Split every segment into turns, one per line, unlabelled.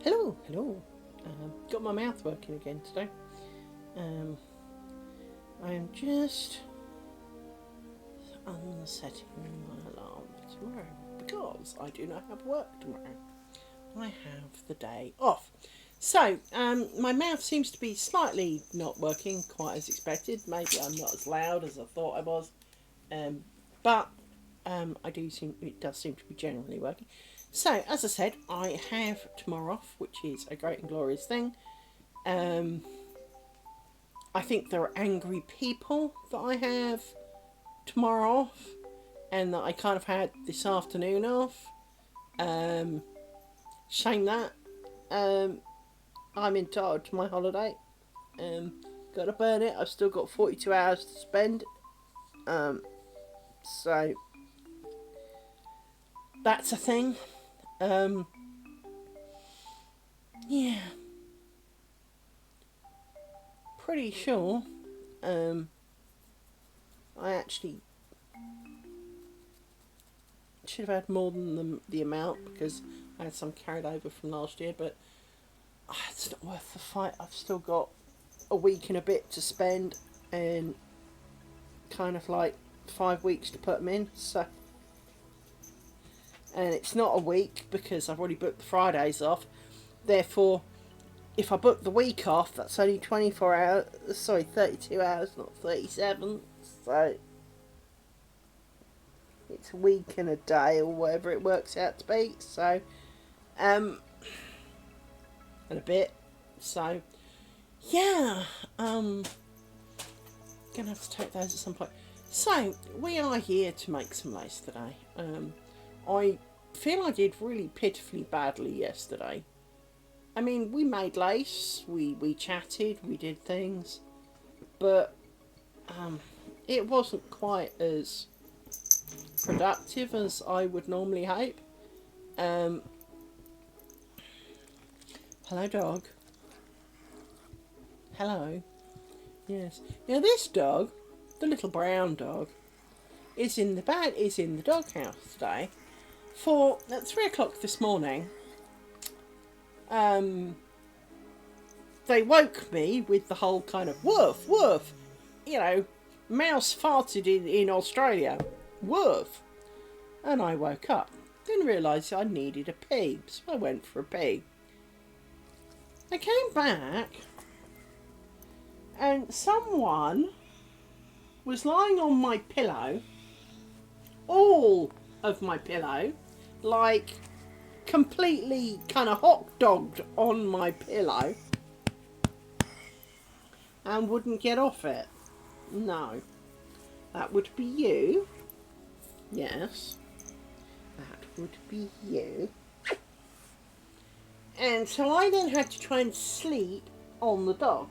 Hello. Got my mouth working again today. I am just unsetting my alarm for tomorrow because I do not have work tomorrow. I have the day off. So, my mouth seems to be slightly not working quite as expected. Maybe I'm not as loud as I thought I was. But it does seem to be generally working. So, as I said, I have tomorrow off, which is a great and glorious thing. I think there are angry people that I have tomorrow off, and that I kind of had this afternoon off. Shame that. I'm entitled to my holiday. Gotta burn it. I've still got 42 hours to spend. So that's a thing. Yeah. Pretty sure. I actually should have had more than the amount because I had some carried over from last year, but it's not worth the fight. I've still got a week and a bit to spend and kind of like 5 weeks to put them in. So, and it's not a week because I've already booked the Fridays off. Therefore, if I book the week off, that's only 24 hours. Sorry, 32 hours, not 37. So it's a week and a day or whatever it works out to be. So, and a bit. So, yeah. Gonna have to take those at some point. So, we are here to make some lace today. I feel I did really pitifully badly yesterday. I mean, we made lace, we chatted, we did things, but it wasn't quite as productive as I would normally hope. Hello, dog. Hello. Yes. Now this dog, the little brown dog, is in the doghouse today. For at 3 o'clock this morning, they woke me with the whole kind of woof woof. You know, mouse farted in Australia. Woof. And I woke up. Then realised I needed a pee, so I went for a pee. I came back and someone was lying on my pillow, all of my pillow, like completely kind of hot dogged on my pillow and wouldn't get off it. No. That would be you. Yes. That would be you. And so I then had to try and sleep on the dog.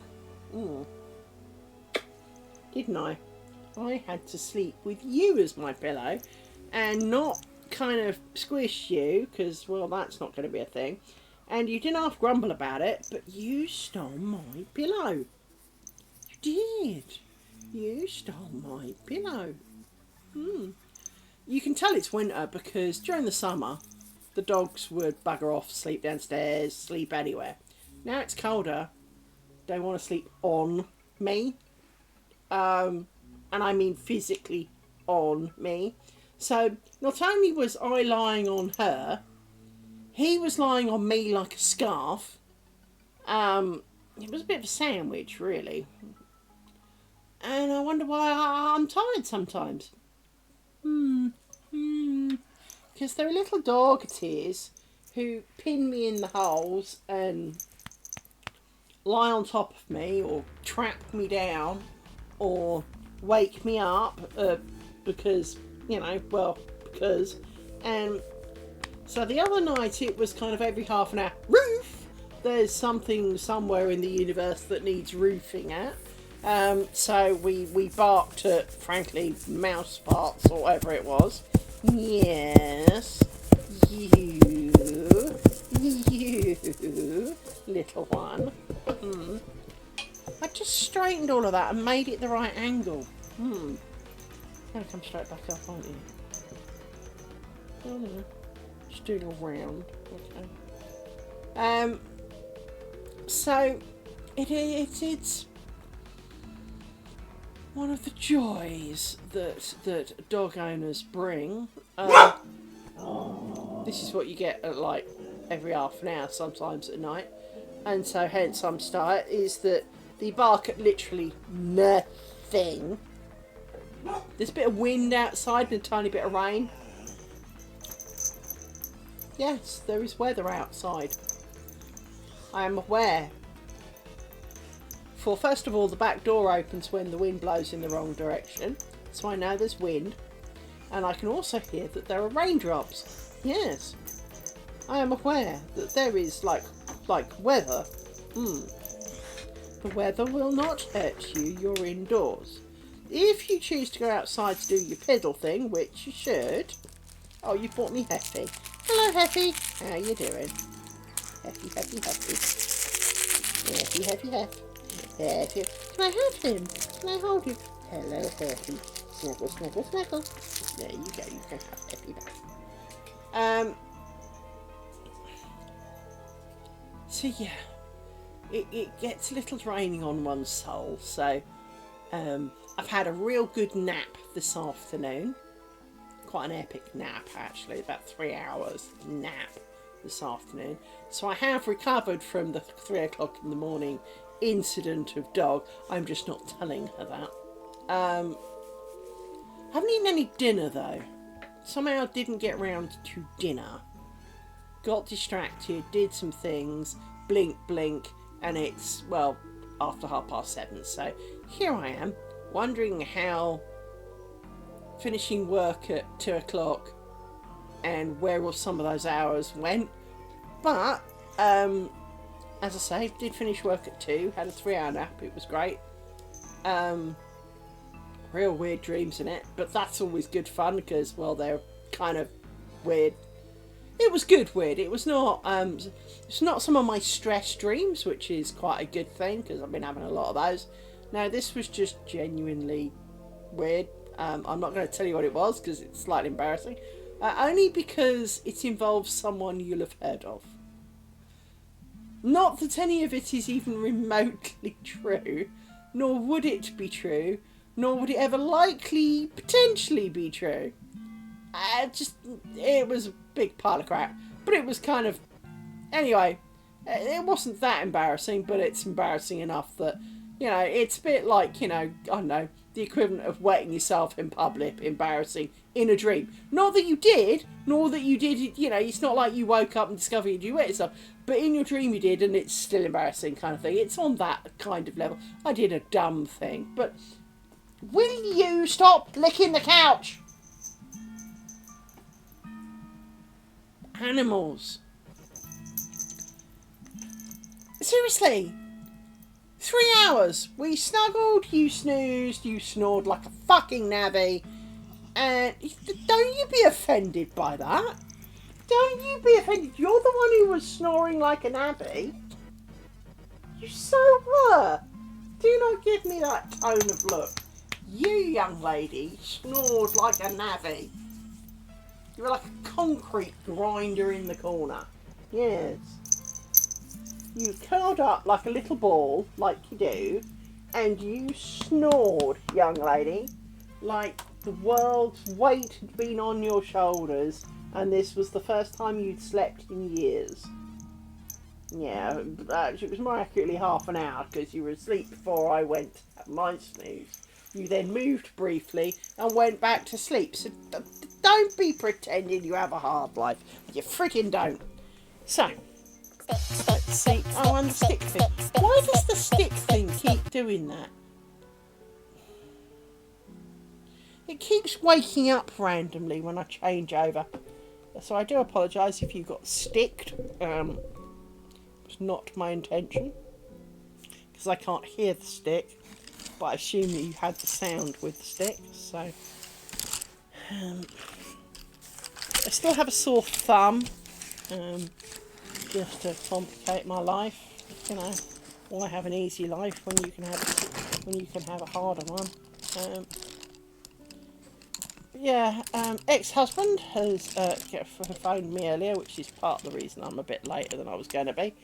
Didn't I? I had to sleep with you as my pillow and not kind of squish you because, well, that's not going to be a thing. And you didn't half grumble about it, but you stole my pillow. You did. You stole my pillow. You can tell it's winter because during the summer, the dogs would bugger off, sleep downstairs, sleep anywhere. Now it's colder. They want to sleep on me. And I mean physically on me. So not only was I lying on her, he was lying on me like a scarf. It was a bit of a sandwich, really. And I wonder why I'm tired sometimes. Because there are little doggeteers who pin me in the holes and lie on top of me or trap me down or wake me up because, because. And so the other night it was kind of every half an hour, roof! There's something somewhere in the universe that needs roofing at. So we barked at, frankly, mouse parts or whatever it was. Yes, you, little one. I just straightened all of that and made it the right angle. You're gonna come straight back up, aren't you? Oh no. Just do it all round. Okay. So it's one of the joys that dog owners bring. This is what you get at like every half an hour, sometimes at night, and so hence I'm start is that they bark at literally nothing. There's a bit of wind outside and a tiny bit of rain. Yes, there is weather outside. I am aware. For first of all, the back door opens when the wind blows in the wrong direction, so I know there's wind. And I can also hear that there are raindrops. Yes, I am aware that there is like weather. The weather will not hurt you. You're indoors. If you choose to go outside to do your piddle thing, which you should. Oh, you brought me Heffy. Hello, Heffy. How you doing? Heffy, Heffy, Heffy. Heffy, Heffy, Heffy. Heffy. Can I have him? Can I hold him? Hello, Heffy. Snuggle, snuggle, snuggle. There you go. You can have Heffy back. So yeah, it gets a little draining on one's soul. So I've had a real good nap this afternoon. Quite an epic nap, actually, about 3 hours nap this afternoon. So I have recovered from the 3 o'clock in the morning incident of dog. I'm just not telling her that. I haven't eaten any dinner though. Somehow I didn't get round to dinner. Got distracted, did some things, blink, blink, and it's, well, after 7:30. So here I am, wondering how finishing work at 2 o'clock and where all some of those hours went. But, as I say, did finish work at 2, had a 3-hour nap, it was great. Real weird dreams in it, but that's always good fun because, well, they're kind of weird. It was good weird. It was not it's not some of my stress dreams, which is quite a good thing because I've been having a lot of those. Now this was just genuinely weird. I'm not going to tell you what it was because it's slightly embarrassing, only because it involves someone you'll have heard of. Not that any of it is even remotely true, nor would it be true, nor would it ever likely potentially be true. It was a big pile of crap, but it was kind of, anyway, it wasn't that embarrassing, but it's embarrassing enough that, you know, it's a bit like, you know, I don't know, the equivalent of wetting yourself in public, embarrassing in a dream. Not that you did, nor that you did it, you know, it's not like you woke up and discovered you wet yourself, but in your dream you did, and it's still embarrassing kind of thing. It's on that kind of level. I did a dumb thing, but will you stop licking the couch? Animals. Seriously. 3 hours. We snuggled, you snoozed, you snored like a fucking navvy. And don't you be offended by that. Don't you be offended. You're the one who was snoring like a navvy. You so were. Do not give me that tone of look. You, young lady, snored like a navvy. You were like a concrete grinder in the corner. Yes. You curled up like a little ball, like you do, and you snored, young lady, like the world's weight had been on your shoulders, and this was the first time you'd slept in years. Yeah, actually it was more accurately half an hour, because you were asleep before I went to have my snooze. You then moved briefly and went back to sleep. So don't be pretending you have a hard life. You freaking don't. So, see, oh, and the stick thing. Why does the stick thing keep doing that? It keeps waking up randomly when I change over. So I do apologise if you got sticked. It was not my intention. Because I can't hear the stick. But I assume that you had the sound with the stick, so I still have a sore thumb, just to complicate my life. You know, why have an easy life when you can have a harder one? Yeah, ex-husband has phoned me earlier, which is part of the reason I'm a bit later than I was going to be.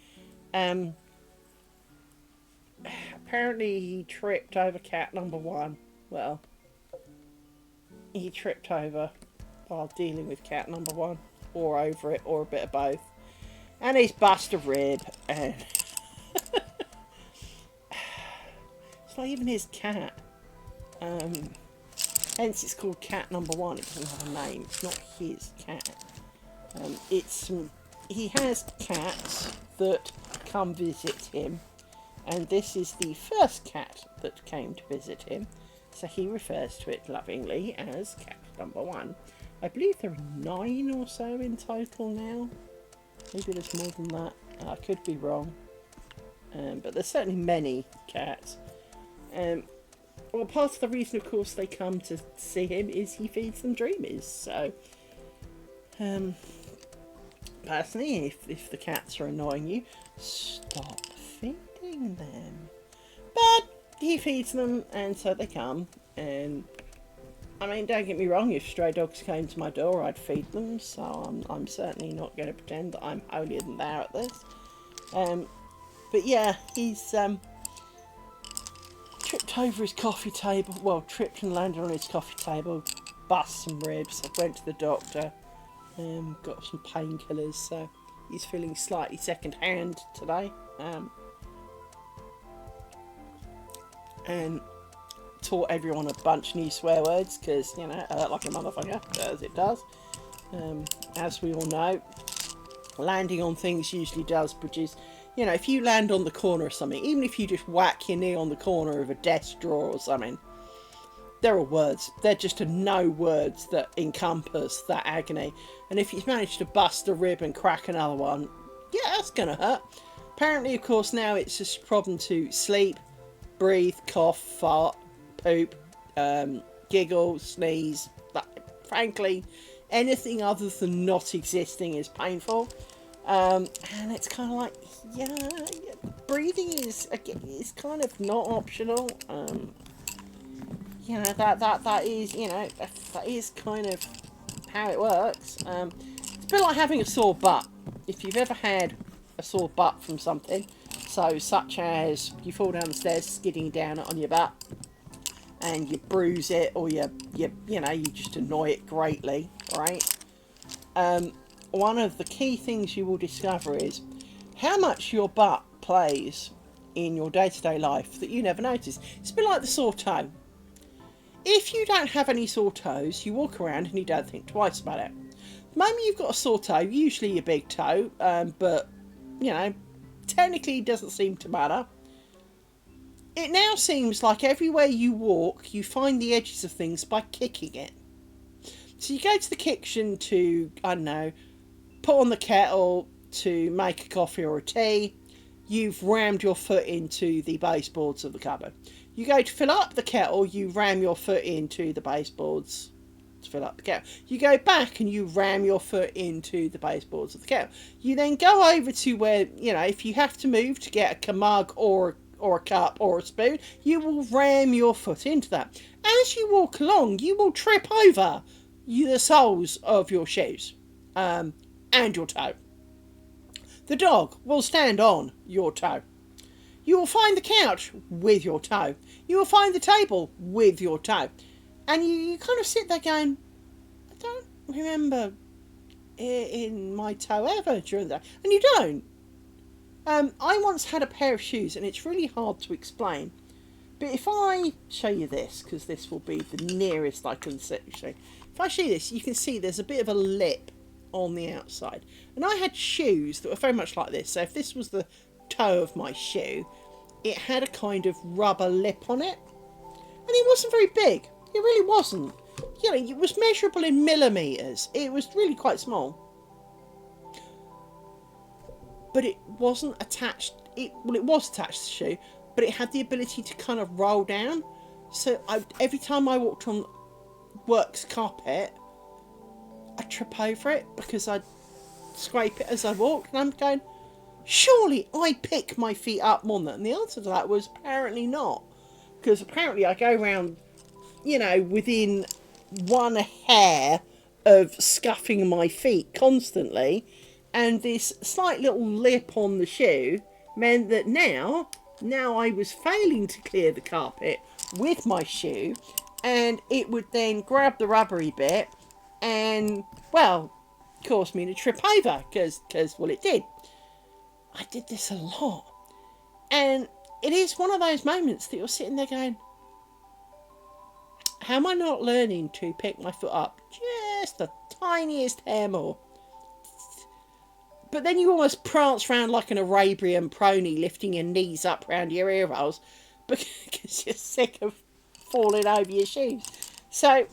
Um, Apparently he tripped over cat number one. Well, he tripped over while dealing with cat number one, or over it, or a bit of both. And he's bust a rib, and it's not even his cat. Hence it's called cat number one. It doesn't have a name. It's not his cat. He has cats that come visit him, and this is the first cat that came to visit him. So he refers to it lovingly as cat number one. I believe there are 9 or so in total now. Maybe there's more than that. I could be wrong. But there's certainly many cats. Well, part of the reason, of course, they come to see him is he feeds them dreamies. So, personally, if the cats are annoying you, stop feeding them. But he feeds them, and so they come. And I mean, don't get me wrong, if stray dogs came to my door, I'd feed them. So I'm certainly not going to pretend that I'm holier than thou at this. But yeah, he's tripped over his coffee table. Well, tripped and landed on his coffee table, bust some ribs. I went to the doctor, got some painkillers, so he's feeling slightly second-hand today. And taught everyone a bunch of new swear words because, you know, I hurt like a motherfucker, as it does. As we all know, landing on things usually does produce, you know, if you land on the corner of something, even if you just whack your knee on the corner of a desk drawer or something, there are words. They're just no words that encompass that agony. And if you've managed to bust a rib and crack another one, yeah, that's going to hurt. Apparently, of course, now it's just a problem to sleep, breathe, cough, fart, poop, giggle, sneeze. But frankly, anything other than not existing is painful. And it's kind of like, yeah, breathing is kind of not optional. You know, that is, you know, that is kind of how it works. It's a bit like having a sore butt. If you've ever had a sore butt from something, so such as you fall down the stairs skidding down on your butt, and you bruise it, or you just annoy it greatly, right? One of the key things you will discover is how much your butt plays in your day-to-day life that you never notice. It's a bit like the sore toe. If you don't have any sore toes, you walk around and you don't think twice about it. The moment you've got a sore toe, usually your big toe, but, you know, technically it doesn't seem to matter. It now seems like everywhere you walk, you find the edges of things by kicking it. So you go to the kitchen to, I don't know, put on the kettle to make a coffee or a tea. You've rammed your foot into the baseboards of the cupboard. You go to fill up the kettle, you ram your foot into the baseboards to fill up the kettle. You go back and you ram your foot into the baseboards of the kettle. You then go over to where, you know, if you have to move to get a mug or a cup or a spoon, you will ram your foot into that. As you walk along, you will trip over the soles of your shoes and your toe. The dog will stand on your toe. You will find the couch with your toe. You will find the table with your toe. And you kind of sit there going, I don't remember in my toe ever during that. And you don't. I once had a pair of shoes, and it's really hard to explain. But if I show you this, because this will be the nearest I can show. If I show you this, you can see there's a bit of a lip on the outside. And I had shoes that were very much like this. So if this was the toe of my shoe, it had a kind of rubber lip on it. And it wasn't very big. It really wasn't. You know, it was measurable in millimetres. It was really quite small. But it wasn't attached. It was attached to the shoe, but it had the ability to kind of roll down. So every time I walked on works carpet, I'd trip over it because I'd scrape it as I walked. And I'm going, surely I pick my feet up more than that. And the answer to that was apparently not. Because apparently I go around, you know, within one hair of scuffing my feet constantly, and this slight little lip on the shoe meant that now I was failing to clear the carpet with my shoe, and it would then grab the rubbery bit and, well, cause me to trip over, because well, it did. I did this a lot, and it is one of those moments that you're sitting there going, how am I not learning to pick my foot up just the tiniest hair more? But then you almost prance around like an Arabian pony, lifting your knees up round your ear holes because you're sick of falling over your shoes. So,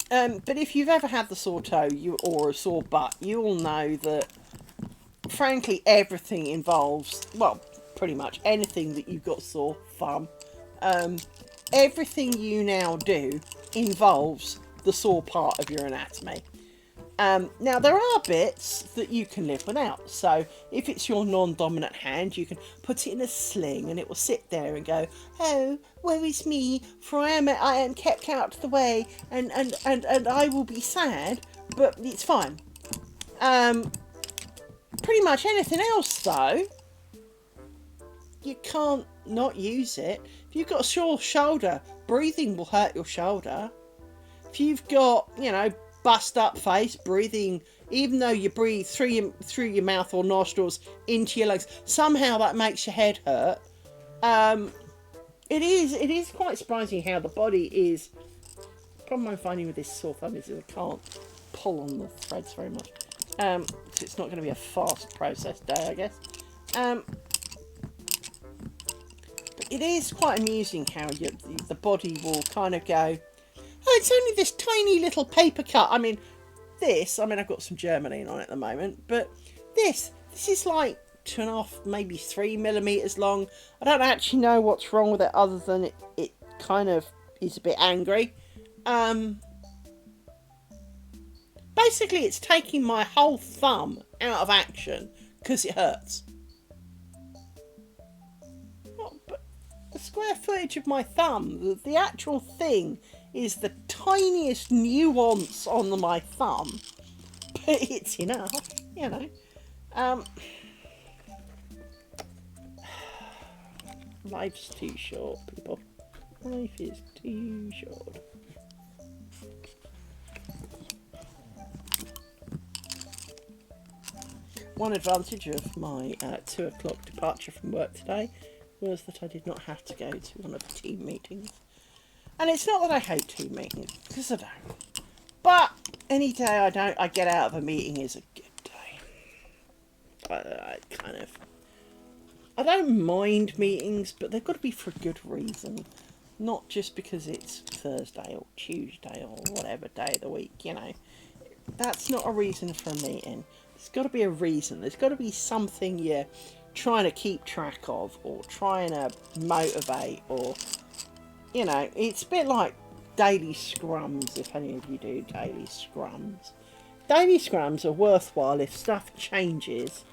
but if you've ever had the sore toe or a sore butt, you all know that, frankly, everything involves, well, pretty much anything that you've got sore thumb. Everything you now do involves the sore part of your anatomy. Now, there are bits that you can live without. So, if it's your non-dominant hand, you can put it in a sling and it will sit there and go, oh, woe is me, for I am kept out of the way, and I will be sad, but it's fine. Pretty much anything else, though, you can't not use it. If you've got a sore shoulder, breathing will hurt your shoulder. If you've got, bust up face, breathing, even though you breathe through your mouth or nostrils into your lungs, somehow that makes your head hurt. It is quite surprising how the body is. The problem I'm finding with this sore thumb is that I can't pull on the threads very much. So it's not going to be a fast process day, I guess. But it is quite amusing how the body will kind of go, oh, it's only this tiny little paper cut. I mean, I've got some Germaline on it at the moment, but this is like 2.5, maybe 3 millimeters long. I don't actually know what's wrong with it other than it kind of is a bit angry. Basically, it's taking my whole thumb out of action because it hurts. But the square footage of my thumb, the actual thing, is the tiniest nuance on my thumb, but it's enough, Life's too short, people. Life is too short. One advantage of my 2 o'clock departure from work today was that I did not have to go to one of the team meetings. And it's not that I hate team meetings, because I don't. But any day I get out of a meeting is a good day. I don't mind meetings, but they've got to be for a good reason. Not just because it's Thursday or Tuesday or whatever day of the week, That's not a reason for a meeting. There's got to be a reason. There's got to be something you're trying to keep track of, or trying to motivate, or, it's a bit like daily scrums, if any of you do daily scrums. Daily scrums are worthwhile if stuff changes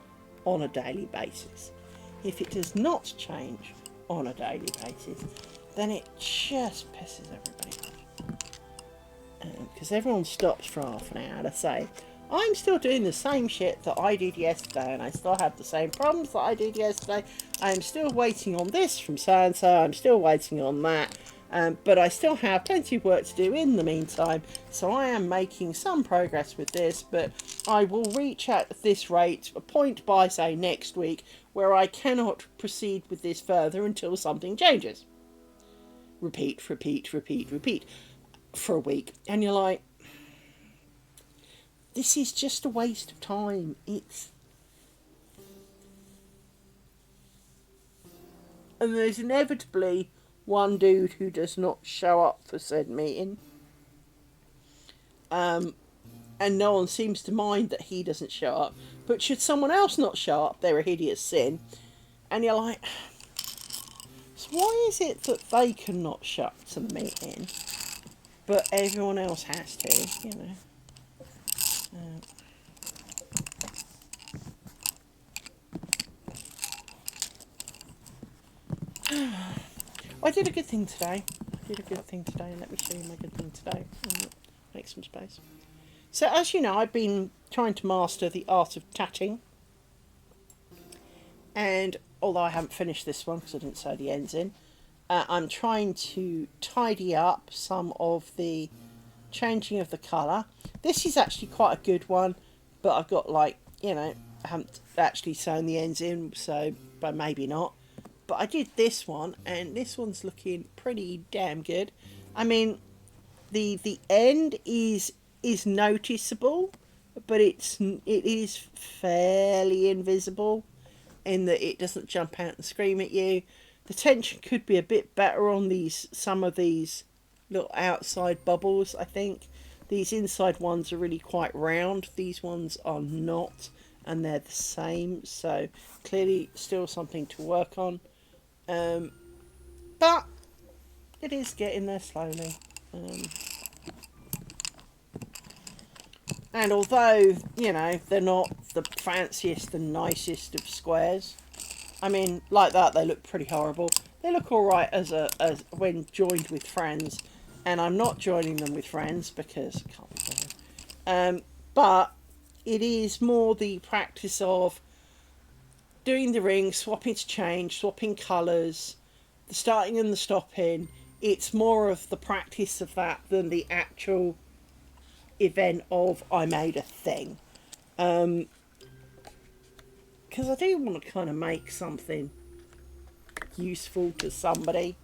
on a daily basis. If it does not change on a daily basis, then it just pisses everybody off. Because everyone stops for half an hour to say, I'm still doing the same shit that I did yesterday, and I still have the same problems that I did yesterday. I'm still waiting on this from so-and-so, I'm still waiting on that, but I still have plenty of work to do in the meantime, so I am making some progress with this, but I will reach at this rate, a point by, say, next week, where I cannot proceed with this further until something changes. Repeat, for a week, and you're like, this is just a waste of time. And there's inevitably one dude who does not show up for said meeting. And no one seems to mind that he doesn't show up. But should someone else not show up, they're a hideous sin. And you're like, so why is it that they cannot show up to the meeting, but everyone else has to, I did a good thing today. did a good thing today. Let me show you my good thing today. Make some space. So as you know, I've been trying to master the art of tatting. And although I haven't finished this one because I didn't sew the ends in, I'm trying to tidy up some of the changing of the colour. This is actually quite a good one, but I've got like, you know, I haven't actually sewn the ends in, so but maybe not. But I did this one, and this one's looking pretty damn good. I mean, the end is noticeable, but it is fairly invisible in that it doesn't jump out and scream at you. The tension could be a bit better on some of these little outside bubbles, I think. These inside ones are really quite round. These ones are not, and they're the same. So clearly still something to work on. But it is getting there slowly. And although, you know, they're not the fanciest and nicest of squares, I mean, like that, they look pretty horrible. They look alright as when joined with friends, and I'm not joining them with friends because I can't be bothered. But it is more the practice of doing the ring, swapping to change, swapping colours, the starting and the stopping. It's more of the practice of that than the actual event of I made a thing. Because I do want to kind of make something useful to somebody.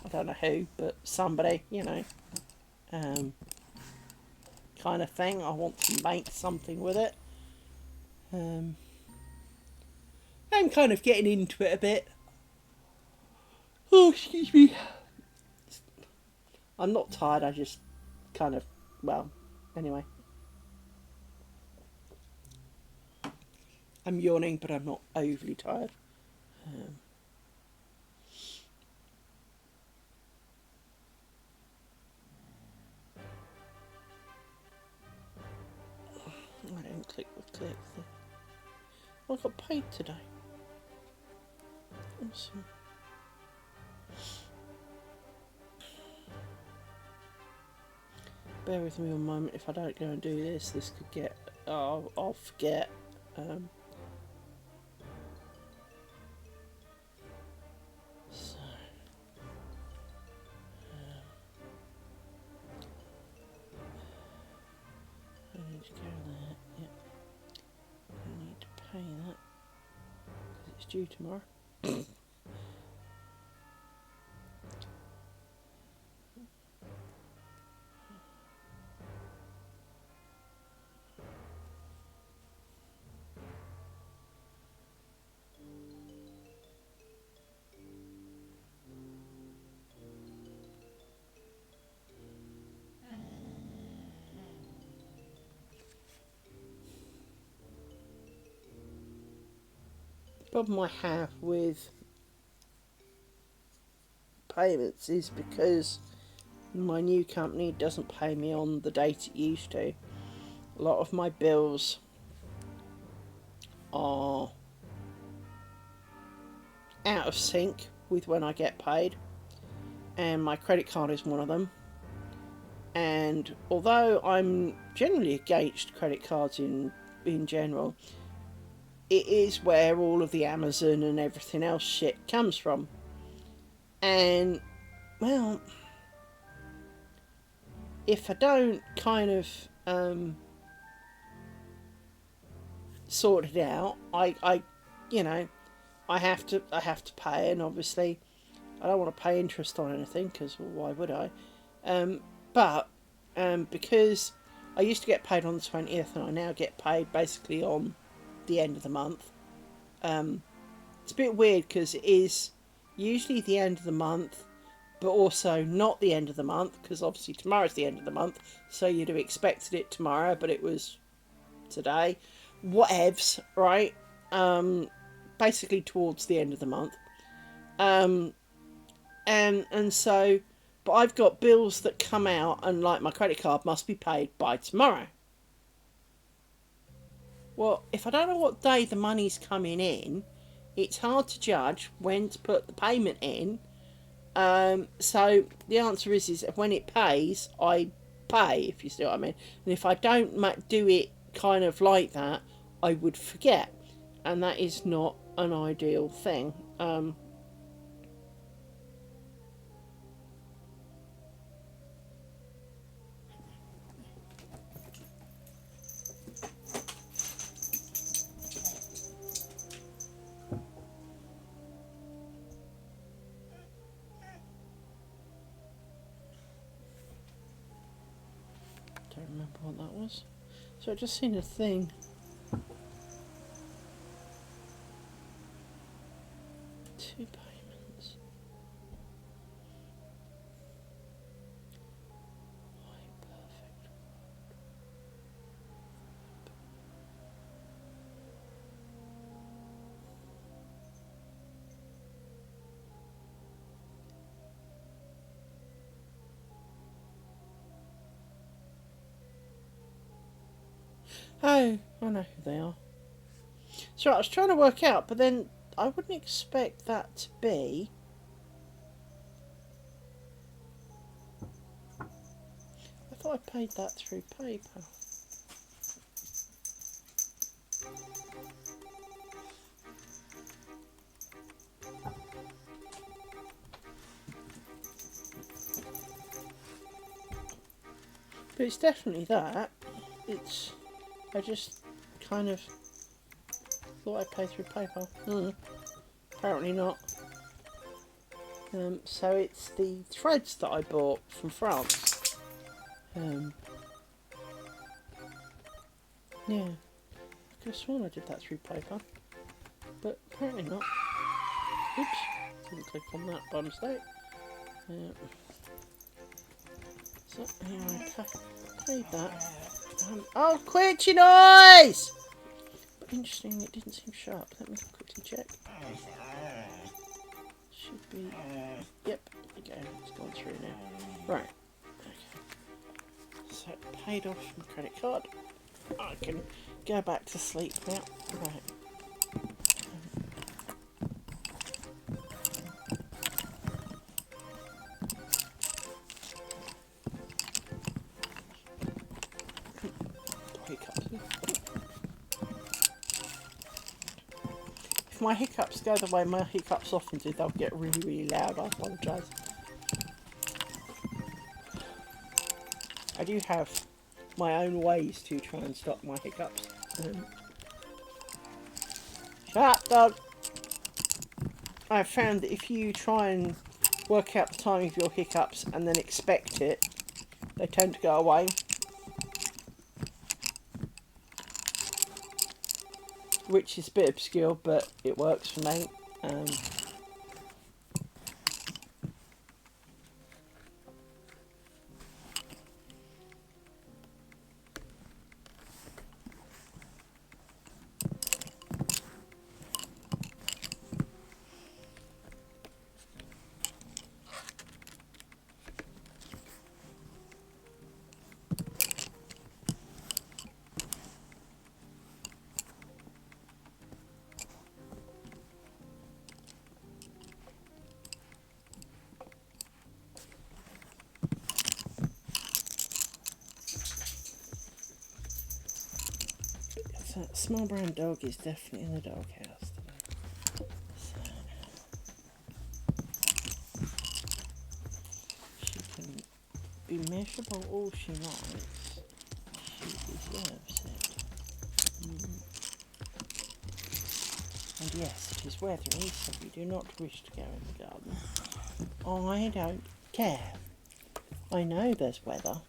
I don't know who, but somebody, you know. Kind of thing. I want to make something with it. I'm kind of getting into it a bit. Oh, excuse me. I'm not tired, I just kind of, well, anyway. I'm yawning, but I'm not overly tired. I didn't click the thing. I got paid today. Awesome. Bear with me a moment. If I don't go and do this, this could get... Oh, I'll forget. So... I need to go there. Yep. I need to pay that. Because it's due tomorrow. Problem I have with payments is because my new company doesn't pay me on the date it used to. A lot of my bills are out of sync with when I get paid, and my credit card is one of them. And although I'm generally against credit cards in general, it is where all of the Amazon and everything else shit comes from. And, well, if I don't kind of sort it out, I you know, I have to pay, and obviously I don't want to pay interest on anything because, well, why would I? But because I used to get paid on the 20th, and I now get paid basically on the end of the month. It's a bit weird because it is usually the end of the month, but also not the end of the month, because obviously tomorrow's the end of the month, so you'd have expected it tomorrow, but it was today. Whatevs, right? Basically towards the end of the month. And so, but I've got bills that come out, and like my credit card must be paid by tomorrow. Well, if I don't know what day the money's coming in, it's hard to judge when to put the payment in, So the answer is when it pays, I pay, if you see what I mean. And if I don't do it kind of like that, I would forget. And that is not an ideal thing. Don't remember what that was. So I just seen a thing. Two payments. Why perfect? Oh, I know who they are. So I was trying to work out, but then I wouldn't expect that to be. I thought I paid that through PayPal. But it's definitely that. I just kind of thought I paid through PayPal. Apparently not. So it's the threads that I bought from France. Yeah. I could have sworn I did that through PayPal. But apparently not. Oops. Didn't click on that by mistake. So anyway, I paid that. Oh, quit your noise! But interesting, it didn't seem sharp. Let me quickly check. Should be. Yep, there we go. It's gone through now. Right. Okay. So paid off from credit card. I can go back to sleep now. Right. Hiccups. If my hiccups go the way my hiccups often do, they'll get really, really loud. I apologise. I do have my own ways to try and stop my hiccups. Shut up, dog! I've found that if you try and work out the time of your hiccups and then expect it, they tend to go away. Which is a bit obscure, but it works for me. So, small brown dog is definitely in the doghouse today. So, she can be miserable all she likes. She deserves it. And yes, it is weathery, so we do not wish to go in the garden. I don't care. I know there's weather.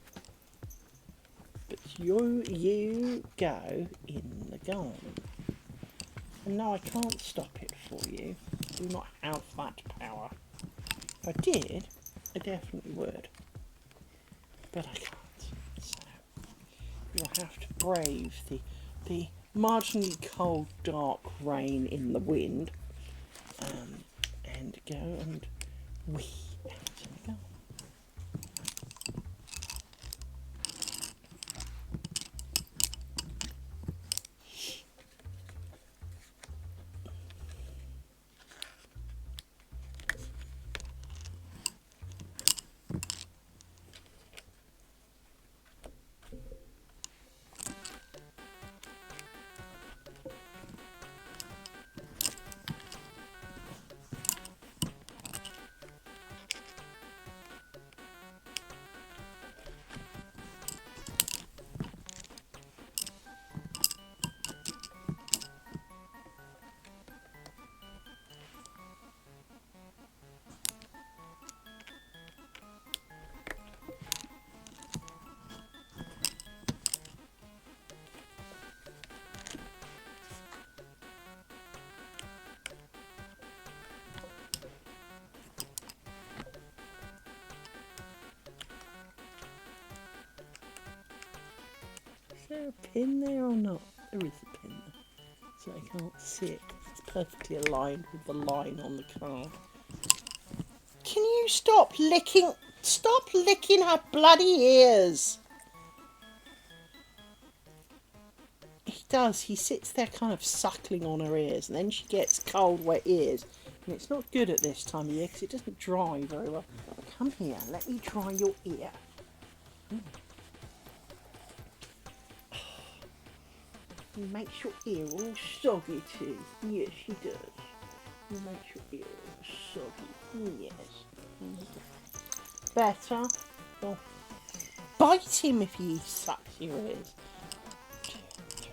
But you go in the garden. And no, I can't stop it for you. I do not have that power. If I did, I definitely would. But I can't. So you'll have to brave the marginally cold, dark rain in the wind, and go and wee out in the garden. there a pin there or not? There is a pin there. So I can't see it 'cause it's perfectly aligned with the line on the card. Can you stop licking her bloody ears? He does. He sits there kind of suckling on her ears, and then she gets cold, wet ears. And it's not good at this time of year because it doesn't dry very well. Come here, let me dry your ear. He makes your ear all soggy too. Yes, he does. He makes your ear all soggy. Yes. Better. Oh. Bite him if he sucks your ears. 2, 3,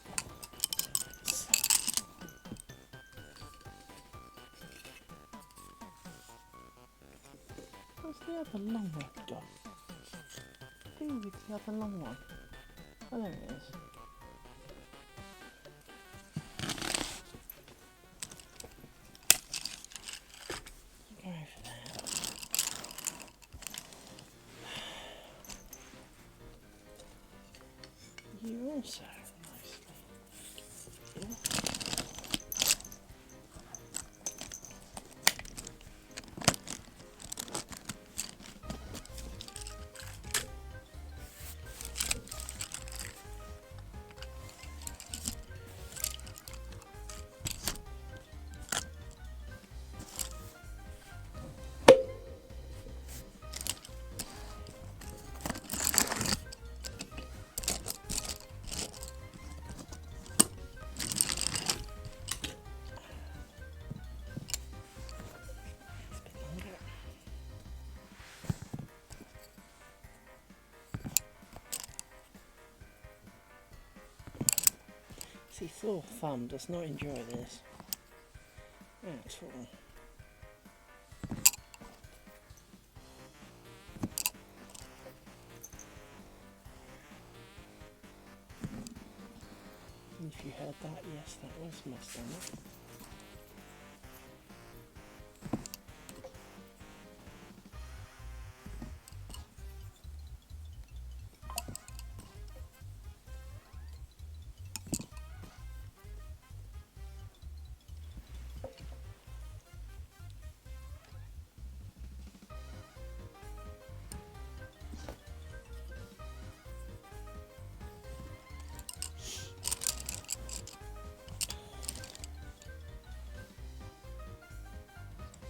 4, 5, 6. Where's the other long one gone? Who with the other long one? Oh, there it is. Go over there. You also nicely. Yeah. See, Thor Thumb does not enjoy this at all. If you heard that, yes, that was my stomach.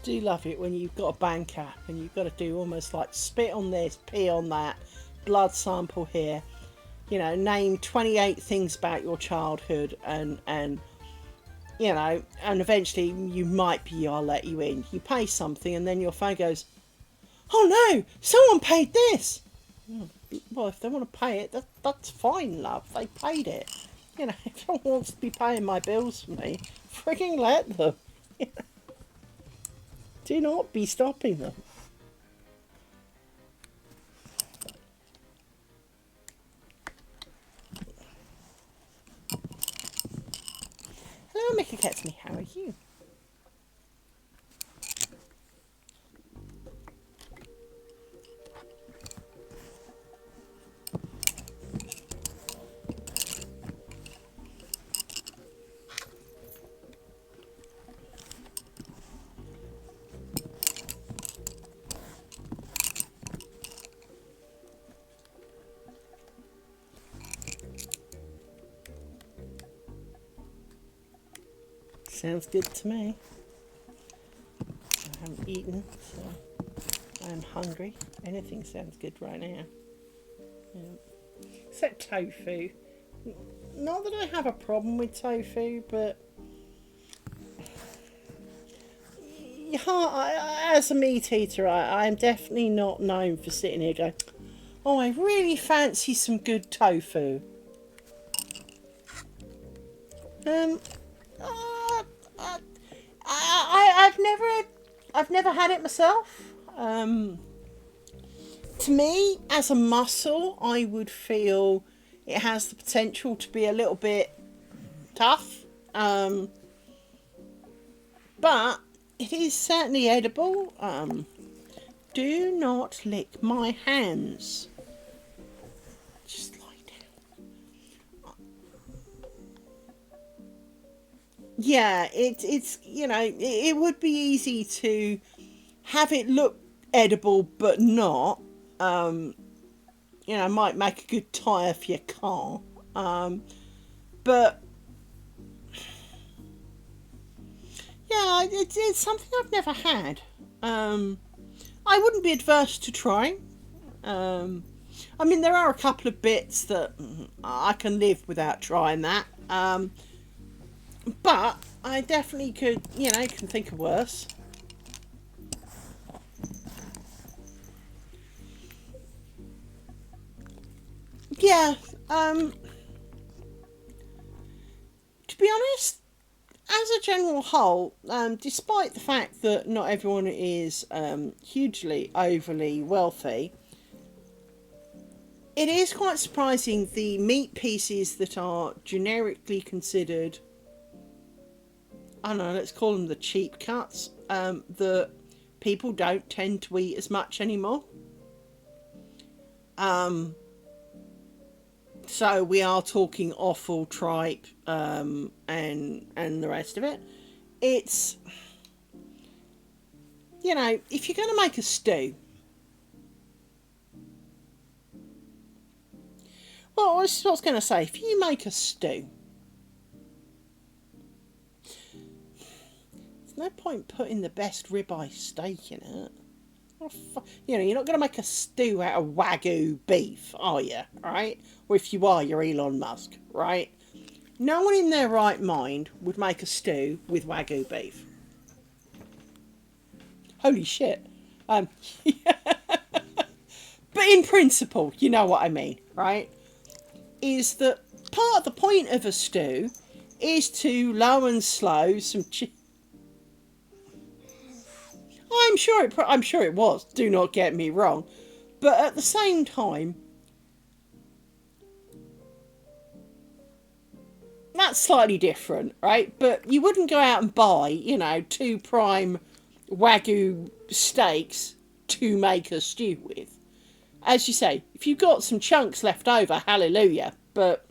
Do love it when you've got a bank app and you've got to do almost like spit on this, pee on that, blood sample here, you know, name 28 things about your childhood and you know, and eventually you might be, I'll let you in. You pay something and then your phone goes, oh no, someone paid this. Well, if they want to pay it, that's fine, love. They paid it. You know, if someone wants to be paying my bills for me, frigging let them. Do not be stopping them. Hello, Mickey Catsney. How are you? Sounds good to me. I haven't eaten, so I'm hungry. Anything sounds good right now. Yeah. Except tofu. Not that I have a problem with tofu, but as a meat eater, I'm definitely not known for sitting here going, oh, I really fancy some good tofu. I've never had it myself. To me, as a mussel, I would feel it has the potential to be a little bit tough. But it is certainly edible. Do not lick my hands. Just lie yeah, it's it would be easy to have it look edible but not. Um, might make a good tyre for your car. But yeah, it's something I've never had. Um, I wouldn't be adverse to trying. Um, I mean, there are a couple of bits that I can live without trying that. But I definitely could, can think of worse. Yeah. To be honest, as a general whole, despite the fact that not everyone is hugely overly wealthy, it is quite surprising the meat pieces that are generically considered, I don't know, let's call them the cheap cuts, that people don't tend to eat as much anymore. Um, so we are talking offal, tripe, and the rest of it. It's, if you're going to make a stew, well, this is what I was going to say. If you make a stew, there's no point putting the best ribeye steak in it. You're not going to make a stew out of Wagyu beef, are you? Right? Or if you are, you're Elon Musk, right? No one in their right mind would make a stew with Wagyu beef. Holy shit. But in principle, you know what I mean, right? Is that part of the point of a stew is to low and slow some I'm sure it was. Do not get me wrong, but at the same time, that's slightly different, right? But you wouldn't go out and buy, two prime Wagyu steaks to make a stew with. As you say, if you've got some chunks left over, hallelujah. But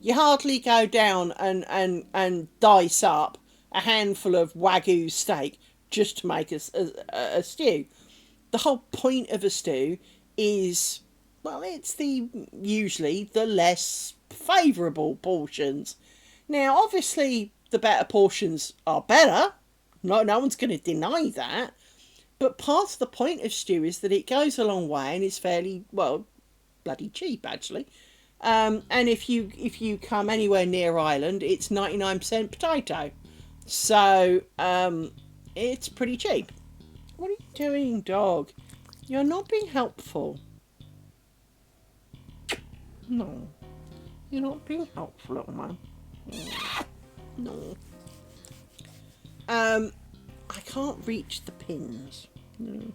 you hardly go down and dice up a handful of Wagyu steak just to make a stew. The whole point of a stew is, well, it's usually the less favourable portions. Now, obviously, the better portions are better. No one's going to deny that. But part of the point of stew is that it goes a long way and is fairly, well, bloody cheap actually. And if you come anywhere near Ireland, it's 99% potato, so it's pretty cheap. What are you doing, dog? You're not being helpful. No, you're not being helpful, little man. No. I can't reach the pins. No,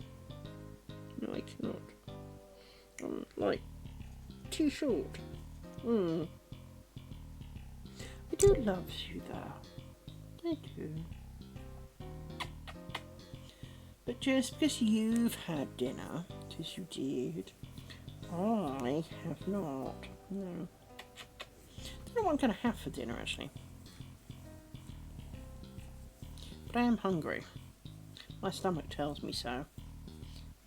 I cannot. I'm like too short. I do love you though. I do. But just because you've had dinner, as you did, I have not. No. I don't know what I'm going to have for dinner actually. But I am hungry. My stomach tells me so.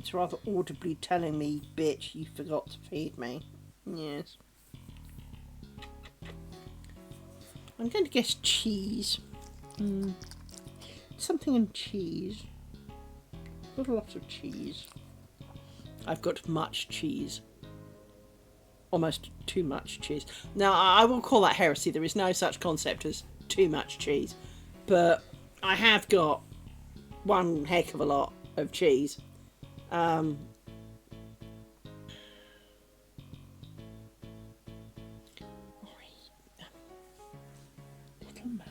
It's rather audibly telling me, bitch, you forgot to feed me. Yes. I'm going to guess cheese. Something in cheese. Got a lot of cheese. I've got much cheese. Almost too much cheese. Now, I will call that heresy. There is no such concept as too much cheese. But I have got one heck of a lot of cheese. Little man.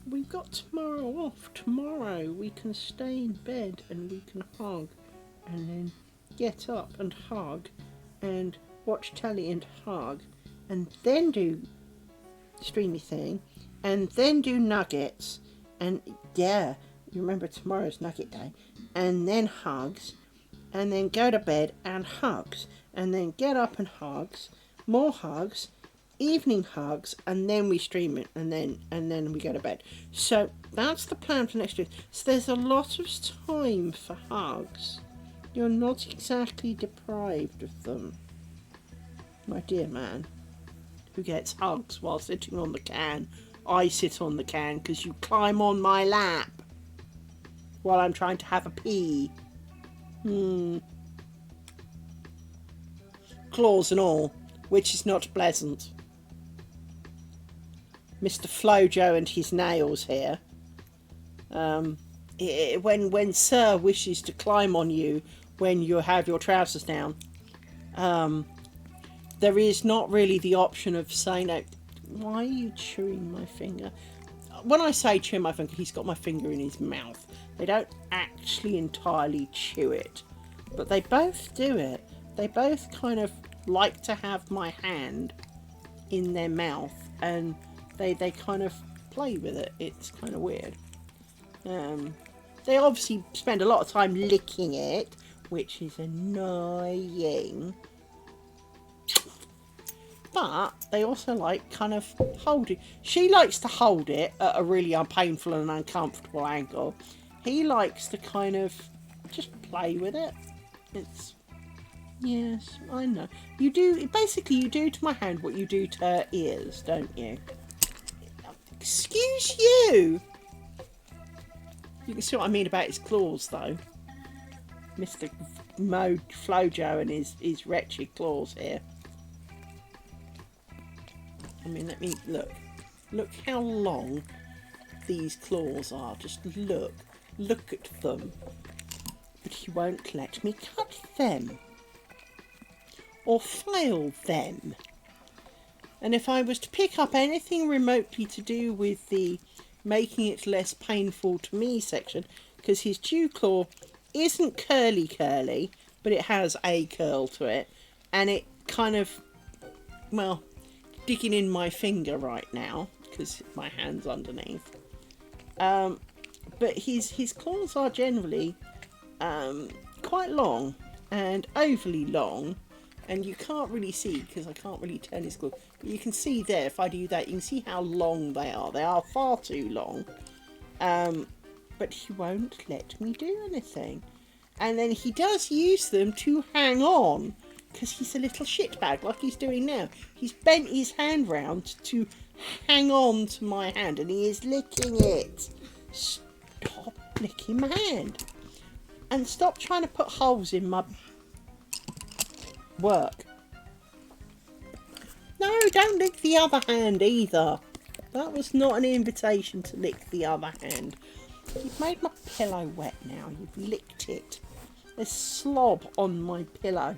We've got tomorrow off. Tomorrow we can stay in bed and we can hug and then get up and hug and watch telly and hug and then do streamy thing and then do nuggets and yeah, you remember tomorrow's nugget day, and then hugs and then go to bed and hugs and then get up and hugs, more hugs evening hugs, and then we stream it, and then we go to bed. So that's the plan for next week. So there's a lot of time for hugs. You're not exactly deprived of them, my dear man, who gets hugs while sitting on the can. I sit on the can because you climb on my lap while I'm trying to have a pee. Claws and all, which is not pleasant. Mr. Flojo and his nails here. When Sir wishes to climb on you when you have your trousers down, there is not really the option of saying, no, why are you chewing my finger? When I say chew my finger, he's got my finger in his mouth. They don't actually entirely chew it, but they both do it. They both kind of like to have my hand in their mouth, and they kind of play with it. It's kind of weird. They obviously spend a lot of time licking it, which is annoying. But they also like kind of holding. She likes to hold it at a really painful and uncomfortable angle. He likes to kind of just play with it. It's, yes, I know. You do, basically you do to my hand what you do to her ears, don't you? Excuse you! You can see what I mean about his claws, though. Mr. Flojo and his wretched claws here. I mean, let me look. Look how long these claws are. Just look. Look at them. But he won't let me cut them. Or file them. And if I was to pick up anything remotely to do with the making it less painful to me section, because his dew claw isn't curly, but it has a curl to it, and it kind of, well, digging in my finger right now because my hand's underneath. But his claws are generally quite long and overly long, and you can't really see because I can't really turn his claws. But you can see there, if I do that, you can see how long they are. They are far too long. But he won't let me do anything. And then he does use them to hang on, because he's a little shitbag like he's doing now. He's bent his hand round to hang on to my hand, and he is licking it. Stop licking my hand. And stop trying to put holes in my work. No, don't lick the other hand either. That was not an invitation to lick the other hand. You've made my pillow wet now. You've licked it. There's slob on my pillow.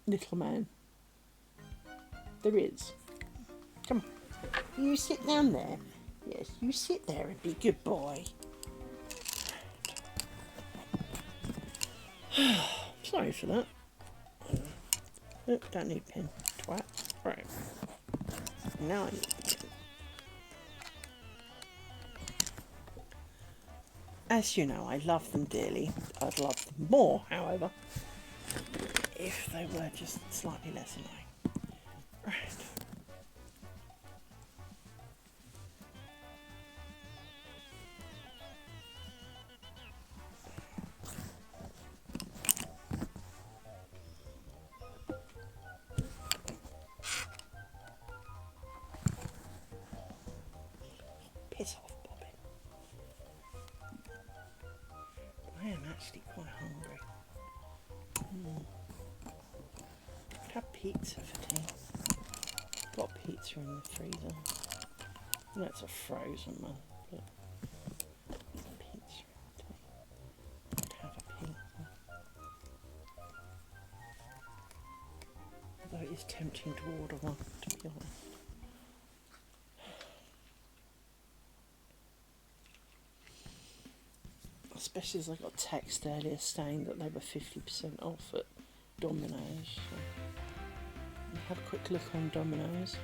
Little man. There is. Come on. You sit down there. Yes, you sit there and be a good boy. Sorry for that. Oh, don't need pen. Twat. Right. Now I need the pen. As you know, I love them dearly. I'd love them more, however, if they were just slightly less annoying. Right. Piss off, Bobbin. I am actually quite hungry. Could have pizza for tea. Got pizza in the freezer. No, it's a frozen one, but pizza and tea. Could have a pizza. Although it is tempting to order one, to be honest. Especially as I got a text earlier saying that they were 50% off at Domino's. So have a quick look on Domino's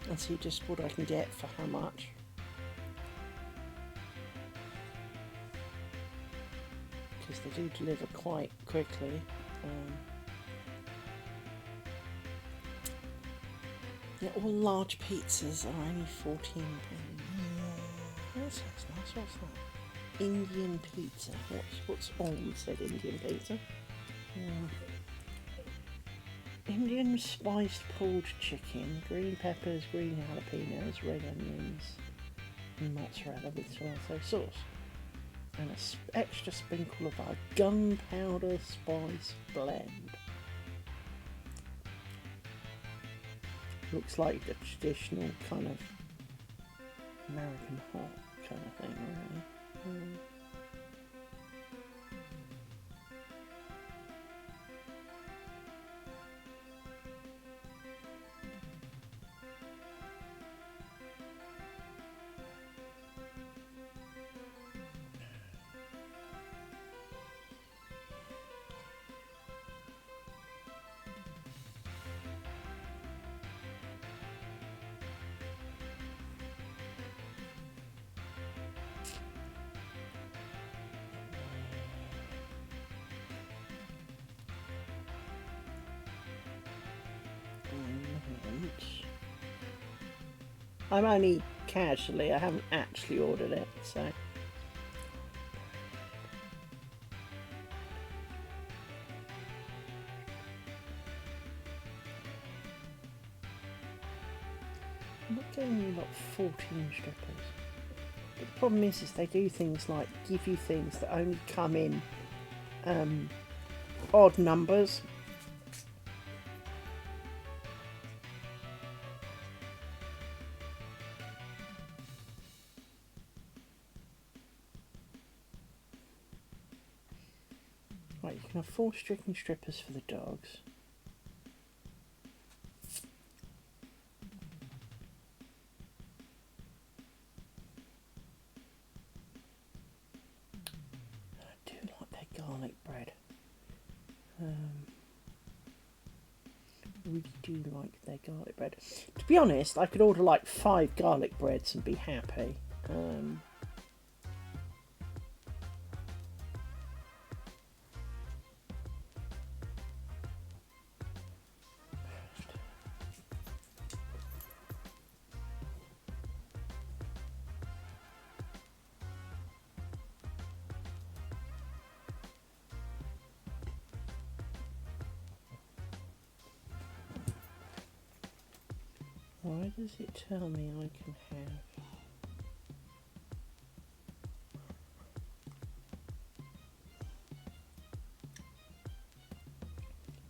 and see just what I can get for how much. Because they do deliver quite quickly. Yeah, all large pizzas are only £14. That sounds nice. What's that? Indian pizza. What's on said Indian pizza? Indian spiced pulled chicken, green peppers, green jalapenos, red onions, and mozzarella with tomato sauce, and an extra sprinkle of our gunpowder spice blend. Looks like the traditional kind of American hot kind of thing, really. I'm only casually, I haven't actually ordered it, so. I'm not getting you like 14 strippers. But the problem is they do things like give you things that only come in odd numbers. Right, you can have 4 chicken strippers for the dogs. I do like their garlic bread. Really do like their garlic bread. To be honest, I could order like 5 garlic breads and be happy. Why does it tell me I can have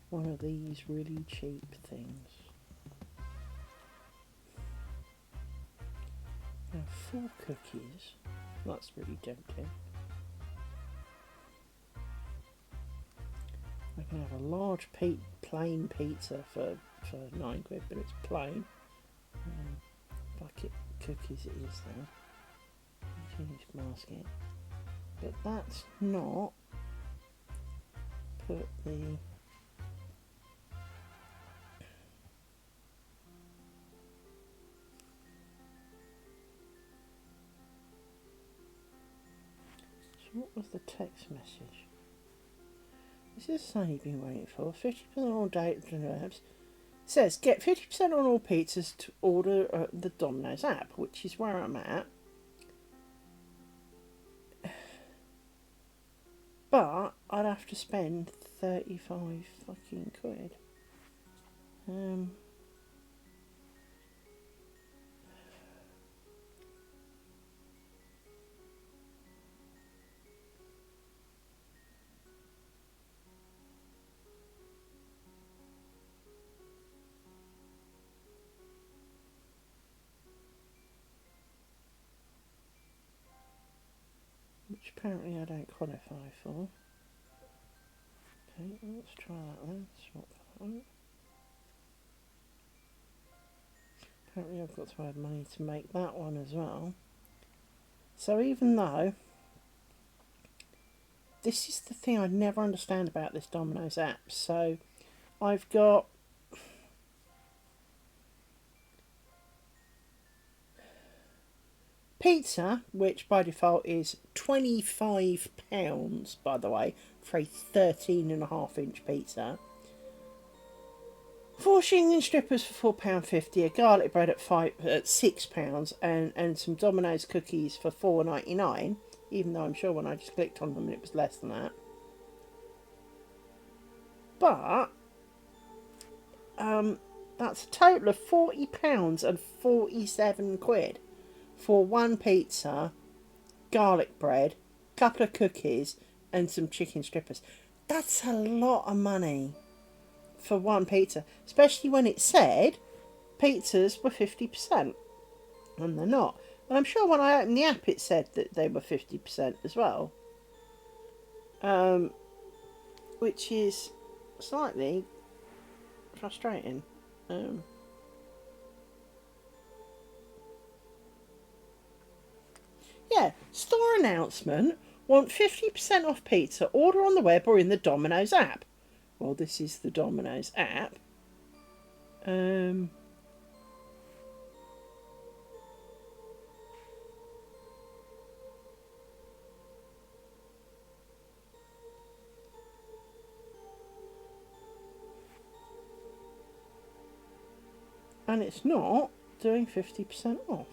one of these really cheap things? Now 4 cookies. That's really tempting. I can have a large plain pizza for £9, but it's plain. Bucket cookies it is though. Huge basket. But that's not put the So what was the text message? This is the sign you've been waiting for. 50% on all date herbs. It says get 50% on all pizzas to order the Domino's app, which is where I'm at. But I'd have to spend 35 fucking quid. Which apparently I don't qualify for. Okay, let's try that then. Swap that one. Apparently I've got to add money to make that one as well. So even though this is the thing I never understand about this Domino's app. So I've got pizza, which by default is £25, by the way, for a 13.5-inch pizza. 4 chicken strippers for £4.50, a garlic bread at £6, and some Domino's cookies for £4.99. Even though I'm sure when I just clicked on them it was less than that. But that's a total of £40 and 47 quid for one pizza, garlic bread, couple of cookies, and some chicken strippers. That's a lot of money for one pizza, especially when it said pizzas were 50%, and they're not. And I'm sure when I opened the app it said that they were 50% as well, which is slightly frustrating. Yeah, store announcement. Want 50% off pizza. Order on the web or in the Domino's app. Well, this is the Domino's app. And it's not doing 50% off.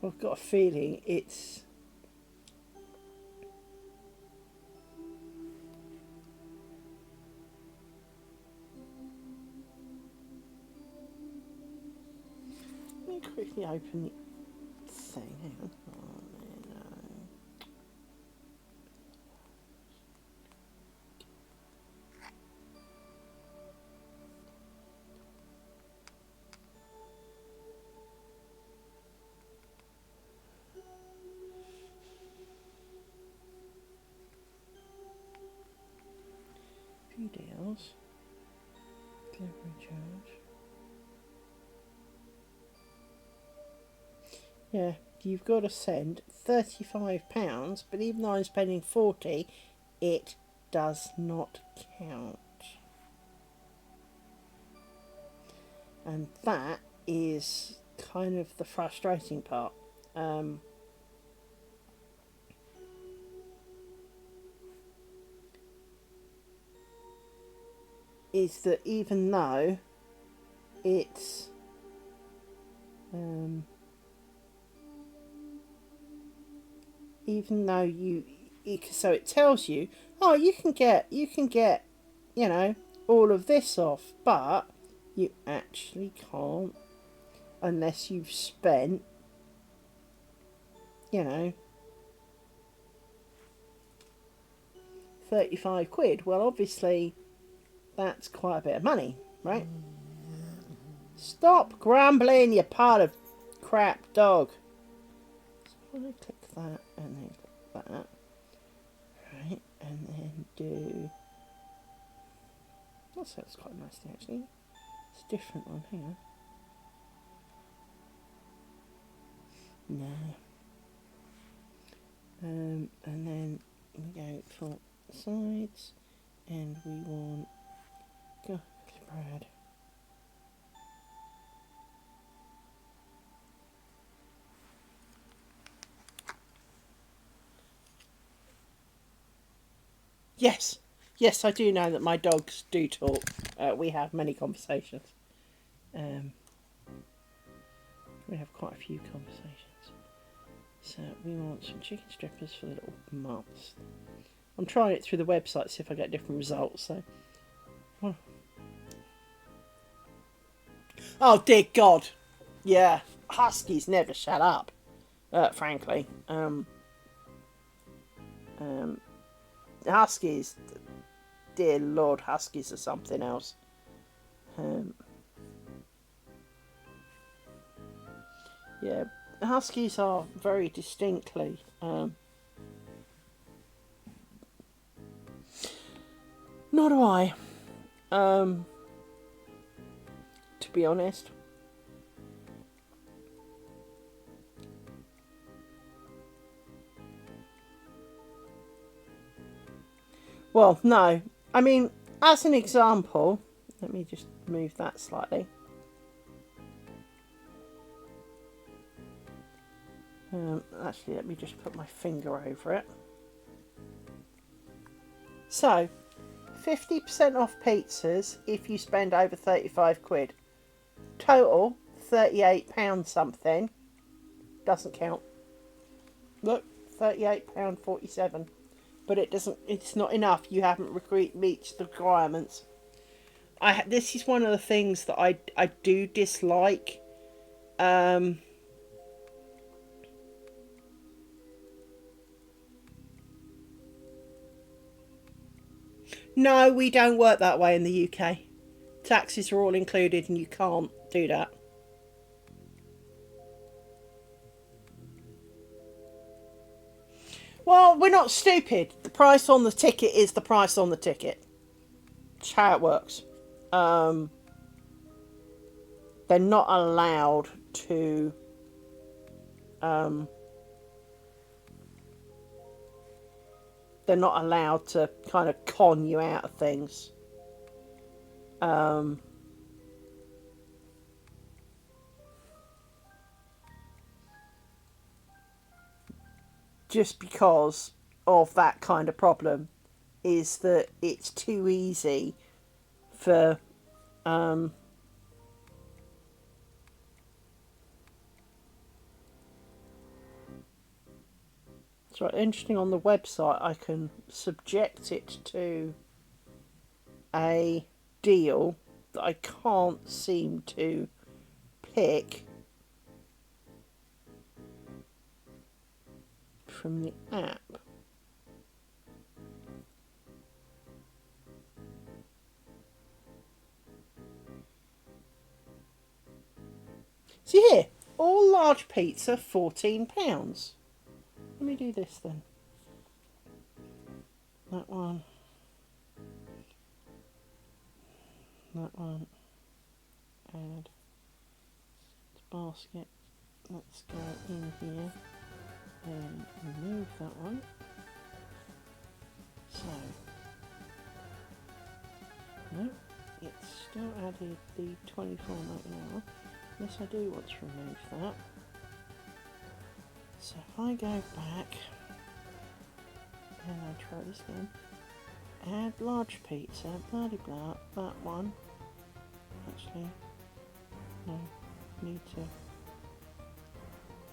I've got a feeling it's... Let me quickly open the thing. Hang on. Few deals. Delivery charge. Yeah, you've got to send £35, but even though I'm spending 40, it does not count. And that is kind of the frustrating part. Is that even though it's even though so it tells you, oh, you can get you know, all of this off, but you actually can't unless you've spent, you know, 35 quid. Well, obviously that's quite a bit of money, right? Stop grumbling, you part of crap dog. So when I click that and then click that, right, and then do... That sounds quite nice actually. It's a different one, hang on. No. And then we go for sides, and we want garlic bread. Yes, yes, I do know that my dogs do talk. We have many conversations. We have quite a few conversations. So we want some chicken strippers for the little mutts. I'm trying it through the website to see if I get different results. So, well. Oh dear God, yeah, huskies never shut up. Frankly, huskies, dear Lord, huskies are something else. Yeah, huskies are very distinctly nor do I, to be honest. Well, no. I mean, as an example, let me just move that slightly. Actually, let me just put my finger over it. So, 50% off pizzas if you spend over 35 quid. Total, £38 something. Doesn't count. Look, £38.47. But it doesn't. It's not enough. You haven't reached the requirements. This is one of the things that I do dislike. No, we don't work that way in the UK. Taxes are all included, and you can't do that. Well, we're not stupid. The price on the ticket is the price on the ticket. That's how it works. They're not allowed to they're not allowed to kind of con you out of things. Just because of that kind of problem is that it's too easy for so interesting. On the website I can subject it to a deal that I can't seem to pick from the app. See here, all large pizza £14. Let me do this then. That one. That one. Add to basket. Let's go in here and remove that one. So, no, it's still added the £24.99. Yes, I do want to remove that. So if I go back and I try this again, add large pizza, blah de blah, that one. Actually, no, need to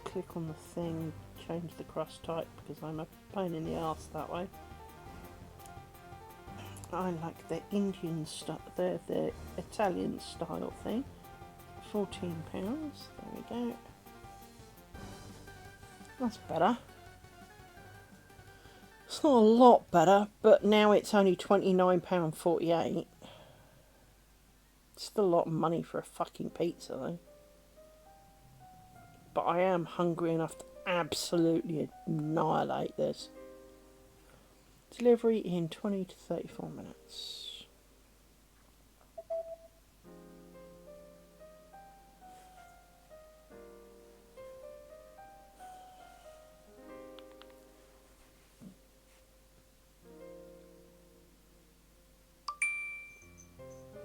click on the thing, change the crust type because I'm a pain in the arse that way. I like the Indian style, the Italian style thing. £14. There we go. That's better. It's not a lot better, but now it's only £29.48. It's still a lot of money for a fucking pizza, though. But I am hungry enough to absolutely annihilate this. Delivery in 20 to 34 minutes.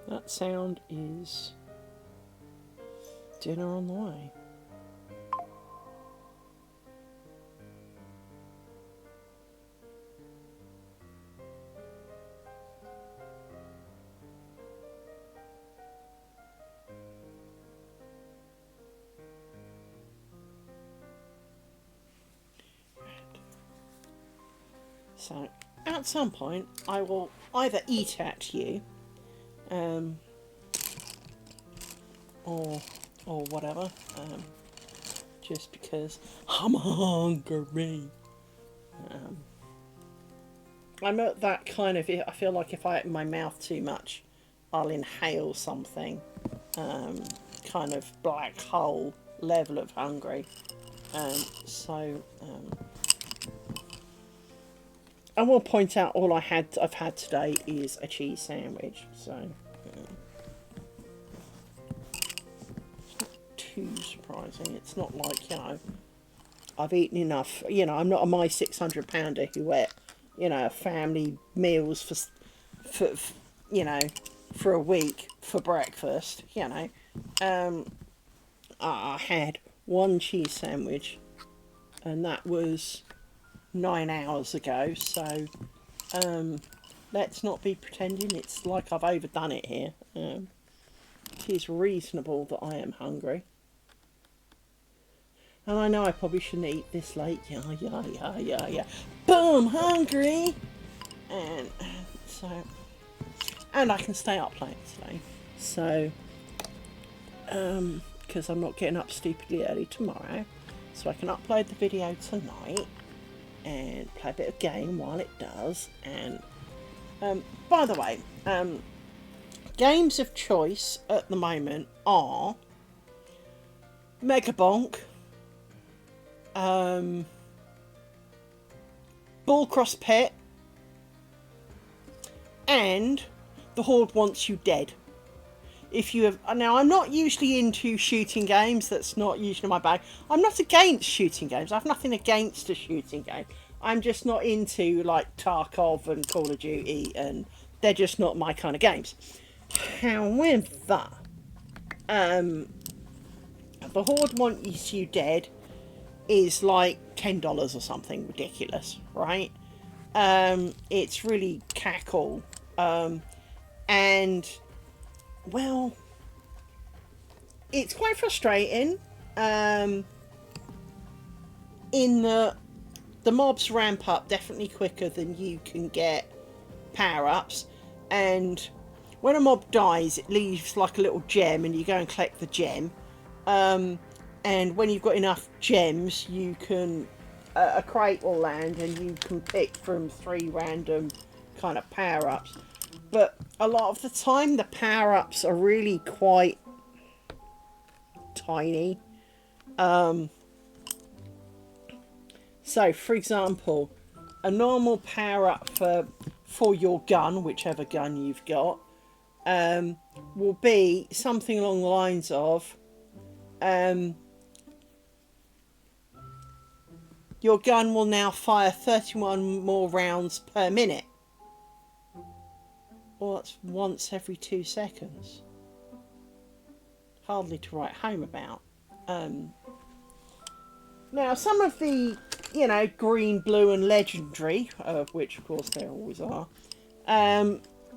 That sound is dinner on the way. So, at some point, I will either eat at you, or whatever, just because I'm hungry. I'm at that kind of, I feel like if I open my mouth too much, I'll inhale something, kind of black hole level of hungry. I will point out all I've had today is a cheese sandwich, so it's not too surprising. It's not like, I've eaten enough. I'm not a my 600 pounder who ate you know, family meals for you know, for a week for breakfast, you know. I had one cheese sandwich, and that was 9 hours ago. So let's not be pretending it's like I've overdone it here. It is reasonable that I am hungry. And I know I probably shouldn't eat this late. Yeah. Boom, hungry! And so, and I can stay up late today. So, because I'm not getting up stupidly early tomorrow. So I can upload the video tonight and play a bit of game while it does. And, by the way, games of choice at the moment are Mega Bonk, Ball Cross Pet, and The Horde Wants You Dead. If you have, now I'm not usually into shooting games, that's not usually my bag. I'm not against shooting games, I have nothing against a shooting game. I'm just not into like Tarkov and Call of Duty, and they're just not my kind of games. However, The Horde Wants You Dead is like $10 or something ridiculous, right? It's really cackle, and well, it's quite frustrating, in the mobs ramp up definitely quicker than you can get power-ups, and when a mob dies it leaves like a little gem and you go and collect the gem, and when you've got enough gems you can, a crate will land and you can pick from 3 random kind of power-ups. But a lot of the time the power-ups are really quite tiny. So for example, a normal power-up for your gun, whichever gun you've got, will be something along the lines of, your gun will now fire 31 more rounds per minute. Well, that's once every 2 seconds. Hardly to write home about. Now, some of the, you know, green, blue and legendary, which of course there always are,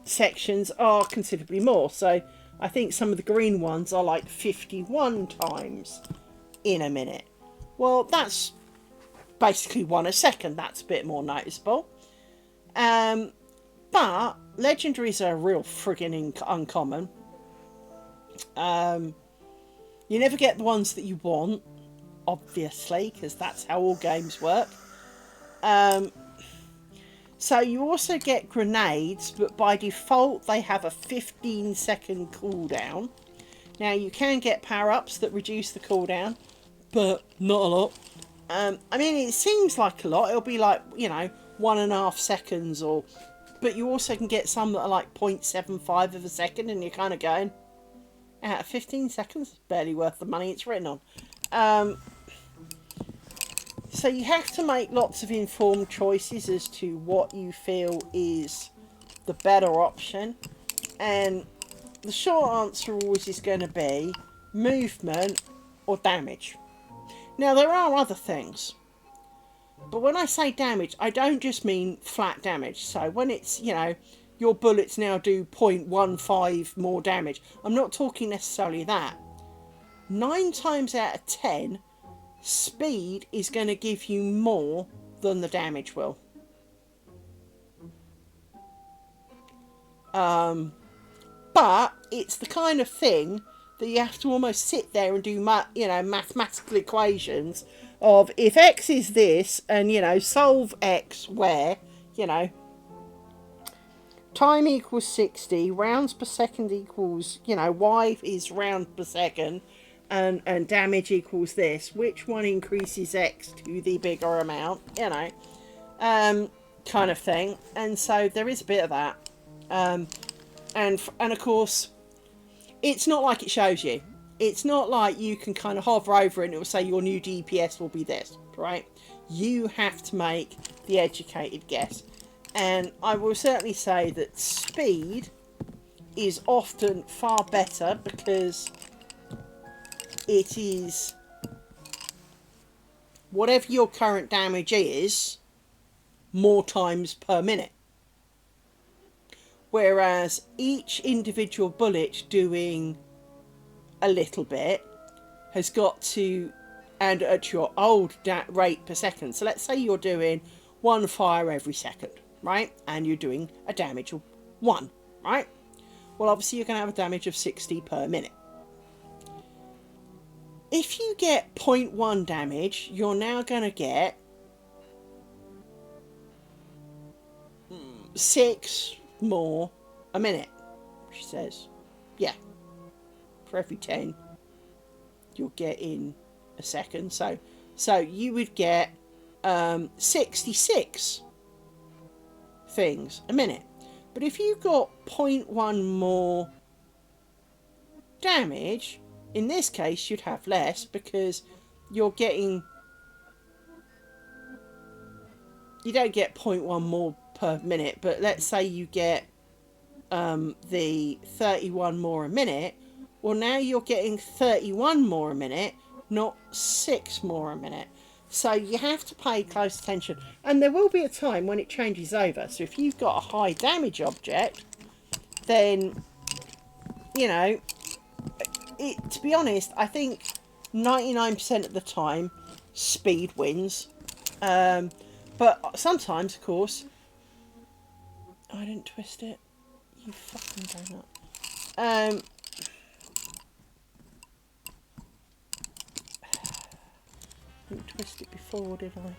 sections are considerably more. So I think some of the green ones are like 51 times in a minute. Well, that's basically 1 a second. That's a bit more noticeable. But legendaries are real friggin' uncommon. You never get the ones that you want, obviously, because that's how all games work. So you also get grenades, but by default they have a 15-second cooldown. Now you can get power-ups that reduce the cooldown, but not a lot. I mean, it seems like a lot. It'll be like, you know, 1.5 seconds, or... But you also can get some that are like 0.75 of a second, and you're kind of going, out of 15 seconds, it's barely worth the money it's written on. So you have to make lots of informed choices as to what you feel is the better option. And the short answer always is going to be movement or damage. Now, there are other things. But when I say damage, I don't just mean flat damage. So when it's, you know, your bullets now do 0.15 more damage, I'm not talking necessarily that. 9 times out of 10, speed is going to give you more than the damage will. But it's the kind of thing that you have to almost sit there and do, you know, mathematical equations of if X is this, and, you know, solve X where, you know, time equals 60, rounds per second equals, you know, Y is round per second, and damage equals this. Which one increases X to the bigger amount, you know, kind of thing. And so there is a bit of that. And of course, it's not like it shows you. It's not like you can kind of hover over it and it will say your new DPS will be this, right? You have to make the educated guess. And I will certainly say that speed is often far better because it is whatever your current damage is, more times per minute. Whereas each individual bullet doing a little bit has got to, and at your old rate per second. So let's say you're doing one fire every second, right? And you're doing a damage of 1, right? Well, obviously you're going to have a damage of 60 per minute. If you get 0.1 damage, you're now going to get 6 more a minute, she says. Yeah. For every 10, you'll get in a second. So you would get 66 things a minute. But if you got 0.1 more damage, in this case you'd have less because you're getting, you don't get 0.1 more per minute, but let's say you get the 31 more a minute. Well, now you're getting 31 more a minute, not 6 more a minute. So you have to pay close attention. And there will be a time when it changes over. So if you've got a high damage object, then, you know, to be honest, I think 99% of the time, speed wins. But sometimes, of course... I didn't twist it. You fucking donut. Didn't twist it before, did I?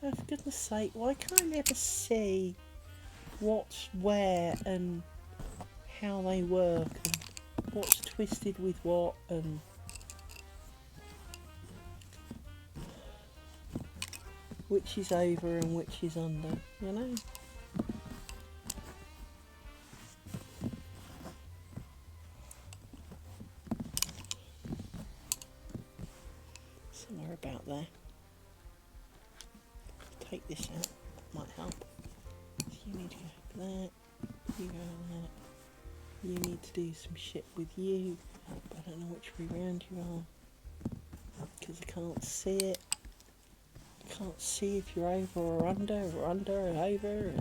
Oh, for goodness sake, why can't I never see what's where and how they work and what's twisted with what and... which is over and which is under, you know? Somewhere about there. Take this out, that might help. So you need to go like that, you go like that. You need to do some shit with you, but I don't know which way round you are, because I can't see it. I can't see if you're over or under and over.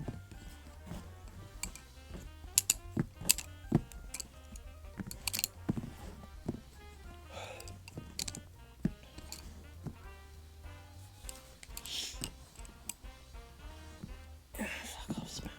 And fuck off, Spambo.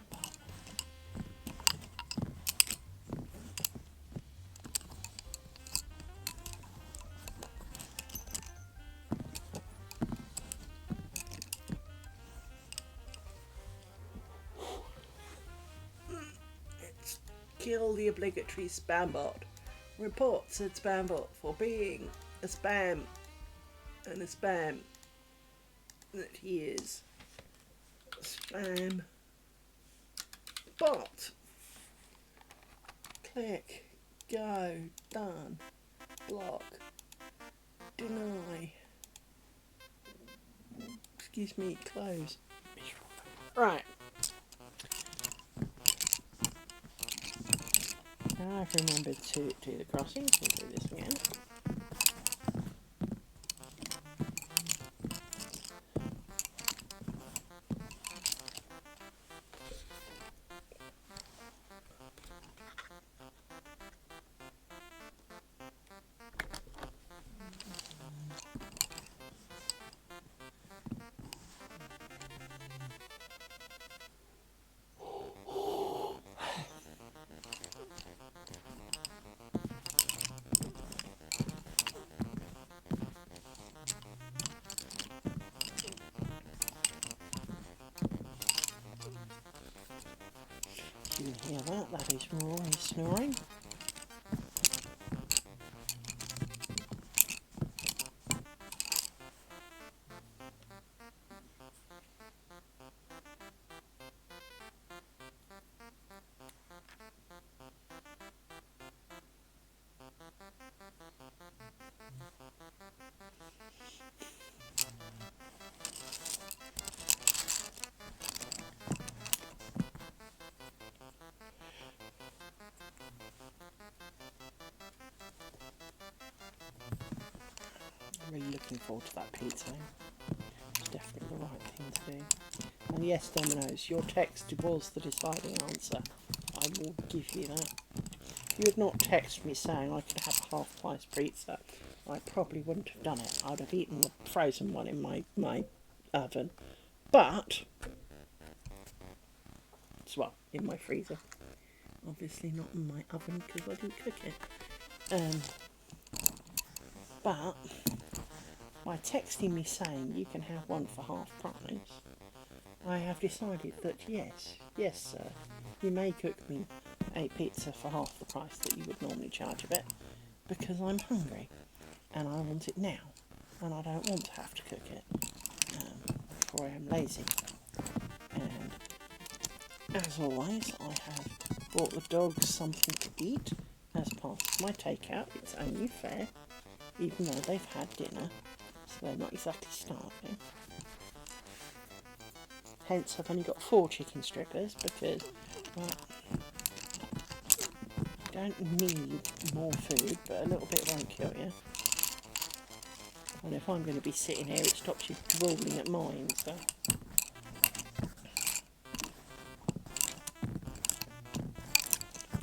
Kill the obligatory spam bot. Report said spam bot for being a spam and a spam that he is. Spam bot. Click. Go. Done. Block. Deny. Excuse me. Close. Right. Now I've remembered to do the crossings. We'll do this again. You can hear that, that is Rory snoring. really looking forward to that pizza. It's definitely the right thing to do. And yes, Domino's, your text was the deciding answer. I will give you that. If you had not texted me saying I could have a half-price pizza, I probably wouldn't have done it. I'd have eaten the frozen one in my oven. But, well, in my freezer. Obviously not in my oven because I didn't cook it. But, by texting me saying you can have one for half price, I have decided that yes, sir, you may cook me a pizza for half the price that you would normally charge of it, because I'm hungry and I want it now, and I don't want to have to cook it, for I am lazy. And as always, I have bought the dogs something to eat as part of my takeout. It's only fair, even though they've had dinner, so they're not exactly starving. Hence, I've only got 4 chicken strippers because, well, you don't need more food, but a little bit won't kill you. And if I'm going to be sitting here, it stops you drooling at mine, so.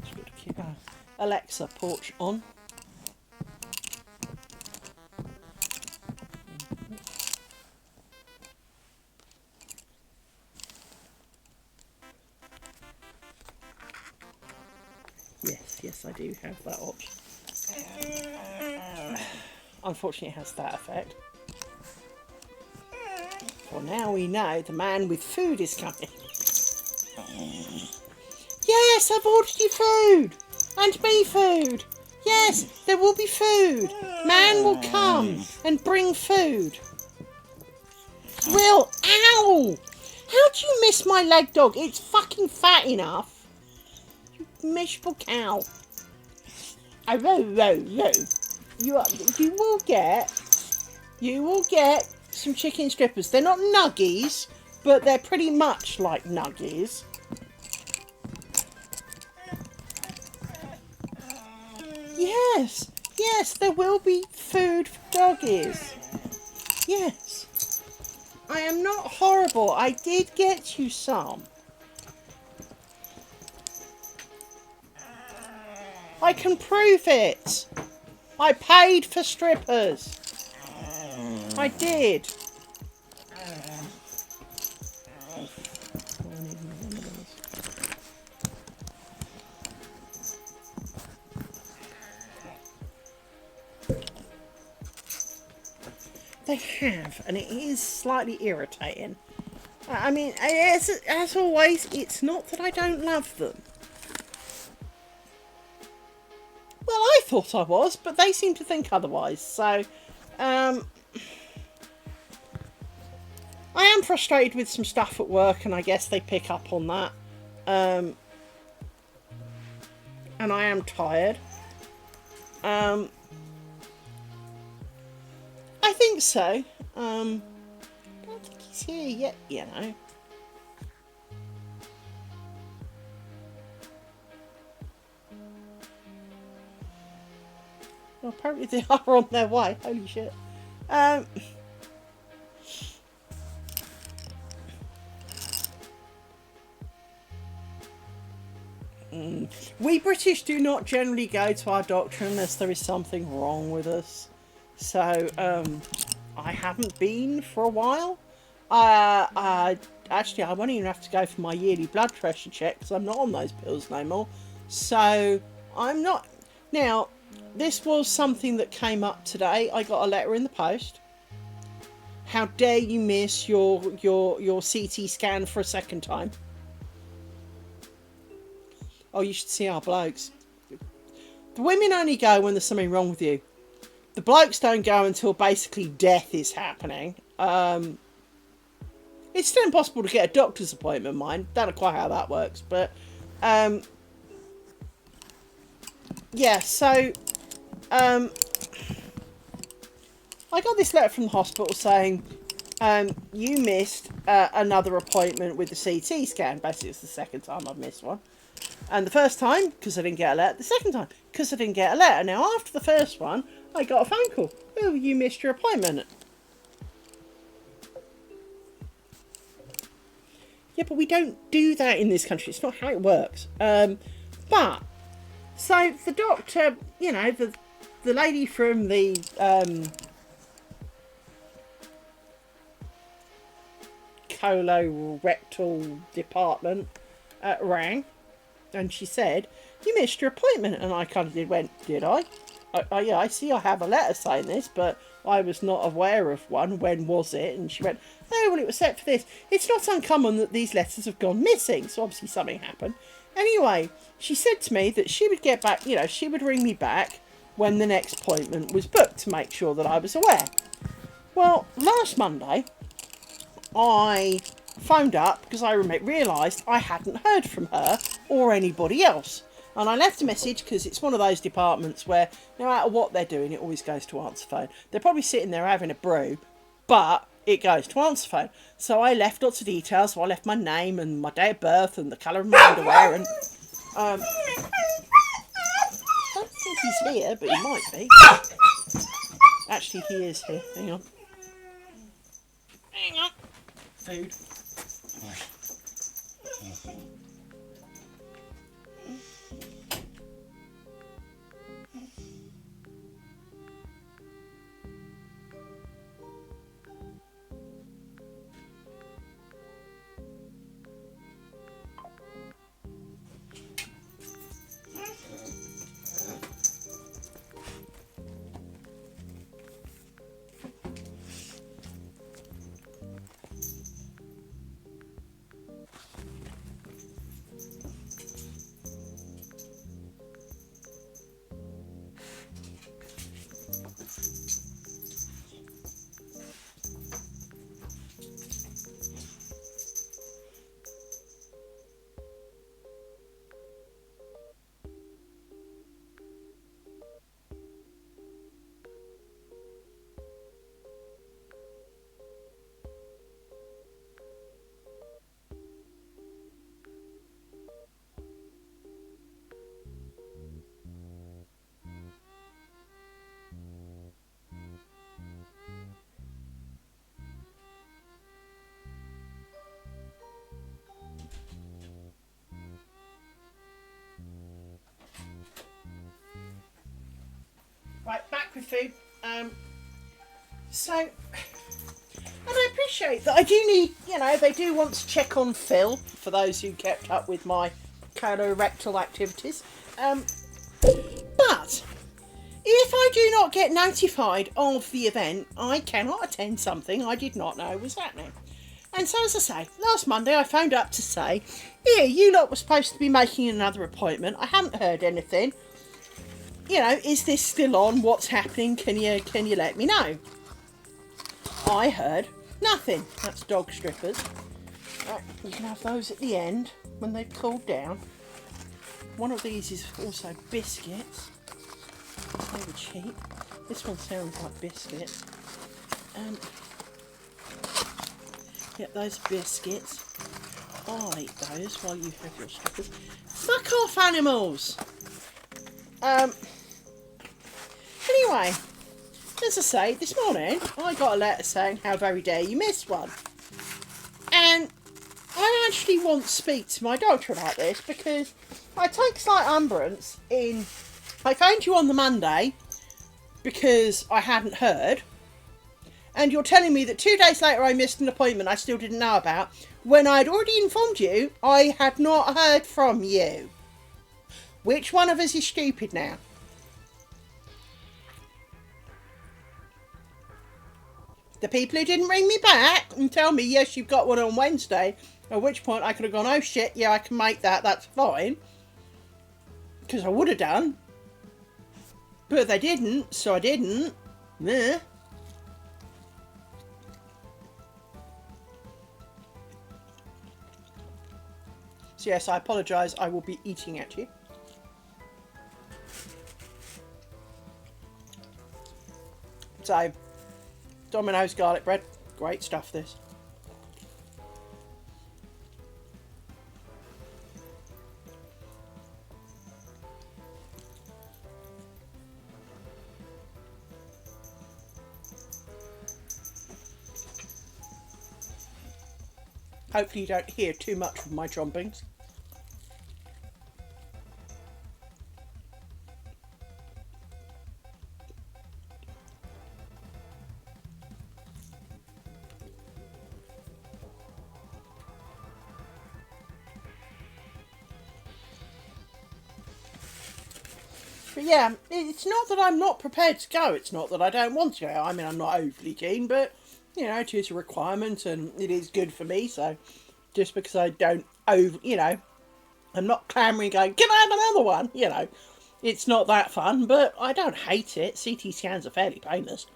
Just got to keep our Alexa porch on. Yes, I do have that option. Unfortunately, it has that effect. For now we know the man with food is coming. Yes, I've ordered you food! And me food! Yes, there will be food! Man will come and bring food. Will, ow! How do you miss my leg, dog? It's fucking fat enough. You miserable cow. You will get some chicken strippers. They're not nuggies, but they're pretty much like nuggies. Yes, there will be food for doggies. Yes. I am not horrible. I did get you some. I can prove it. I paid for strippers. I did. They have, and it is slightly irritating. I mean, as always, it's not that I don't love them. Well, I thought I was, but they seem to think otherwise, so, I am frustrated with some stuff at work, and I guess they pick up on that, and I am tired. I think so. I don't think he's here yet, you know. Well, apparently they are on their way. Holy shit. We British do not generally go to our doctor unless there is something wrong with us. So, I haven't been for a while. Actually, I won't even have to go for my yearly blood pressure check because I'm not on those pills no more. So, I'm not... Now, this was something that came up today. I got a letter in the post. How dare you miss your CT scan for a second time? Oh, you should see our blokes. The women only go when there's something wrong with you. The blokes don't go until basically death is happening. It's still impossible to get a doctor's appointment, mind. Don't know quite how that works, but yeah. So I got this letter from the hospital saying you missed another appointment with the CT scan. Basically, it's the second time I've missed one. And the first time, because I didn't get a letter. The second time, because I didn't get a letter. Now, after the first one, I got a phone call. Oh, you missed your appointment. Yeah, but we don't do that in this country. It's not how it works. But, so the doctor, you know, the lady from the colorectal department rang, and she said, you missed your appointment. And I kind of went, did I? Yeah, I see I have a letter saying this, but I was not aware of one. When was it? And she went, oh, well, it was set for this. It's not uncommon that these letters have gone missing, so obviously something happened. Anyway, she said to me that she would get back, you know, she would ring me back when the next appointment was booked to make sure that I was aware. Well, last Monday, I phoned up because I realised I hadn't heard from her or anybody else. And I left a message because it's one of those departments where no matter what they're doing, it always goes to answer phone. They're probably sitting there having a brew, but it goes to answer phone. So I left lots of details. So I left my name and my date of birth and the colour of my underwear. And I don't think he's here, but he might be. Actually, he is here. Hang on. Hang on. Food. Right, back with food. So, and I appreciate that I do need, you know, they do want to check on Phil, for those who kept up with my colorectal activities. But, if I do not get notified of the event, I cannot attend something I did not know was happening. And so, as I say, last Monday I phoned up to say, here, you lot were supposed to be making another appointment. I haven't heard anything. You know, is this still on? What's happening? Can you let me know? I heard nothing. That's dog strippers. You can have those at the end when they've cooled down. One of these is also biscuits. They were cheap. This one sounds like biscuits. Yep, those biscuits. I'll eat those while you have your strippers. Fuck off, animals! Anyway, as I say, this morning I got a letter saying how very dare you miss one. And I actually want to speak to my doctor about this because I take slight umbrance in, I phoned you on the Monday because I hadn't heard, and you're telling me that 2 days later I missed an appointment I still didn't know about when I'd already informed you I had not heard from you. Which one of us is stupid now? The people who didn't ring me back and tell me, yes, you've got one on Wednesday, at which point I could have gone, oh shit, yeah, I can make that, that's fine. Because I would have done. But they didn't, so I didn't. Meh. So yes, I apologise, I will be eating at you. So, Domino's garlic bread. Great stuff, this. Hopefully you don't hear too much of my chompings. But yeah, it's not that I'm not prepared to go. It's not that I don't want to go. I mean, I'm not overly keen, but, you know, it is a requirement and it is good for me. So just because I don't I'm not clamouring going, can I have another one? You know, it's not that fun, but I don't hate it. CT scans are fairly painless.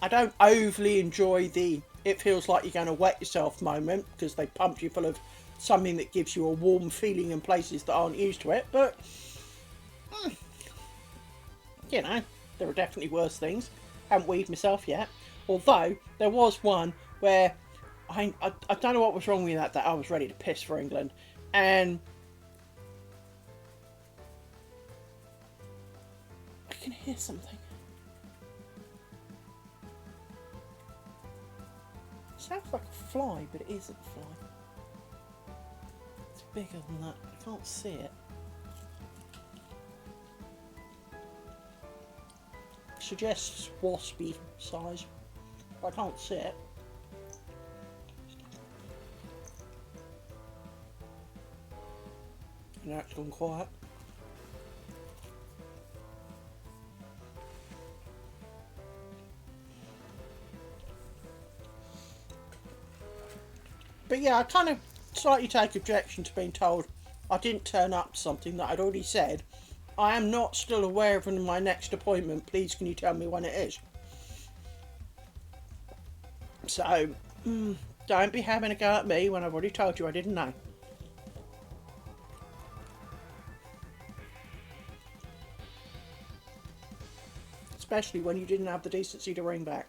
I don't overly enjoy the it feels like you're going to wet yourself moment because they pumped you full of something that gives you a warm feeling in places that aren't used to it. But, you know, there are definitely worse things. Haven't weaved myself yet. Although, there was one where I don't know what was wrong with me that I was ready to piss for England. And I can hear something. It sounds like a fly, but it isn't a fly. It's bigger than that. I can't see it. Suggests waspy size. I can't see it. Now it's gone quiet. But yeah, I kind of slightly take objection to being told I didn't turn up to something that I'd already said. I am not still aware of my next appointment. Please can you tell me when it is? So, don't be having a go at me when I've already told you I didn't know. Especially when you didn't have the decency to ring back.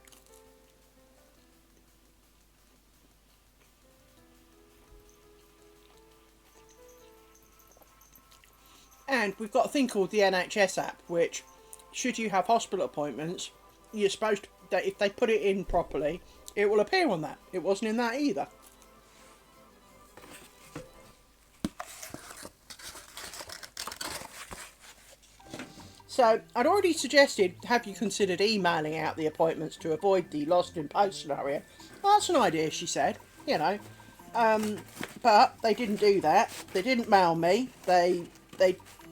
And we've got a thing called the NHS app, which, should you have hospital appointments, you're supposed to, that if they put it in properly, it will appear on that. It wasn't in that either. So, I'd already suggested, have you considered emailing out the appointments to avoid the lost in post scenario? Well, that's an idea, she said, you know. But they didn't do that. They didn't mail me. They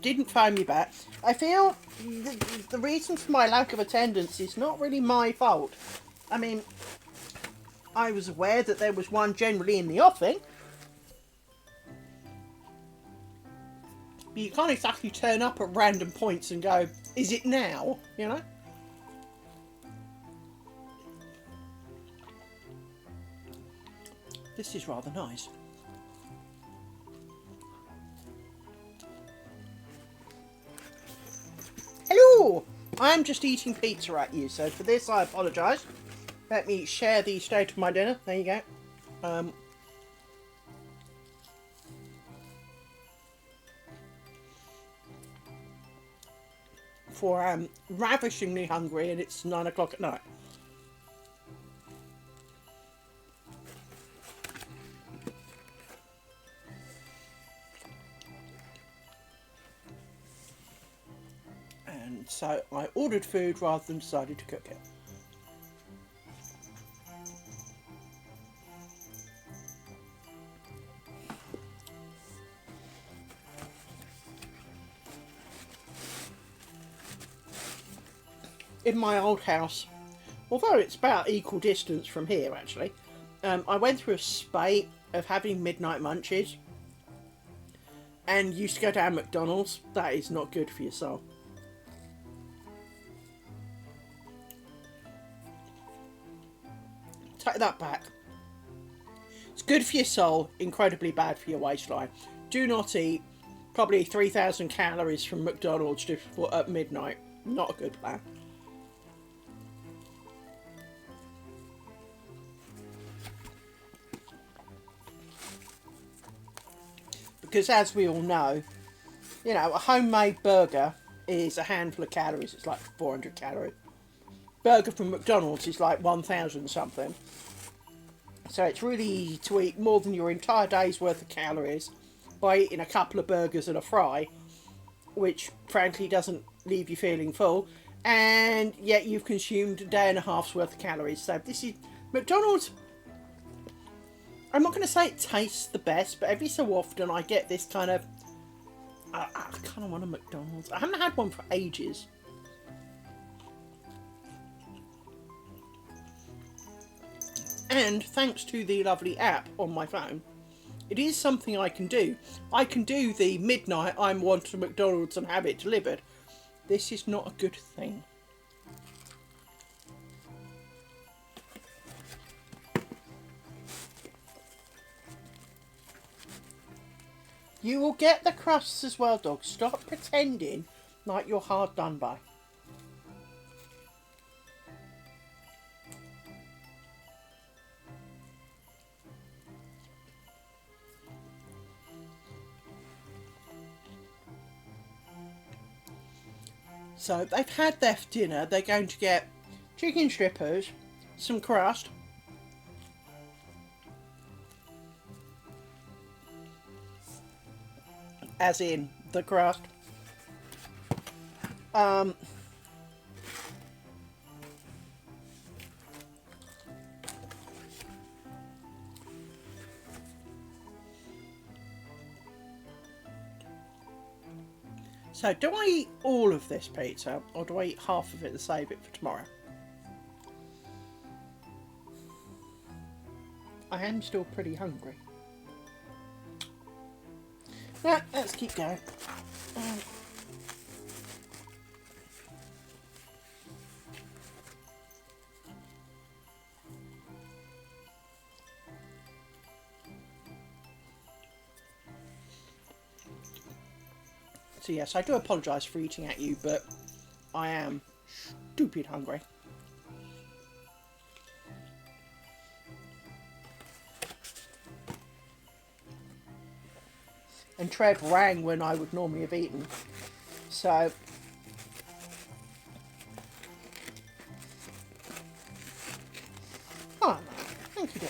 didn't phone me back. I feel the reason for my lack of attendance is not really my fault. I mean, I was aware that there was one generally in the offing. But you can't exactly turn up at random points and go, is it now? You know? This is rather nice. Hello! I'm just eating pizza at you, so for this I apologise. Let me share the state of my dinner. There you go. For I'm ravishingly hungry and it's 9 o'clock at night. And so I ordered food rather than decided to cook it. In my old house, although it's about equal distance from here actually, I went through a spate of having midnight munchies and used to go down McDonald's. That is not good for your soul. Take that back. It's good for your soul, incredibly bad for your waistline. Do not eat probably 3,000 calories from McDonald's just at midnight. Not a good plan. Because as we all know, you know, a homemade burger is a handful of calories. It's like 400 calories. Burger from McDonald's is like 1,000 something. So it's really easy to eat more than your entire day's worth of calories by eating a couple of burgers and a fry, which frankly doesn't leave you feeling full, and yet you've consumed a day and a half's worth of calories. So this is McDonald's. I'm not going to say it tastes the best, but every so often I get this kind of, I kind of want a McDonald's. I haven't had one for ages. And thanks to the lovely app on my phone, it is something I can do. I can do the midnight I'm wanting McDonald's and have it delivered. This is not a good thing. You will get the crusts as well, dog. Stop pretending like you're hard done by. So they've had their dinner. They're going to get chicken strippers, some crust, as in the crust, so do I eat all of this pizza, or do I eat half of it and save it for tomorrow? I am still pretty hungry. Now, let's keep going. So yes, I do apologise for eating at you, but I am stupid hungry. And Trev rang when I would normally have eaten. So oh no, thank you, dear.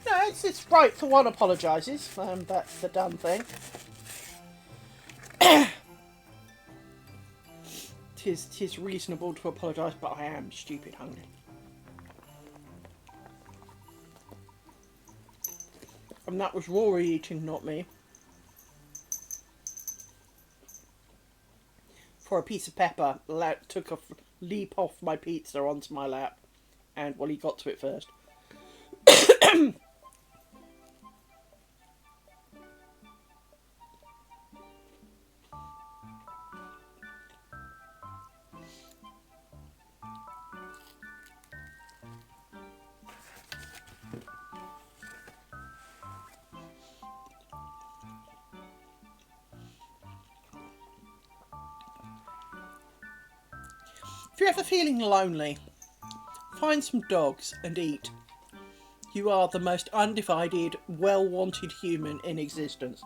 No, it's right for one apologises. That's the done thing. Tis reasonable to apologise, but I am stupid hungry. And that was Rory eating, not me. For a piece of pepper, took a leap off my pizza onto my lap. And, well, he got to it first. If you're ever feeling lonely, find some dogs and eat. You are the most undivided, well-wanted human in existence.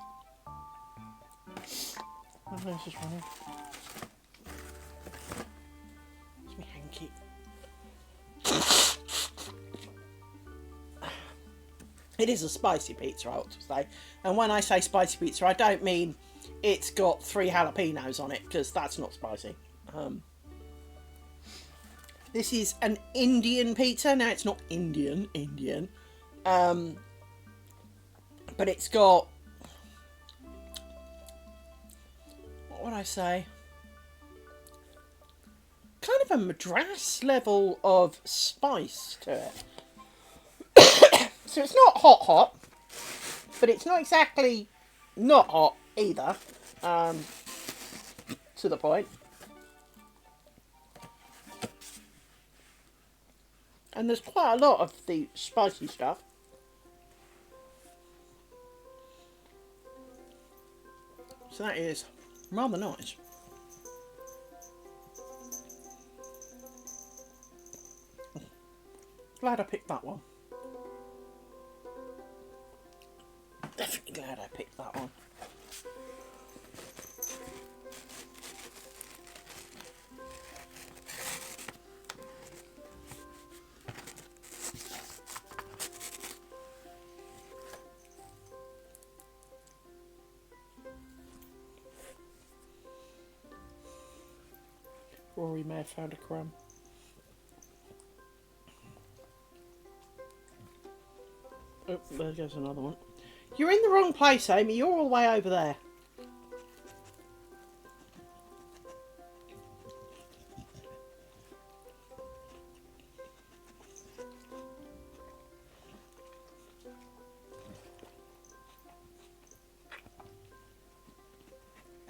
Oh, this is funny. It's me hanky. It is a spicy pizza, I ought to say. And when I say spicy pizza, I don't mean it's got 3 jalapenos on it, because that's not spicy. This is an Indian pizza. Now, it's not Indian. But it's got, what would I say? Kind of a Madras level of spice to it. So it's not hot, but it's not exactly not hot either, to the point. And there's quite a lot of the spicy stuff. So that is rather nice. Glad I picked that one. Definitely glad I picked that one. Rory may have found a crumb. Oh, there goes another one. You're in the wrong place, Amy. You're all the way over there.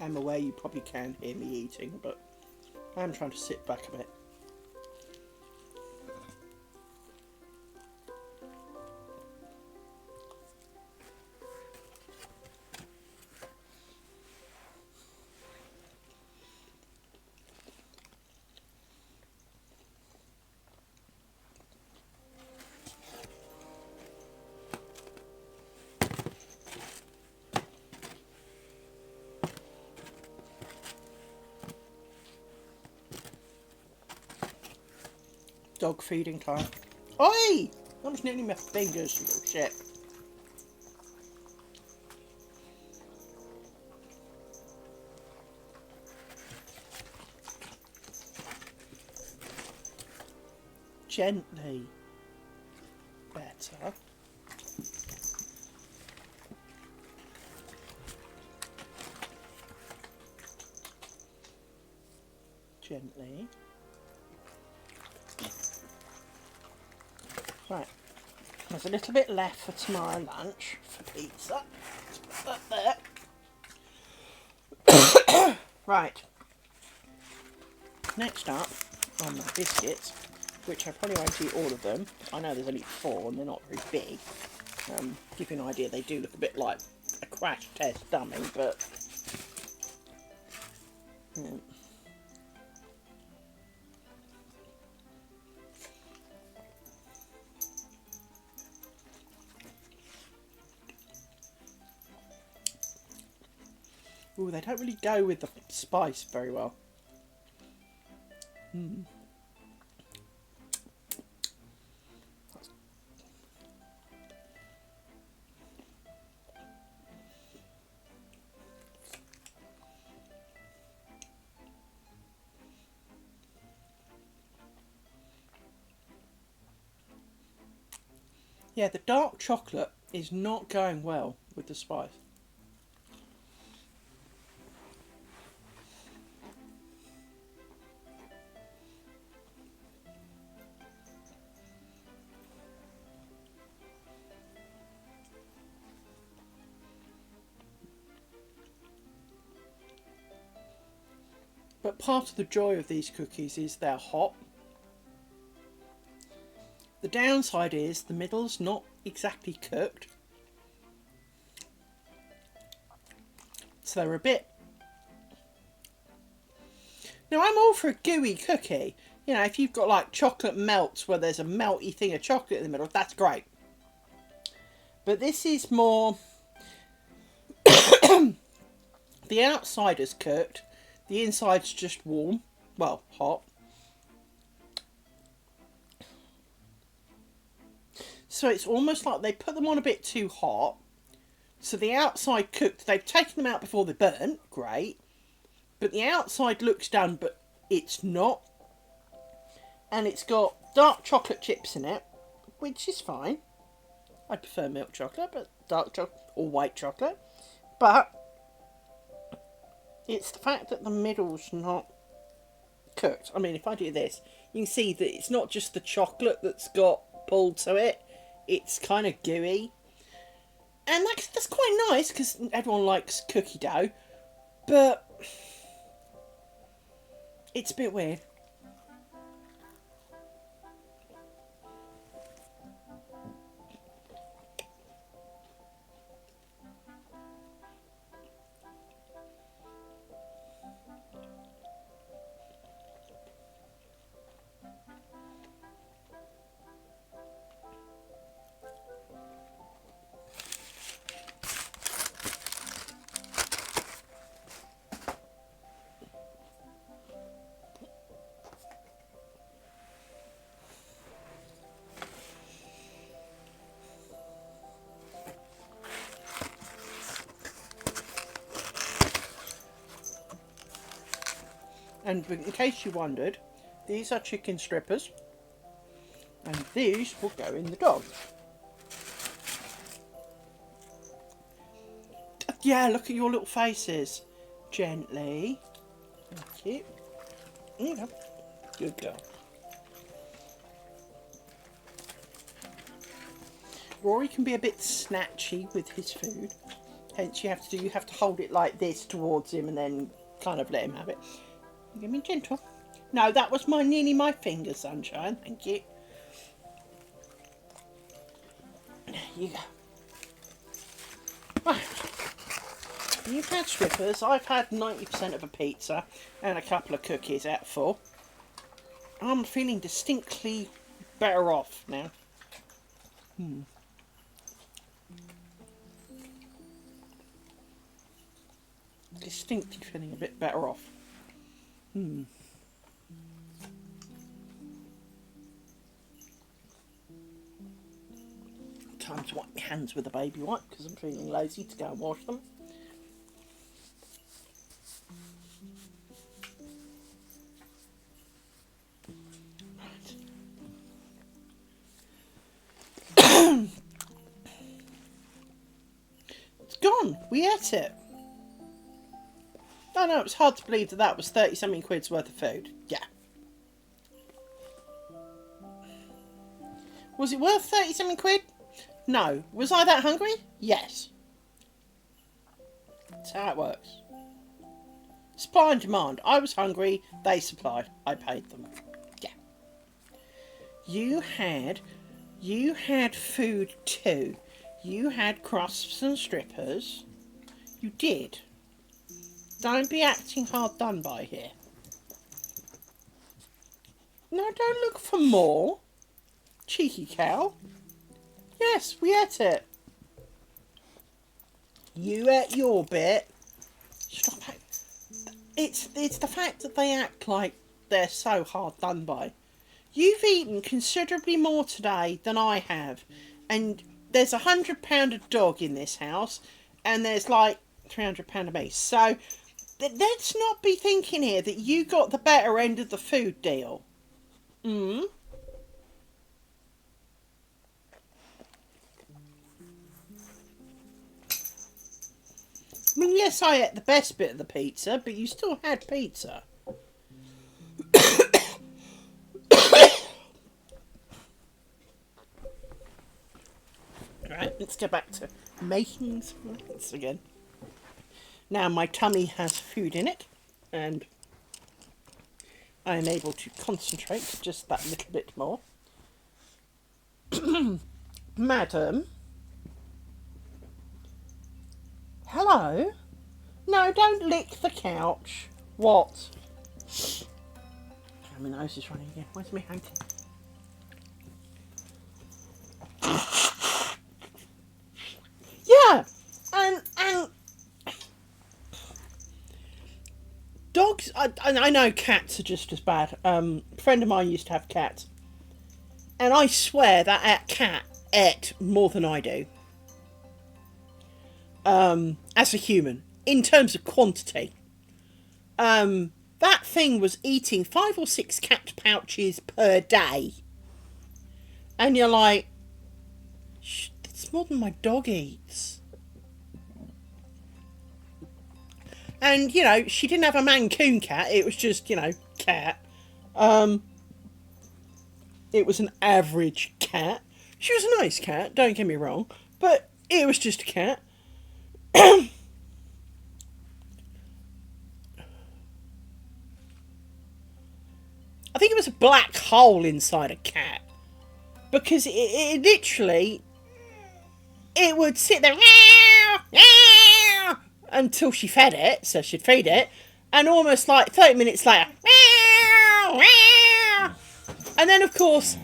I'm aware you probably can hear me eating, but I'm trying to sit back a bit. Dog feeding time. Oi! That was nearly my fingers, you little shit. Gently. Better. Gently. Right. There's a little bit left for tomorrow lunch for pizza. Up there. Right. Next up on my biscuits, which I probably won't eat all of them. I know there's only 4 and they're not very big. Give you an idea, they do look a bit like a crash test dummy, but... Yeah. Ooh, they don't really go with the spice very well. Yeah, the dark chocolate is not going well with the spice. But part of the joy of these cookies is they're hot. The downside is the middle's not exactly cooked. So they're a bit... Now I'm all for a gooey cookie. You know, if you've got like chocolate melts where there's a melty thing of chocolate in the middle, that's great. But this is more... The outside is cooked. The inside's just warm. Well, hot. So it's almost like they put them on a bit too hot. So the outside cooked. They've taken them out before they're burnt. Great. But the outside looks done, but it's not. And it's got dark chocolate chips in it, which is fine. I prefer milk chocolate, but dark chocolate or white chocolate. But it's the fact that the middle's not cooked. I mean, if I do this, you can see that it's not just the chocolate that's got pulled to it. It's kind of gooey. And that's quite nice because everyone likes cookie dough. But it's a bit weird. And in case you wondered, these are chicken strippers. And these will go in the dog. Yeah, look at your little faces. Gently. Thank you. There you go. Good girl. Rory can be a bit snatchy with his food. Hence you have to hold it like this towards him and then kind of let him have it. Give me gentle. No, that was nearly my finger, sunshine. Thank you. There you go. Right. You've had strippers. I've had 90% of a pizza and a couple of cookies out of 4. I'm feeling distinctly better off now. Distinctly feeling a bit better off. Time to wipe my hands with a baby wipe because I'm feeling lazy to go and wash them. It's gone. We ate it. No, it was hard to believe that was 30-something quid's worth of food. Yeah. Was it worth 30-something quid? No. Was I that hungry? Yes. That's how it works. Supply and demand. I was hungry, they supplied. I paid them. Yeah. You had food too. You had crusts and strippers. You did. Don't be acting hard done by here. No, don't look for more. Cheeky cow. Yes, we ate it. You ate your bit. Stop it. It's the fact that they act like they're so hard done by. You've eaten considerably more today than I have. And there's £100 of dog in this house. And there's like £300 of me. So let's not be thinking here that you got the better end of the food deal. I mean, yes, I ate the best bit of the pizza, but you still had pizza. Right, let's go back to making some rice again. Now my tummy has food in it, and I am able to concentrate just that little bit more. Madam? Hello? No, don't lick the couch. What? My nose is running again. Where's my hanky? Yeah, and dogs. I know cats are just as bad. A friend of mine used to have cats, and I swear that cat ate more than I do. As a human, in terms of quantity, that thing was eating 5 or 6 cat pouches per day, and you're like, it's more than my dog eats. And, you know, she didn't have a Mancoon cat. It was just, you know, cat. It was an average cat. She was a nice cat, don't get me wrong. But it was just a cat. I think it was a black hole inside a cat. Because it literally... It would sit there... until she fed it, so she'd feed it, and almost like 30 minutes later, and then of course,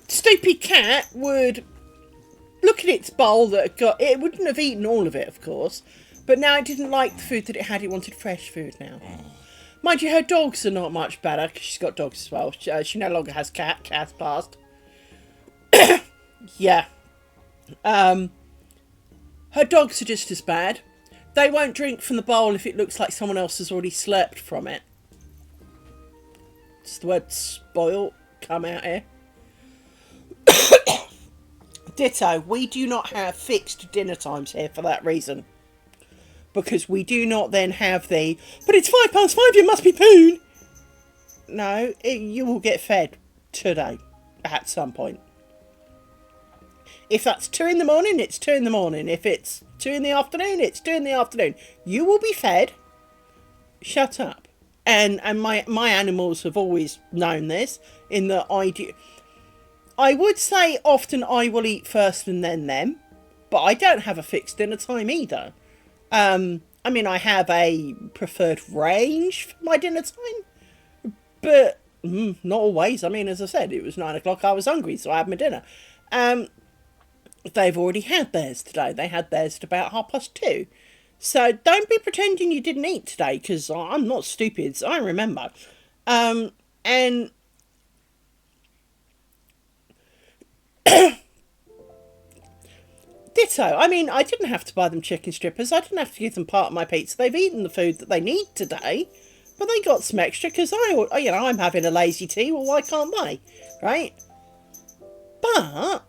stupid cat would look at its bowl that it got. It wouldn't have eaten all of it, of course, but now it didn't like the food that it had. It wanted fresh food now. Mind you, her dogs are not much better because she's got dogs as well. She no longer has cat. Cat's passed. Yeah. Her dogs are just as bad. They won't drink from the bowl if it looks like someone else has already slurped from it. Does the word spoiled come out here? Ditto, we do not have fixed dinner times here for that reason. Because we do not then have the, but it's £5.5, you must be poon. No, you will get fed today at some point. If that's 2 in the morning, it's 2 in the morning. If it's 2 in the afternoon, it's 2 in the afternoon. You will be fed. Shut up. And my animals have always known this, in that I would say often I will eat first and then them, but I don't have a fixed dinner time either. I mean, I have a preferred range for my dinner time, but not always. I mean, as I said, it was 9 o'clock, I was hungry, so I had my dinner. They've already had theirs today. They had theirs at about 2:30. So don't be pretending you didn't eat today, because I'm not stupid, so I remember. And ditto. I mean, I didn't have to buy them chicken strippers. I didn't have to give them part of my pizza. They've eaten the food that they need today, but they got some extra because I'm having a lazy tea. Well, why can't they? Right? But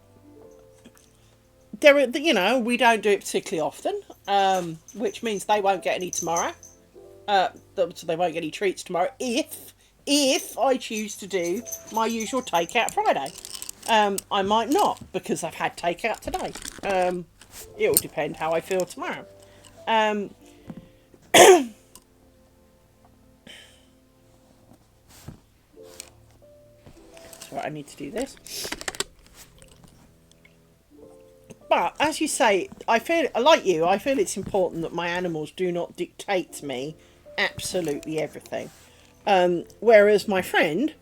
we don't do it particularly often, which means they won't get any tomorrow. So they won't get any treats tomorrow if I choose to do my usual takeout Friday. I might not, because I've had takeout today. It will depend how I feel tomorrow. That's right, I need to do this. But, as you say, I feel it's important that my animals do not dictate to me absolutely everything. Whereas my friend,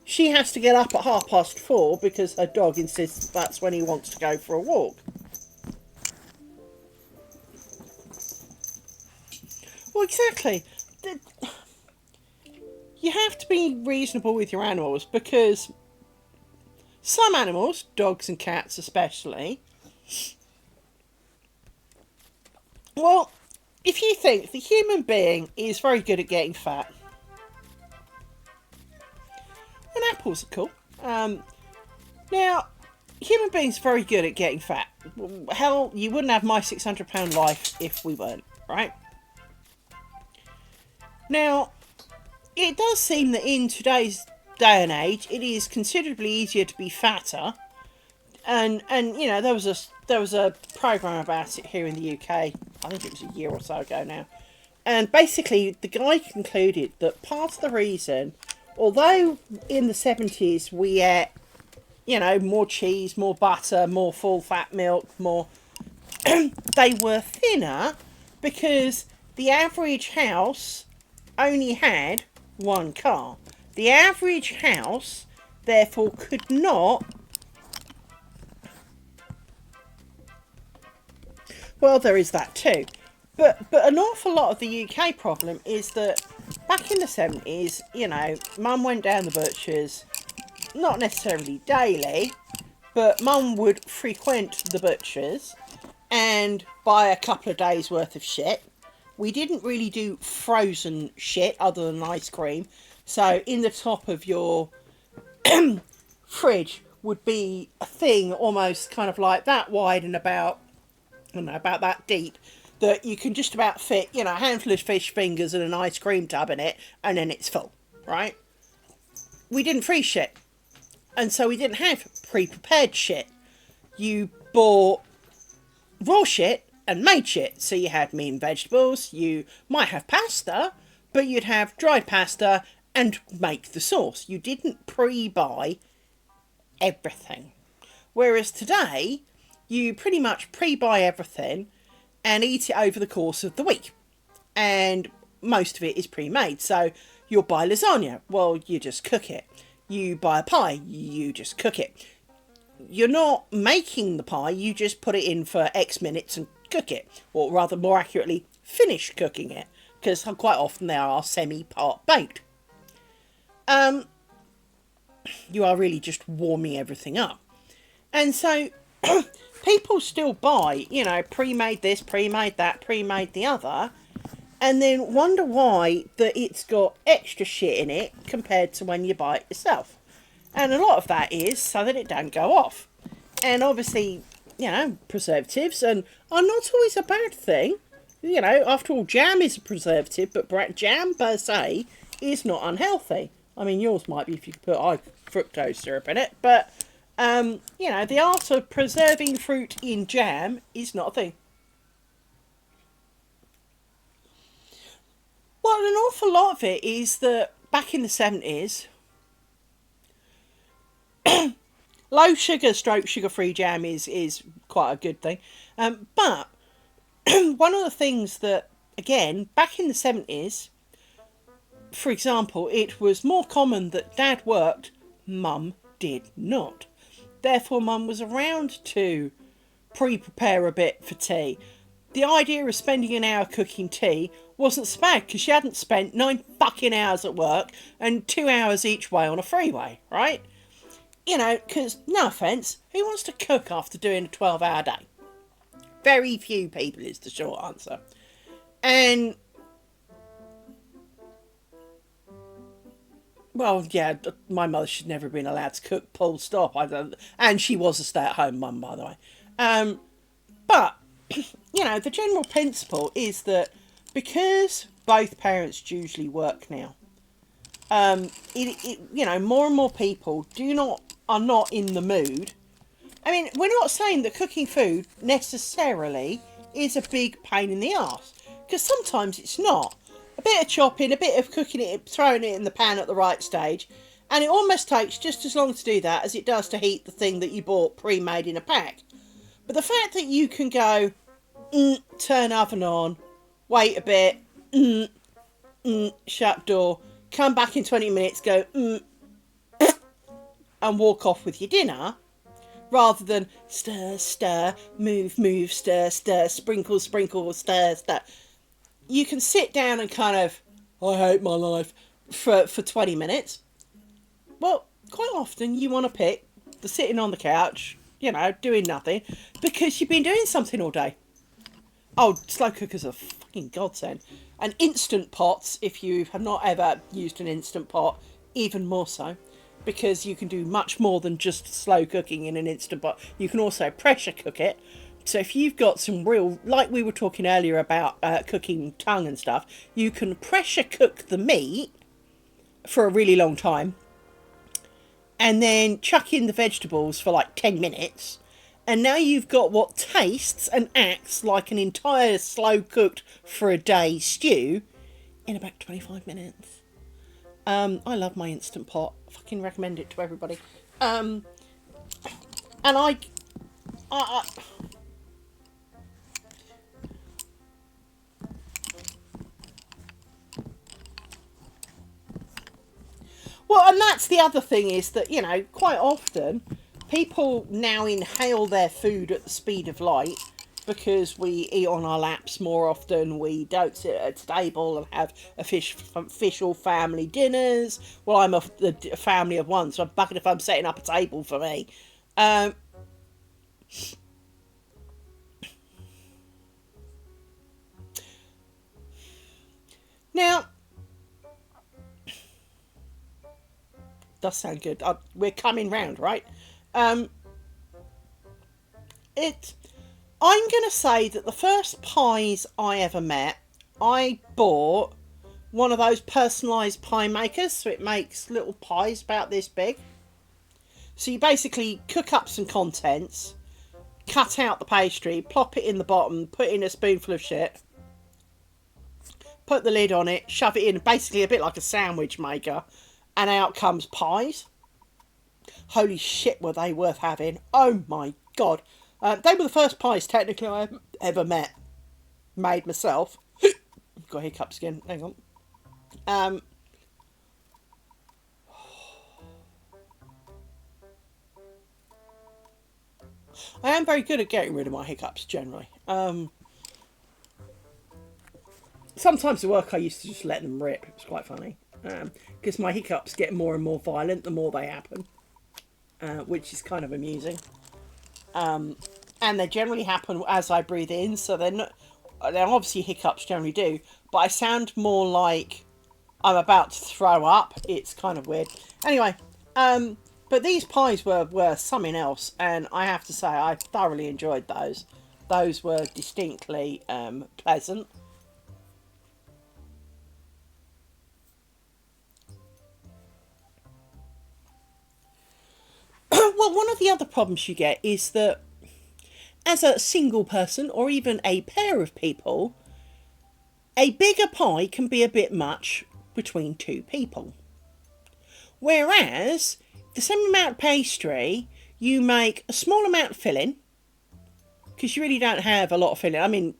she has to get up at 4:30 because her dog insists that's when he wants to go for a walk. Well, exactly. You have to be reasonable with your animals, because some animals, dogs and cats especially, well, if you think the human being is very good at getting fat, and apples are cool. Now, human beings are very good at getting fat. Hell, you wouldn't have my £600 life if we weren't, right? Now, it does seem that in today's day and age, it is considerably easier to be fatter. And there was a program about it here in the UK. I think it was a year or so ago now. And basically, the guy concluded that part of the reason, although in the 70s we ate, more cheese, more butter, more full fat milk, more, they were thinner because the average house only had one car. The average house, therefore, could not... Well, there is that too. But an awful lot of the UK problem is that back in the 70s, Mum went down the butcher's, not necessarily daily, but Mum would frequent the butcher's and buy a couple of days worth of shit. We didn't really do frozen shit other than ice cream. So in the top of your fridge would be a thing almost kind of like that wide and about that deep, that you can just about fit, a handful of fish fingers and an ice cream tub in it, and then it's full, right? We didn't freeze shit. And so we didn't have pre-prepared shit. You bought raw shit and made shit. So you had meat and vegetables, you might have pasta, but you'd have dried pasta and make the sauce. You didn't pre-buy everything. Whereas today, you pretty much pre-buy everything and eat it over the course of the week. And most of it is pre-made. So you'll buy lasagna. Well, you just cook it. You buy a pie. You just cook it. You're not making the pie. You just put it in for X minutes and cook it. Or rather, more accurately, finish cooking it. Because quite often they are semi-part baked. You are really just warming everything up. And so... people still buy, pre-made this, pre-made that, pre-made the other, and then wonder why that it's got extra shit in it compared to when you buy it yourself. And a lot of that is so that it don't go off. And obviously, preservatives and are not always a bad thing. After all, jam is a preservative, but jam per se is not unhealthy. I mean, yours might be if you put high fructose syrup in it, but the art of preserving fruit in jam is not a thing. Well, an awful lot of it is that back in the 70s, low sugar stroke sugar-free jam is quite a good thing. But one of the things that, again, back in the 70s, for example, it was more common that Dad worked, Mum did not. Therefore, Mum was around to pre-prepare a bit for tea. The idea of spending an hour cooking tea wasn't so bad because she hadn't spent 9 fucking hours at work and 2 hours each way on a freeway, right? Because, no offence, who wants to cook after doing a 12-hour day? Very few people is the short answer. And, well, yeah, my mother should never have been allowed to cook, full stop. And she was a stay-at-home mum, by the way. But, the general principle is that because both parents usually work now, more and more people are not in the mood. I mean, we're not saying that cooking food necessarily is a big pain in the arse, because sometimes it's not. A bit of chopping, a bit of cooking it, throwing it in the pan at the right stage, and it almost takes just as long to do that as it does to heat the thing that you bought pre-made in a pack. But the fact that you can go, turn oven on, wait a bit, shut door, come back in 20 minutes, go, and walk off with your dinner, rather than stir, move, stir, sprinkle, stir. You can sit down and kind of, I hate my life, for 20 minutes. Well, quite often you want to pick the sitting on the couch, doing nothing, because you've been doing something all day. Oh, slow cookers are fucking godsend. And instant pots, if you have not ever used an instant pot, even more so. Because you can do much more than just slow cooking in an Instant Pot. You can also pressure cook it. So if you've got some real, like we were talking earlier about cooking tongue and stuff, you can pressure cook the meat for a really long time and then chuck in the vegetables for like 10 minutes. And now you've got what tastes and acts like an entire slow cooked for a day stew in about 25 minutes. I love my Instant Pot. I fucking recommend it to everybody. And I well, and that's the other thing is that, quite often people now inhale their food at the speed of light because we eat on our laps more often. We don't sit at a table and have official family dinners. Well, I'm a family of one, so I'm bugging if I'm setting up a table for me. Now, does sound good. We're coming round, right? I'm going to say that the first pies I ever met, I bought one of those personalised pie makers. So it makes little pies about this big. So you basically cook up some contents, cut out the pastry, plop it in the bottom, put in a spoonful of shit, put the lid on it, shove it in, basically a bit like a sandwich maker, and out comes pies. Holy shit, were they worth having. Oh my god. They were the first pies technically I ever made myself. Got hiccups again, hang on. I am very good at getting rid of my hiccups generally. Sometimes at work I used to just let them rip. It was quite funny. Because my hiccups get more and more violent the more they happen. Which is kind of amusing. And they generally happen as I breathe in, so they're obviously hiccups generally do, but I sound more like I'm about to throw up. It's kind of weird. Anyway, but these pies were something else, and I have to say I thoroughly enjoyed those. Those were distinctly pleasant. Well, one of the other problems you get is that as a single person or even a pair of people, a bigger pie can be a bit much between two people. Whereas the same amount of pastry, you make a small amount of filling, because you really don't have a lot of filling. I mean,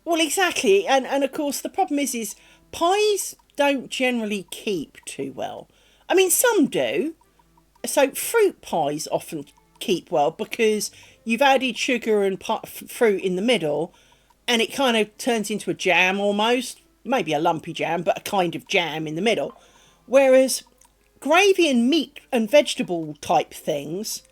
well, exactly. And of course, the problem is pies don't generally keep too well. I mean, some do. So fruit pies often keep well because you've added sugar and fruit in the middle, and it kind of turns into a jam almost. Maybe a lumpy jam, but a kind of jam in the middle. Whereas gravy and meat and vegetable type things,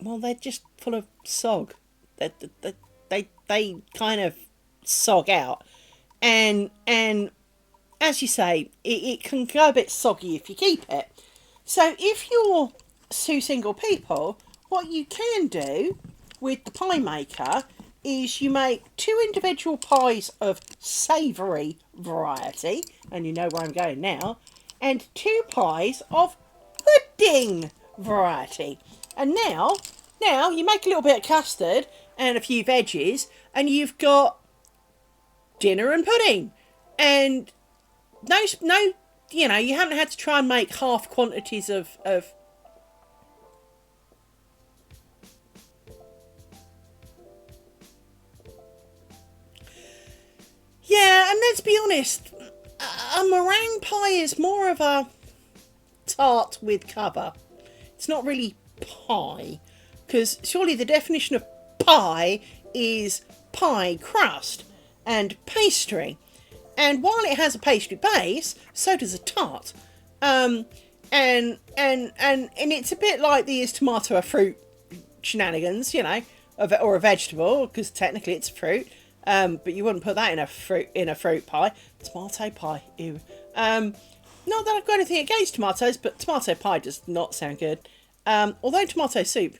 well, they're just full of sog. They kind of sog out, and as you say, it can go a bit soggy if you keep it. So if you're two single people, what you can do with the pie maker is you make two individual pies of savoury variety, and you know where I'm going now, and two pies of pudding variety. And now you make a little bit of custard and a few veggies, and you've got dinner and pudding. And no, you know, you haven't had to try and make half quantities of yeah, and let's be honest, a meringue pie is more of a tart with cover. It's not really pie, because surely the definition of pie is pie crust and pastry. And while it has a pastry base, so does a tart. And it's a bit like these tomato or fruit shenanigans, you know, or a vegetable, because technically it's fruit. But you wouldn't put that in a fruit pie. Tomato pie, ew. Not that I've got anything against tomatoes, but tomato pie does not sound good. Although tomato soup.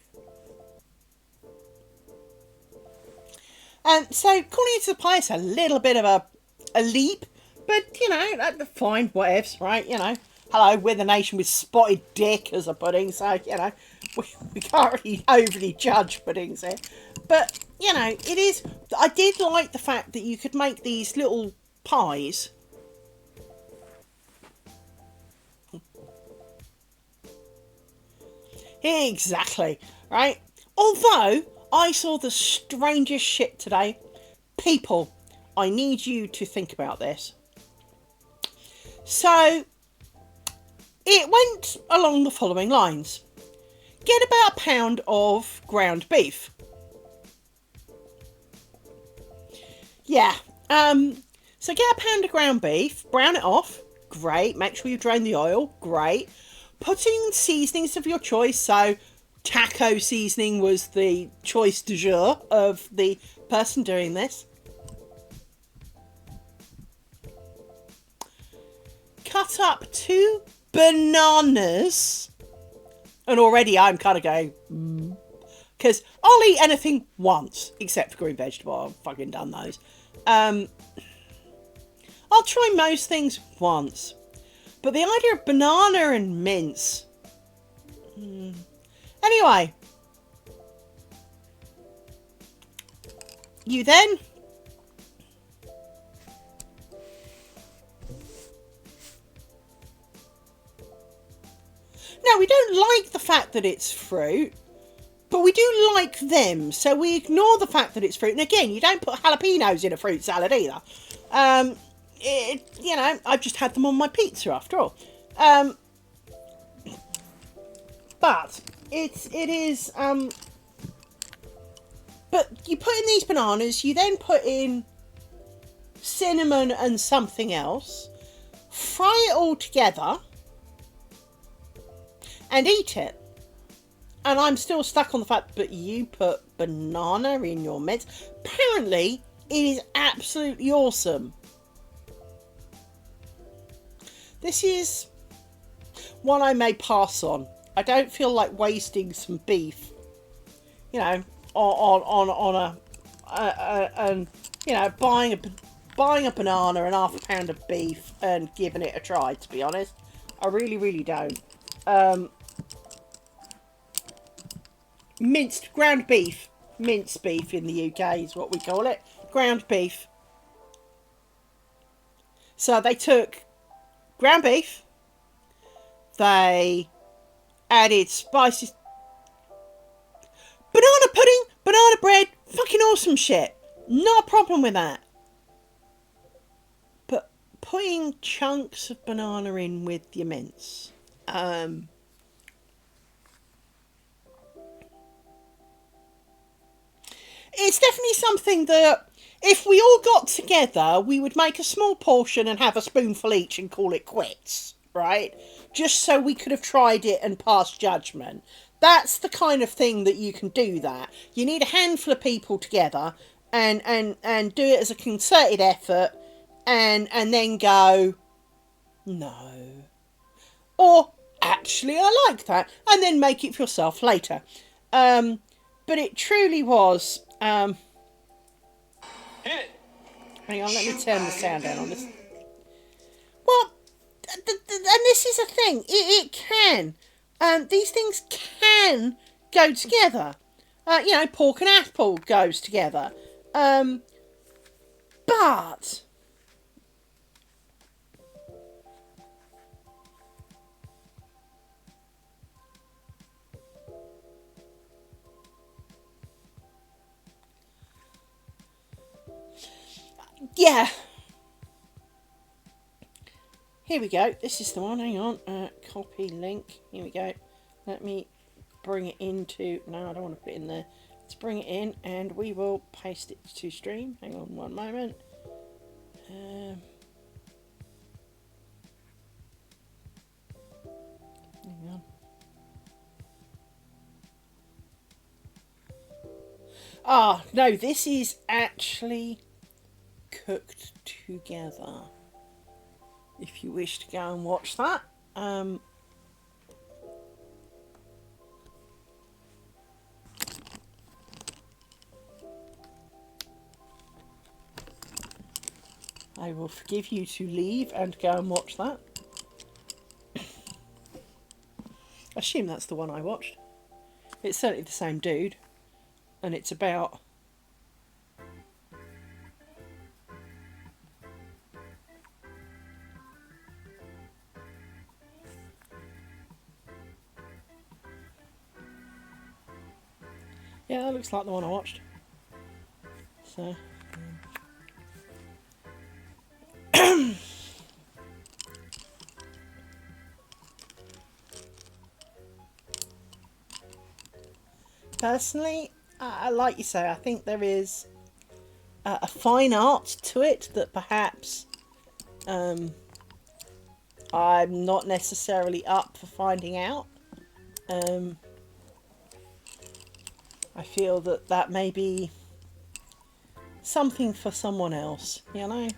So calling it a pie is a little bit of a leap, but you know, that's fine, whatevs, right? You know, hello, we're the nation with spotted dick as a pudding, so you know, we can't really overly judge puddings here. But you know, it is. I did like the fact that you could make these little pies. Exactly, right? Although I saw the strangest shit today. People, I need you to think about this. So, it went along the following lines. Get about a pound of ground beef. Yeah, so get a pound of ground beef, brown it off, great, make sure you drain the oil, great. Put in seasonings of your choice, so taco seasoning was the choice du jour of the person doing this. Cut up 2 bananas, and already I'm kind of going, because I'll eat anything once, except for green vegetable. I've fucking done those. I'll try most things once, but the idea of banana and mince. Anyway, you then now we don't like the fact that it's fruit, but we do like them, so we ignore the fact that it's fruit. And again, you don't put jalapenos in a fruit salad either. You know, I've just had them on my pizza after all. But it is. But you put in these bananas, you then put in cinnamon and something else, fry it all together, and eat it. And I'm still stuck on the fact that you put banana in your mince. Apparently, it is absolutely awesome. This is one I may pass on. I don't feel like wasting some beef, you know, on a you know, buying a banana and half a pound of beef and giving it a try. To be honest, I really don't. Minced ground beef, minced beef in the UK is what we call it. Ground beef. So they took ground beef. They added spices, banana pudding, banana bread, fucking awesome shit. Not a problem with that. But putting chunks of banana in with your mince, it's definitely something that if we all got together, we would make a small portion and have a spoonful each and call it quits, right? Just so we could have tried it and passed judgment. That's the kind of thing that you can do that. You need a handful of people together and do it as a concerted effort and then go, no. Or, actually, I like that. And then make it for yourself later. But it truly was... hang on, let me turn the sound down on this. Well, and this is a thing. It can. These things can go together. You know, pork and apple goes together. But... yeah. Here we go. This is the one. Hang on. Copy link. Here we go. Let me bring it into... No, I don't want to put it in there. Let's bring it in and we will paste it to stream. Hang on one moment. Hang on. Ah, no, this is actually cooked together. If you wish to go and watch that. I will forgive you to leave and go and watch that. I assume that's the one I watched. It's certainly the same dude. And it's about... yeah, that looks like the one I watched. So... personally, like you say, I think there is a fine art to it that perhaps I'm not necessarily up for finding out. I feel that may be something for someone else, you know.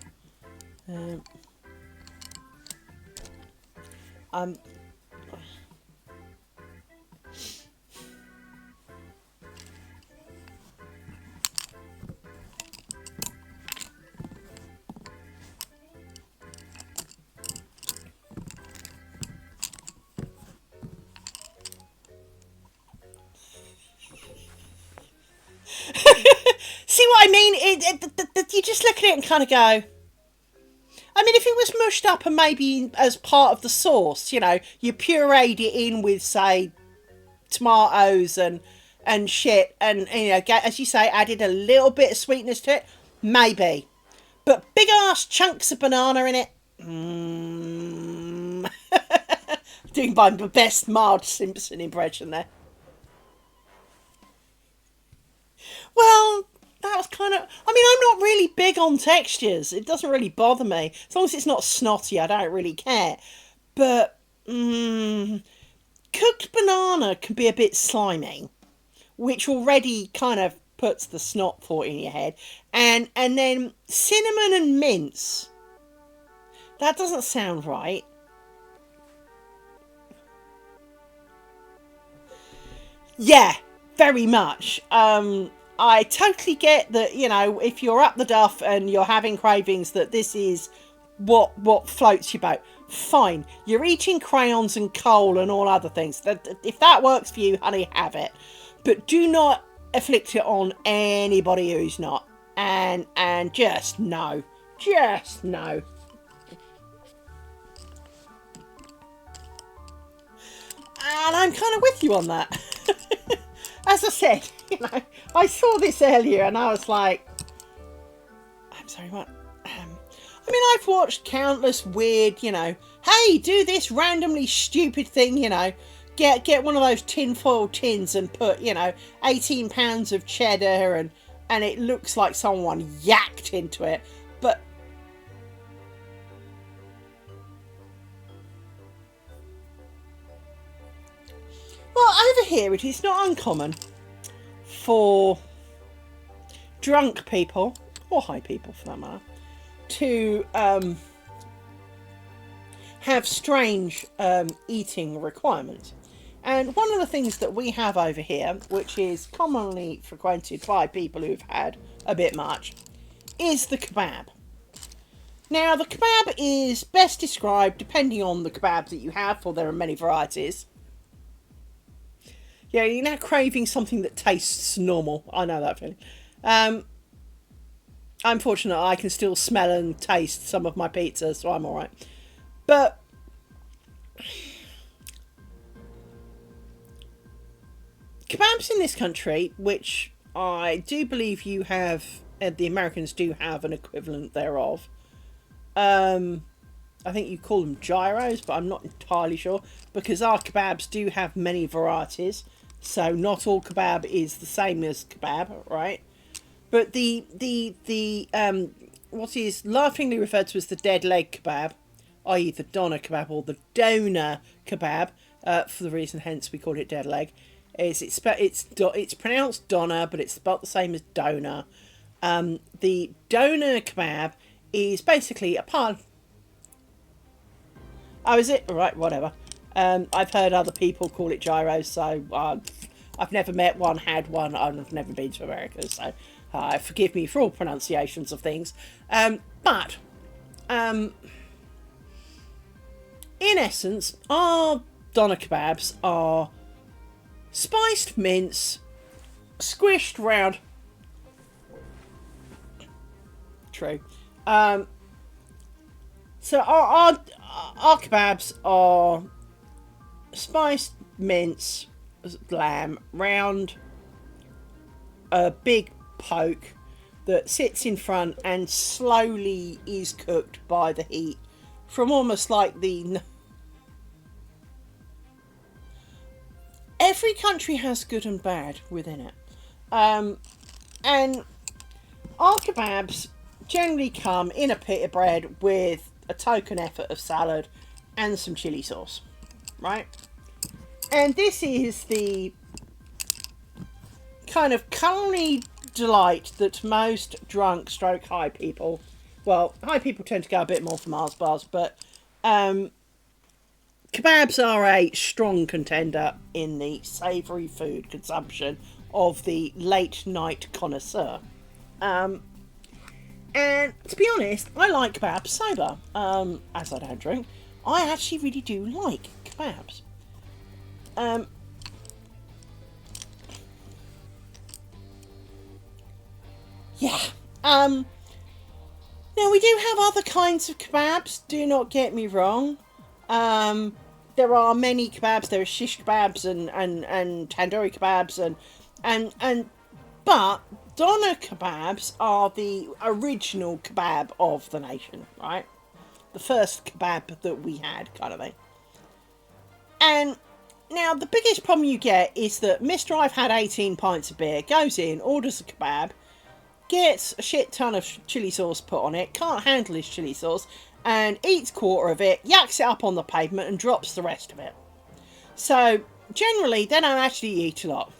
See what I mean? You just look at it and kind of go... I mean, if it was mushed up and maybe as part of the sauce, you know, you pureed it in with, say, tomatoes and shit, and, you know, as you say, added a little bit of sweetness to it, maybe. But big ass chunks of banana in it, doing my best Marge Simpson impression there. Well, that was kind of... I mean, I'm not really big on textures. It doesn't really bother me. As long as it's not snotty, I don't really care. But, cooked banana can be a bit slimy, which already kind of puts the snot thought in your head. And then cinnamon and mince. That doesn't sound right. Yeah, very much. I totally get that, you know, if you're up the duff and you're having cravings, that this is what floats your boat. Fine, you're eating crayons and coal and all other things. If that works for you, honey, have it. But do not afflict it on anybody who's not. And just no. Just no. And I'm kind of with you on that. As I said, you know, I saw this earlier and I was like, I'm sorry, what? I mean, I've watched countless weird, you know, hey, do this randomly stupid thing, you know, get one of those tinfoil tins and put, you know, 18 pounds of cheddar and it looks like someone yacked into it. But well, over here it is not uncommon for drunk people, or high people for that matter, to have strange eating requirements. And one of the things that we have over here, which is commonly frequented by people who've had a bit much, is the kebab. Now, the kebab is best described, depending on the kebab that you have, for there are many varieties. Yeah, you're now craving something that tastes normal. I know that feeling. I'm fortunate I can still smell and taste some of my pizza, so I'm alright. But kebabs in this country, which I do believe you have, the Americans do have an equivalent thereof. I think you call them gyros, but I'm not entirely sure, because our kebabs do have many varieties. So not all kebab is the same as kebab, right? But the what is laughingly referred to as the dead leg kebab, i.e. the doner kebab or the doner kebab, for the reason hence we call it dead leg, is it's pronounced doner, but it's about the same as doner. The doner kebab is basically a part. Oh, is it? Right, whatever. I've heard other people call it gyros, so I've never met one, had one, I've never been to America, so forgive me for all pronunciations of things. But in essence, our doner kebabs are spiced mince, squished round. True. So our kebabs are spiced mince lamb round a big poke that sits in front and slowly is cooked by the heat from almost like the... Every country has good and bad within it. And our kebabs generally come in a pita bread with a token effort of salad and some chili sauce, right? And this is the kind of culinary delight that most drunk stroke high people, well, high people tend to go a bit more for Mars bars, but kebabs are a strong contender in the savoury food consumption of the late night connoisseur. And to be honest, I like kebabs sober. As I don't drink, I actually really do like kebabs. Yeah. Now we do have other kinds of kebabs, do not get me wrong. There are many kebabs. There are shish kebabs and tandoori kebabs but doner kebabs are the original kebab of the nation, right? The first kebab that we had, kind of thing. And now the biggest problem you get is that Mr. I've had 18 pints of beer goes in, orders a kebab, gets a shit ton of chili sauce put on it, can't handle his chili sauce, and eats quarter of it, yaks it up on the pavement and drops the rest of it. So generally, they don't actually eat a lot.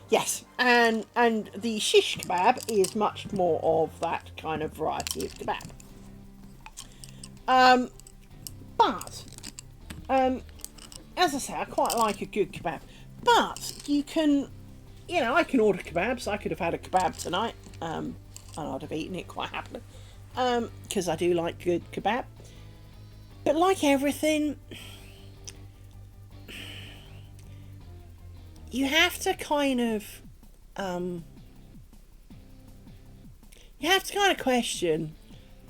Yes, and the shish kebab is much more of that kind of variety of kebab. But as I say, I quite like a good kebab. But you can, I can order kebabs. I could have had a kebab tonight, and I'd have eaten it quite happily, because I do like good kebab. But like everything, you have to kind of, question,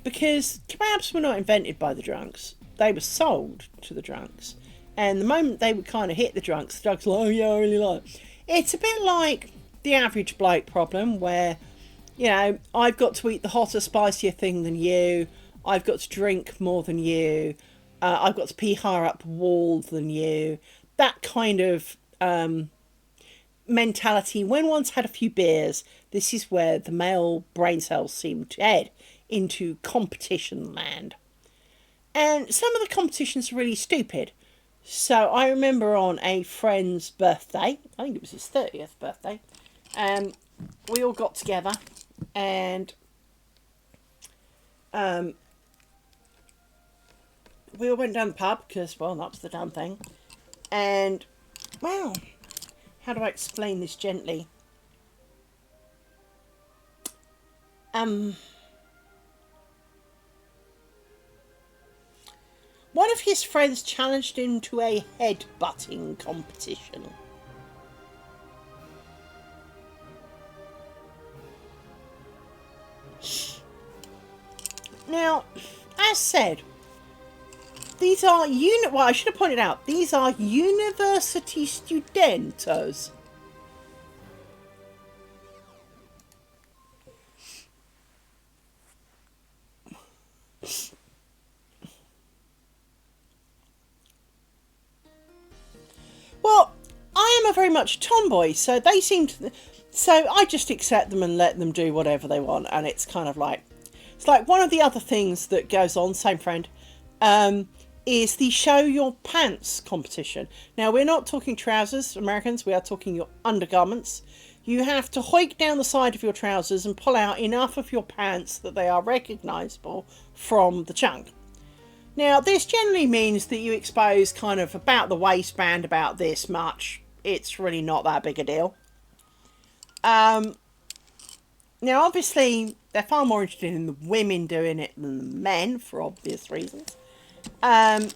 because kebabs were not invented by the drunks. They were sold to the drunks. And the moment they would kind of hit the drunks are like, oh yeah, I really like it. It's a bit like the average bloke problem where, I've got to eat the hotter, spicier thing than you. I've got to drink more than you. I've got to pee higher up the wall than you. That kind of mentality. When one's had a few beers, this is where the male brain cells seem to head into competition land. And some of the competitions are really stupid. So I remember on a friend's birthday, I think it was his 30th birthday, we all got together and we all went down the pub because, well, that's the damn thing. And, well, how do I explain this gently? One of his friends challenged him to a head-butting competition. Now, as said, these are well, I should have pointed out, these are university studentos. Well, I am a very much tomboy, so they seem to. So I just accept them and let them do whatever they want, and it's kind of like, it's like one of the other things that goes on. Same friend, is the show your pants competition. Now we're not talking trousers, Americans. We are talking your undergarments. You have to hoik down the side of your trousers and pull out enough of your pants that they are recognisable from the chunk. Now, this generally means that you expose kind of about the waistband, about this much. It's really not that big a deal. Now, obviously, they're far more interested in the women doing it than the men, for obvious reasons. But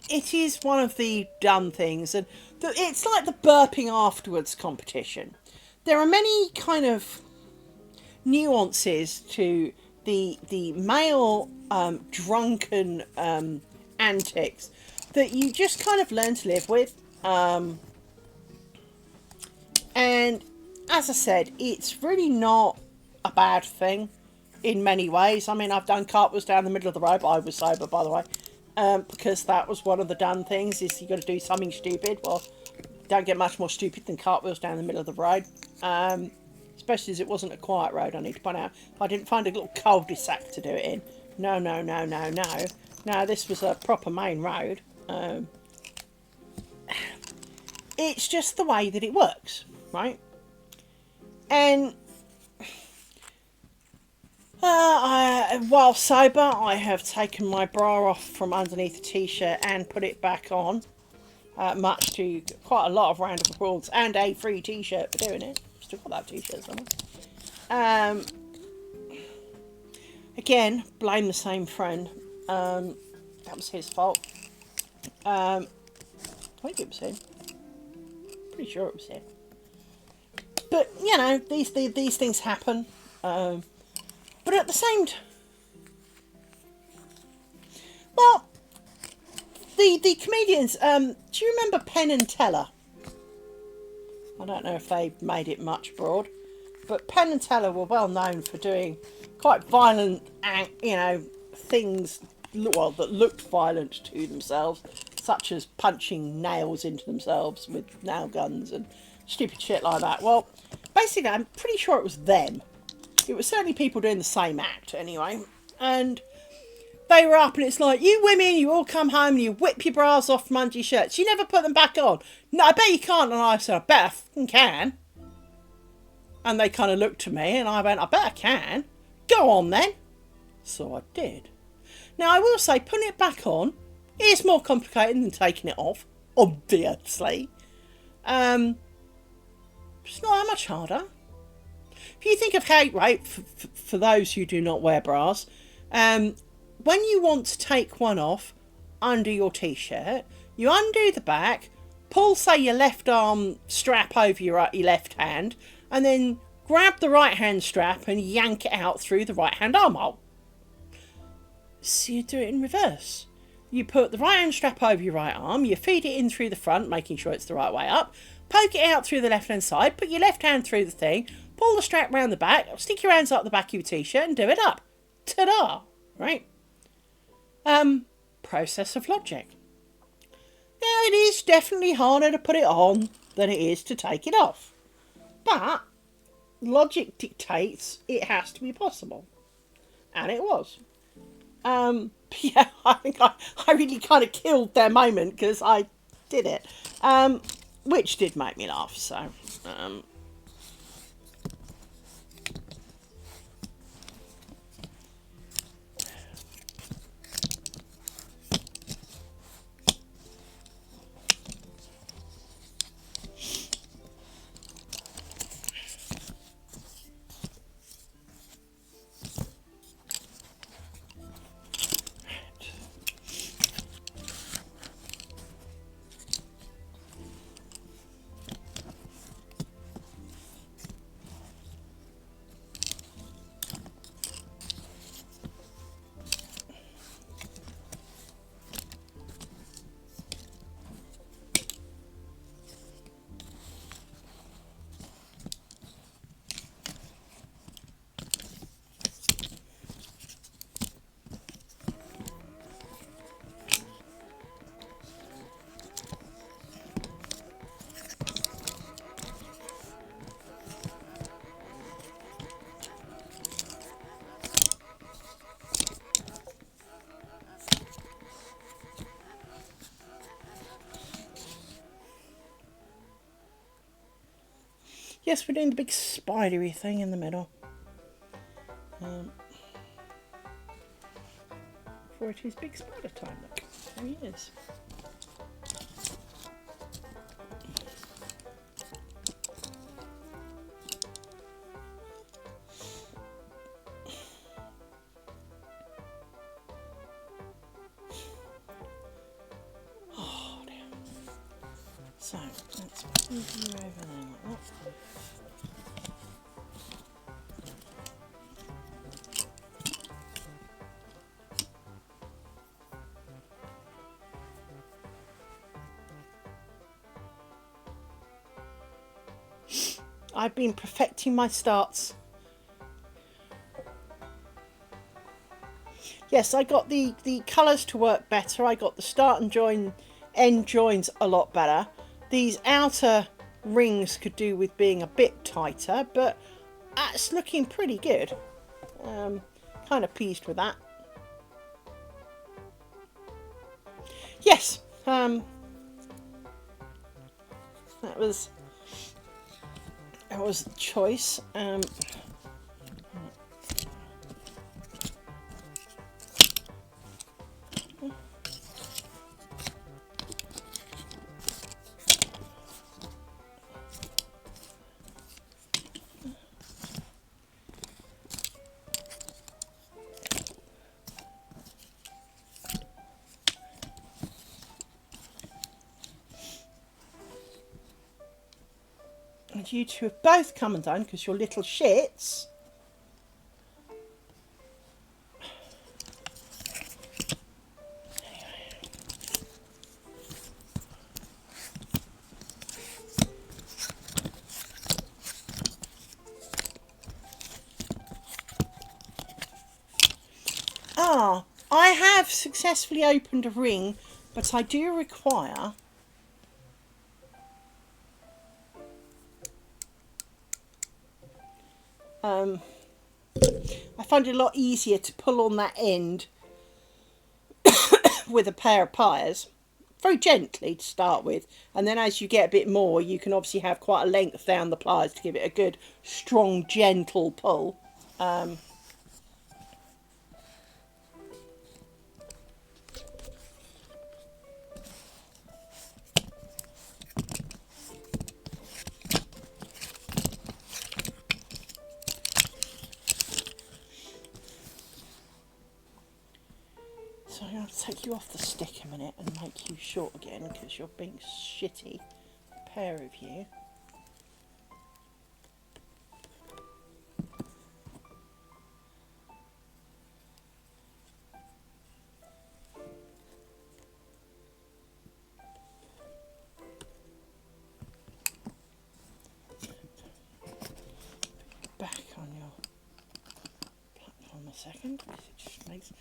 it is one of the done things. And it's like the burping afterwards competition. There are many kind of nuances to the male drunken antics that you just kind of learn to live with. And as I said, it's really not a bad thing in many ways. I mean, I've done cartwheels down the middle of the road, but I was sober, by the way, because that was one of the done things, is you got to do something stupid. Well, don't get much more stupid than cartwheels down the middle of the road. Especially as it wasn't a quiet road, I need to point out. I didn't find a little cul-de-sac to do it in. No. No, this was a proper main road. It's just the way that it works, right? And while sober, I have taken my bra off from underneath the t-shirt and put it back on, much to quite a lot of round of applause and a free t-shirt for doing it. Still got that t-shirt somewhere. Again, blame the same friend. That was his fault. I think it was him. Pretty sure it was him. But these things happen. But at the same time, well, the comedians. Do you remember Penn and Teller? I don't know if they made it much abroad, but Penn and Teller were well known for doing quite violent, things, well, that looked violent to themselves, such as punching nails into themselves with nail guns and stupid shit like that. Well, basically, I'm pretty sure it was them. It was certainly people doing the same act, anyway. And they were up and it's like, you women, you all come home and you whip your bras off from under your shirts. You never put them back on. No, I bet you can't. And I said, I bet I fucking can. And they kind of looked at me and I went, I bet I can. Go on then. So I did. Now I will say, putting it back on is more complicated than taking it off, obviously. It's not that much harder. If you think of how, right, for those who do not wear bras, when you want to take one off under your t-shirt, you undo the back, pull, say, your left arm strap over your left hand, and then grab the right hand strap and yank it out through the right hand armhole. So you do it in reverse. You put the right hand strap over your right arm, you feed it in through the front, making sure it's the right way up, poke it out through the left hand side, put your left hand through the thing, pull the strap round the back, stick your hands up the back of your t-shirt and do it up. Ta-da! Right? Process of logic. Now, it is definitely harder to put it on than it is to take it off. But logic dictates it has to be possible. And it was. Yeah, I think I really kind of killed their moment because I did it. Which did make me laugh, so... Yes, we're doing the big spidery thing in the middle. For it is big spider time, look. There he is. Oh, dear. So, let's move you over there like that. I've been perfecting my starts. Yes, I got the colours to work better. I got the start and end joins a lot better. These outer rings could do with being a bit tighter, but that's looking pretty good. Kind of pleased with that. Yes, that was the choice. And you two have both come and done because you're little shits. I have successfully opened a ring, but I do require I find it a lot easier to pull on that end with a pair of pliers, very gently to start with, and then as you get a bit more you can obviously have quite a length down the pliers to give it a good strong gentle pull. So I'm going to take you off the stick a minute and make you short again because you're being shitty, pair of you. Back on your platform a second because it just makes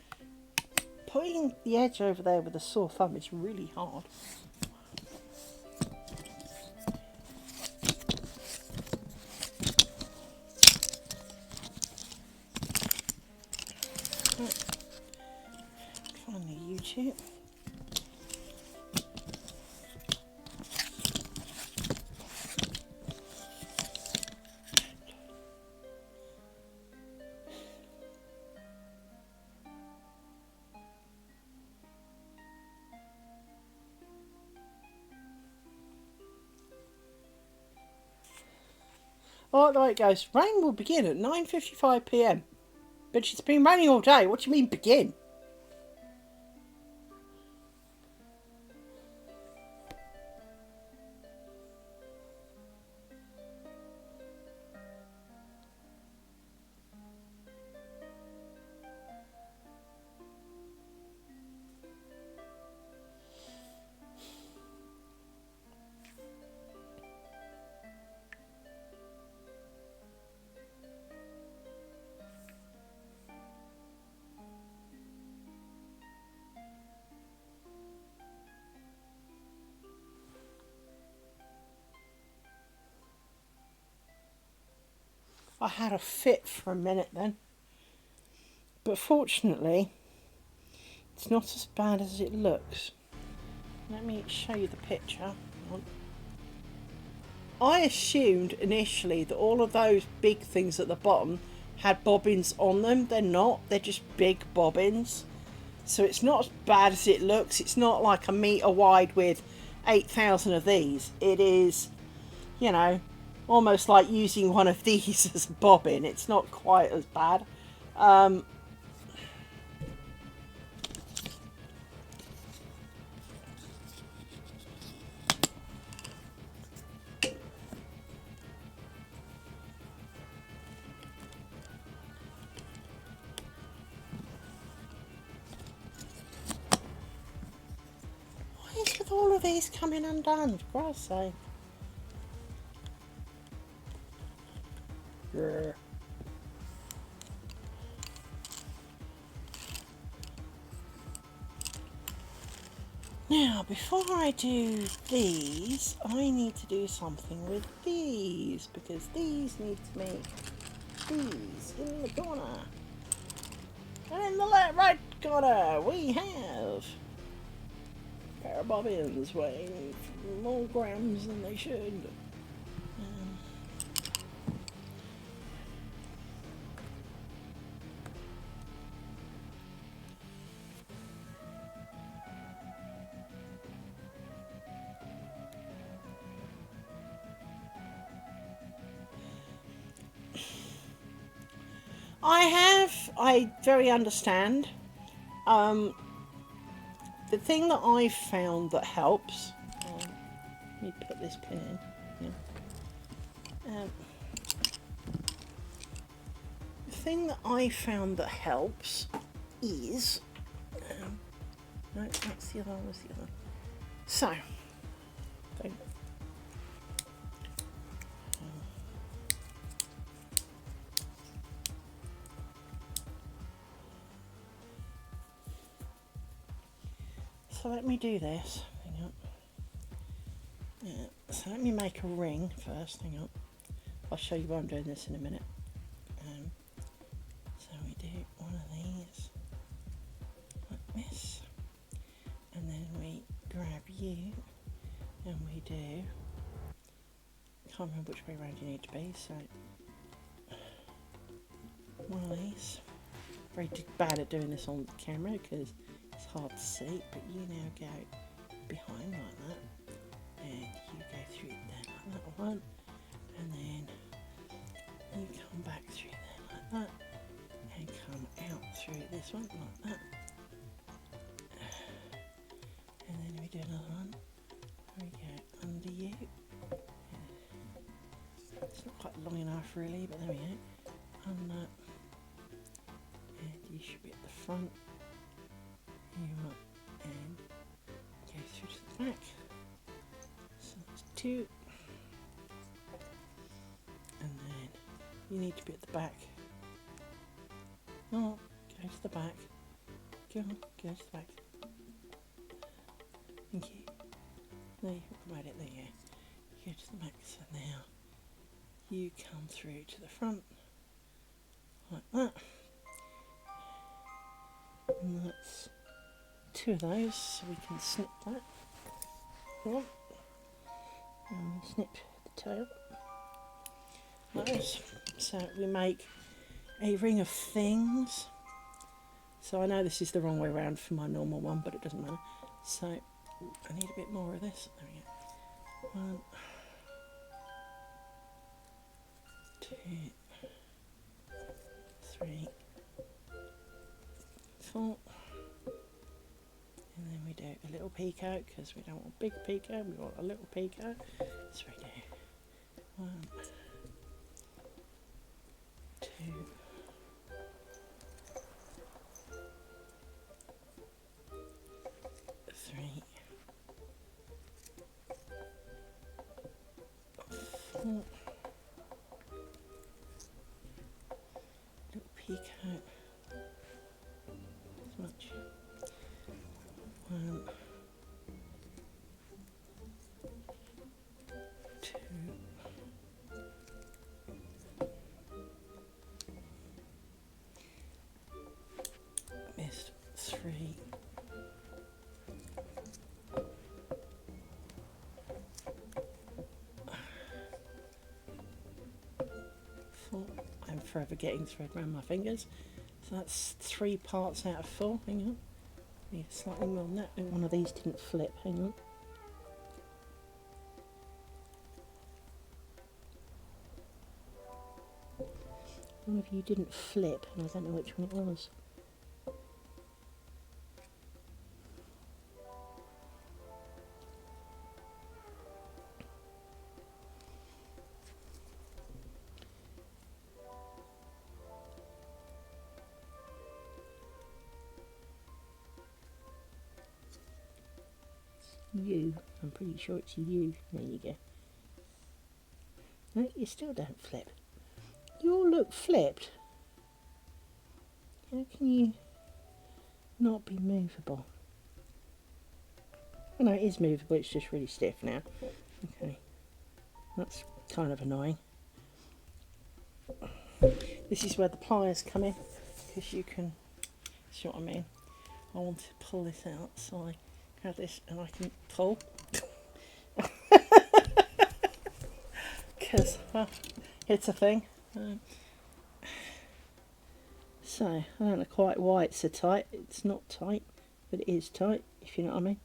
putting the edge over there with a sore thumb is really hard. Find the U-tip. Oh, the way it goes. Rain will begin at 9:55 p.m. But it's been raining all day. What do you mean begin? I had a fit for a minute then. But fortunately, it's not as bad as it looks. Let me show you the picture. I assumed initially that all of those big things at the bottom had bobbins on them. They're not. They're just big bobbins. So it's not as bad as it looks. It's not like a metre wide with 8,000 of these. It is, you know, almost like using one of these as a bobbin. It's not quite as bad. What is with all of these coming undone, for Christ's sake? Yeah. Now, before I do these, I need to do something with these, because these need to make these in the corner. And in the right corner, we have a pair of bobbins weighing more grams than they should. I very understand. The thing that I've found that helps, let me put this pin in. Yeah. The thing that I found that helps is, no, that's the other one, was the other. So, so let me do this. Hang on. Yeah, so let me make a ring first. Hang on. I'll show you why I'm doing this in a minute. So we do one of these like this. you, and we do. Can't remember which way around you need to be, so one of these. Very bad at doing this on camera because it's hard to see, but you now go behind like that, and you go through there like that one, and then you come back through there like that, and come out through this one like that, and then we do another one. We go under you. It's not quite long enough really, but there we go. Under, and you should be at the front. You want, and go through to the back. So that's 2. And then you need to be at the back. Oh, go to the back. Go on, go to the back. Thank you. There you made it, there you go. You go to the back, so now you come through to the front. Like that. And that's 2 of those, so we can snip that. One. And we snip the tail. Like this. So we make a ring of things. So I know this is the wrong way around for my normal one, but it doesn't matter. So I need a bit more of this. There we go. 1, 2, 3, 4. And then we do a little peacoat because we don't want a big peacoat, we want a little peacoat. So we do 1, 2, 3, 4. Little peacoat. As much. 1, 2, missed 3, 4. I'm forever getting thread around my fingers. So that's 3 parts out of 4. Hang on. Need slightly more than that. One of these didn't flip. Hang on. One of you didn't flip, and I don't know which one it was. You. I'm pretty sure it's you. There you go. No, you still don't flip. You all look flipped. How can you not be movable? Oh no, it is movable, it's just really stiff now. Okay. That's kind of annoying. This is where the pliers come in, because you can, see what I mean? I want to pull this out, so I have this and I can pull. Because it's a thing. So, I don't know quite why it's so tight. It's not tight, but it is tight, if you know what I mean.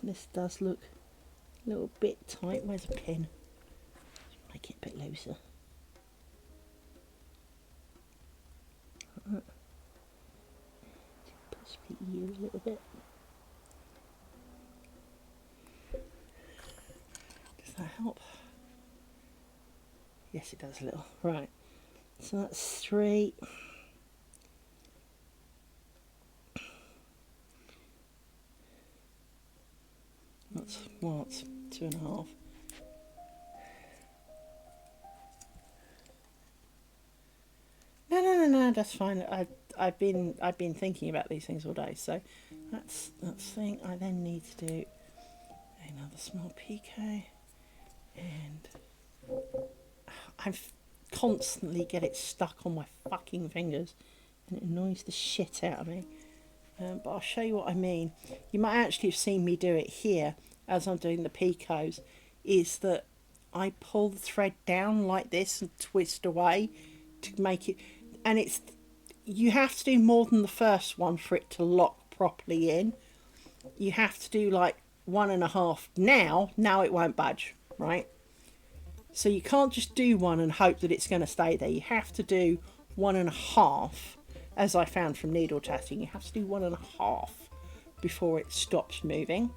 This does look a little bit tight. Where's a pin? Make it a bit looser. Possibly you a little bit. Does that help? Yes, it does a little. Right. So that's 3. That's, well, it's 2.5. No, that's fine. I've been thinking about these things all day. So that's thing. I then need to do another small picot, and I constantly get it stuck on my fucking fingers, and it annoys the shit out of me. But I'll show you what I mean. You might actually have seen me do it here as I'm doing the picots, is that I pull the thread down like this and twist away to make it, and it's, you have to do more than the first one for it to lock properly in. You have to do like 1.5 now it won't budge, right? So you can't just do one and hope that it's going to stay there. You have to do 1.5, as I found from needle tatting. You have to do 1.5 before it stops moving.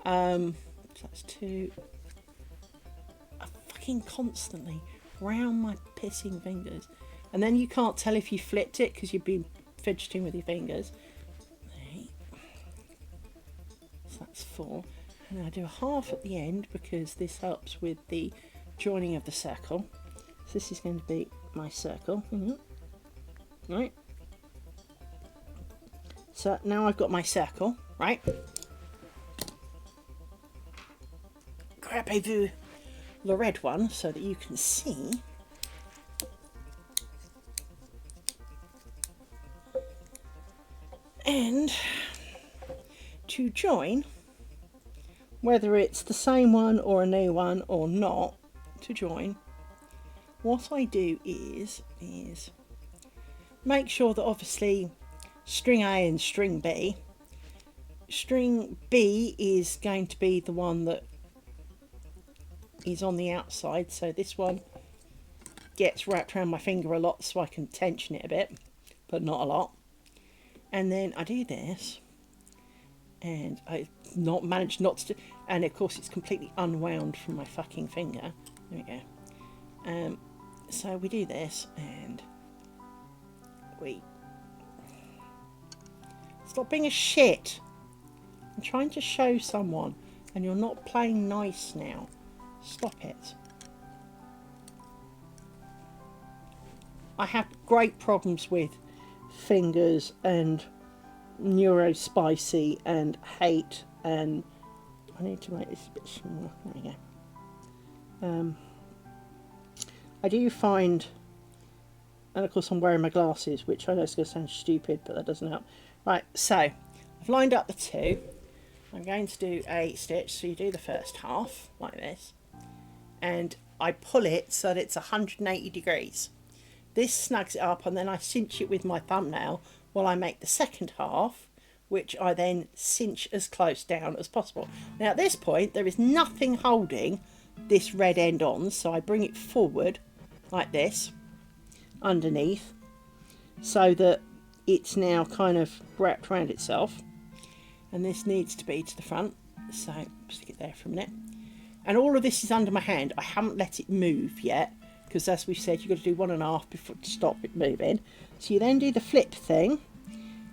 So that's 2. I fucking constantly round my pissing fingers, and then you can't tell if you flipped it because you've been fidgeting with your fingers. 8. So that's 4. And I do a half at the end because this helps with the joining of the circle. So this is going to be my circle. Right. So now I've got my circle, right? Grab-a-vous the red one so that you can see. And to join, whether it's the same one or a new one or not, to join, what I do is make sure that obviously string A and string B is going to be the one that is on the outside, so this one gets wrapped around my finger a lot so I can tension it a bit, but not a lot. And then I do this, and I managed not to, and of course it's completely unwound from my fucking finger. There we go. So we do this, and we stop being a shit. I'm trying to show someone, and you're not playing nice now. Stop it. I have great problems with fingers and neurospicy and hate, and I need to make this a bit smaller. There we go. I do find, and of course I'm wearing my glasses, which I know is going to sound stupid, but that doesn't help. Right, so I've lined up the two. I'm going to do a stitch, so you do the first half like this, and I pull it so that it's 180 degrees. This snags it up, and then I cinch it with my thumbnail while I make the second half, which I then cinch as close down as possible. Now at this point there is nothing holding this red end on, so I bring it forward like this underneath so that it's now kind of wrapped around itself, and this needs to be to the front, so stick it there for a minute. And all of this is under my hand. I haven't let it move yet because, as we said, you've got to do 1.5 before to stop it moving. So you then do the flip thing,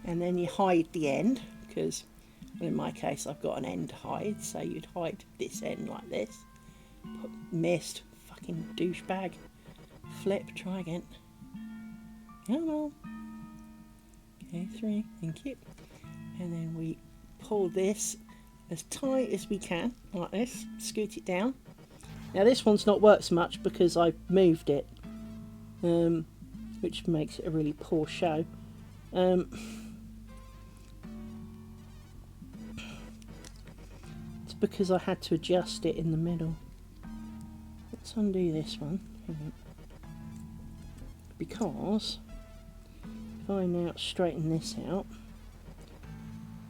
and then you hide the end, because well, in my case I've got an end to hide, so you'd hide this end like this. Missed, fucking douchebag. Flip, try again. Come on. Okay, 3, thank you. And then we pull this as tight as we can, like this, scoot it down. Now this one's not worked so much because I've moved it, which makes it a really poor show. It's because I had to adjust it in the middle. Let's undo this one. Because if I now straighten this out,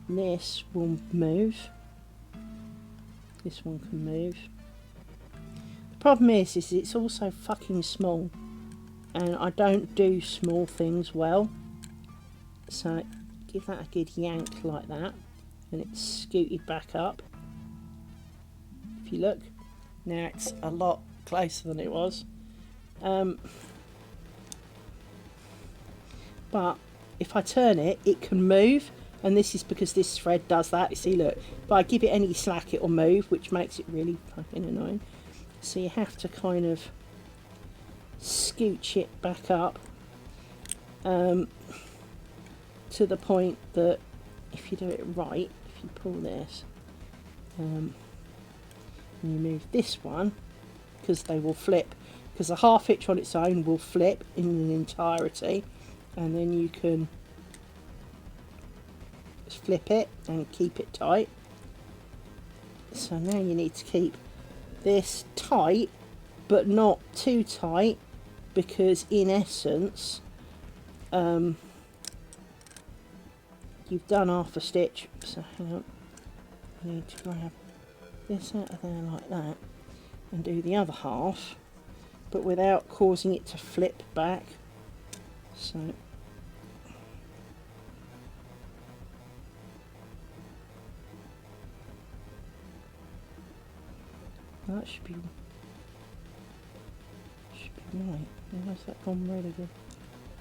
this will move. This one can move. The problem is it's also fucking small, and I don't do small things well. So give that a good yank like that, and it's scooted back up. If you look, now it's a lot closer than it was. But if I turn it, it can move, and this is because this thread does that. You see, look, if I give it any slack, it will move, which makes it really fucking annoying. So you have to kind of scooch it back up to the point that if you do it right, if you pull this and you move this one, because they will flip, because a half hitch on its own will flip in an entirety, and then you can just flip it and keep it tight. So now you need to keep this tight, but not too tight, because in essence you've done half a stitch. So hang on, I need to grab this out of there like that and do the other half, but without causing it to flip back. So that should be right. Where's that gone really good?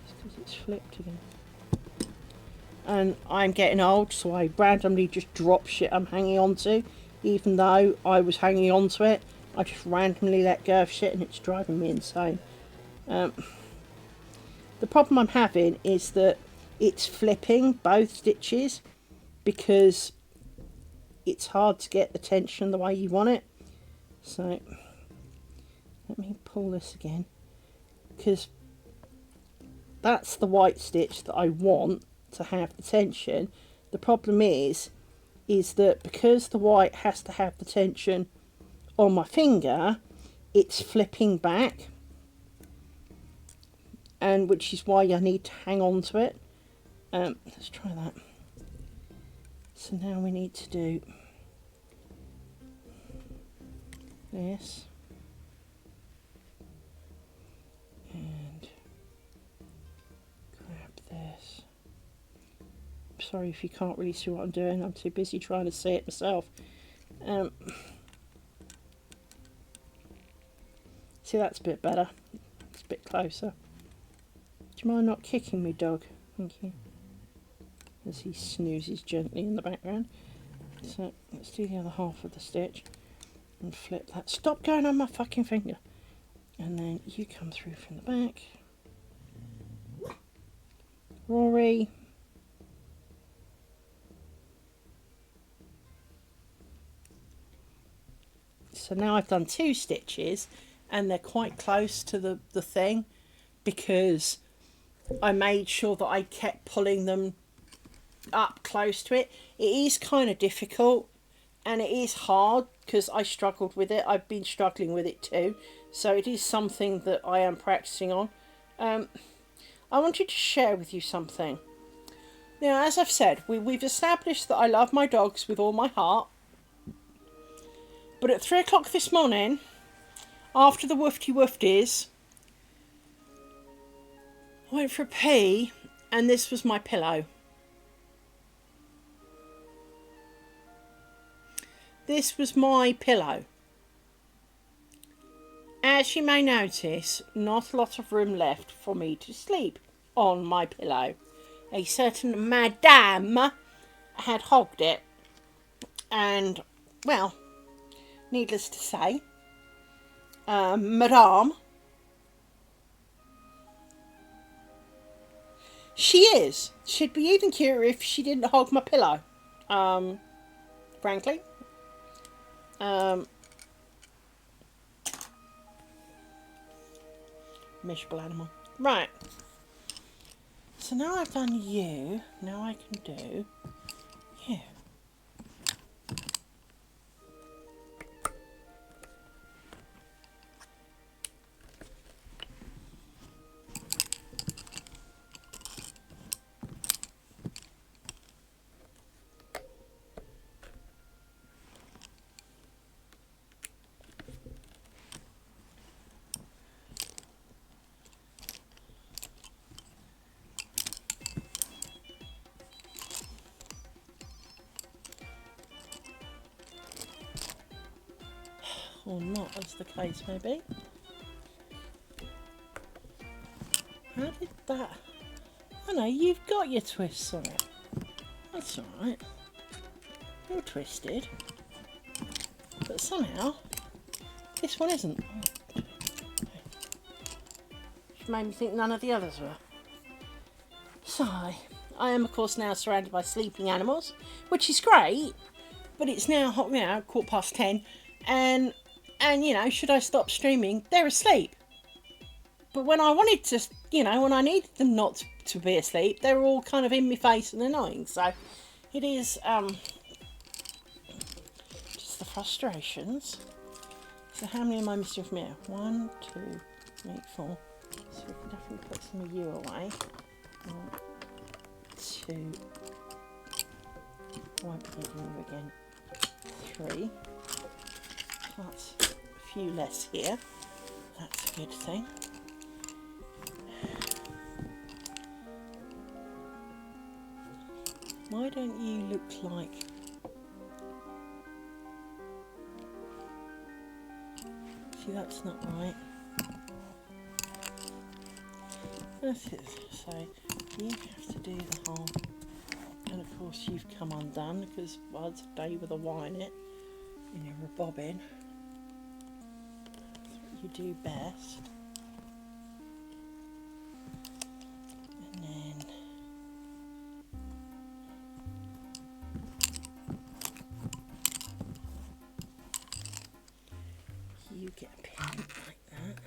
It's because it's flipped again. And I'm getting old, so I randomly just drop shit I'm hanging on to. Even though I was hanging on to it, I just randomly let go of shit, and it's driving me insane. The problem I'm having is that it's flipping both stitches because it's hard to get the tension the way you want it. So let me pull this again, because that's the white stitch that I want to have the tension. The problem is that because the white has to have the tension on my finger, it's flipping back, and which is why I need to hang on to it. Let's try that. So now we need to do this and grab this. Sorry if you can't really see what I'm doing, I'm too busy trying to see it myself. See, that's a bit better, it's a bit closer. Do you mind not kicking me, dog? Thank you. As he snoozes gently in the background. So let's do the other half of the stitch and flip that. Stop going on my fucking finger. And then you come through from the back. Rory. So now I've done 2 stitches, and they're quite close to the thing, because I made sure that I kept pulling them up close to it. It is kind of difficult, and it is hard because I struggled with it. I've been struggling with it too, so it is something that I am practicing on. I wanted to share with you something. Now, as I've said, we've established that I love my dogs with all my heart, but at 3 o'clock this morning, after the woofty woofties, I went for a pee, and this was my pillow. This was my pillow. As you may notice, not a lot of room left for me to sleep on my pillow. A certain madame had hogged it, and, well, needless to say, madame, she is. She'd be even cuter if she didn't hog my pillow, frankly. Miserable animal. Right. So now I've done you, now I can do you. Or not, as the case may be. How did that... I know, you've got your twists on it. That's alright. You're twisted. But somehow, this one isn't. Which made me think none of the others were. So, I am of course now surrounded by sleeping animals, which is great, but it's now, 10:15, and you know, should I stop streaming? They're asleep. But when I wanted to, when I needed them not to be asleep, they were all kind of in my face and annoying. So, It is just the frustrations. So how many am I missing from here? 1, 2, 3, 4. So we can definitely put some of you away. 1, 2. I won't be needing you again. 3. That's a few less here. That's a good thing. Why don't you look like... See, that's not right. That's it. So you have to do the whole... And of course you've come undone because well, it's a day with a Y in it. And you're a bobbin. That's what you do best. And then... You get a pin like that.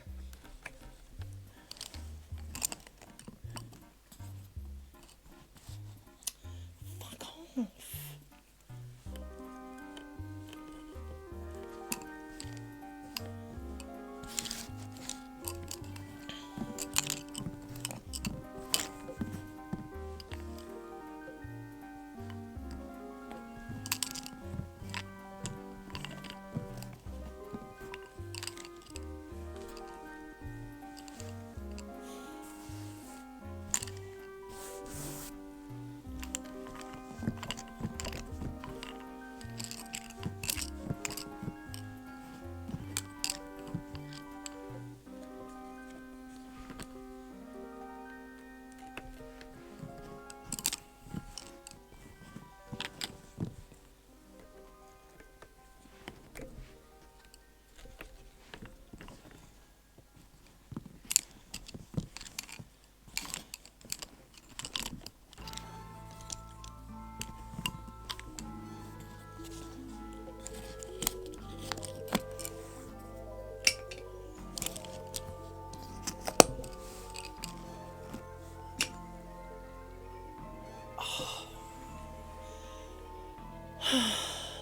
Fuck off.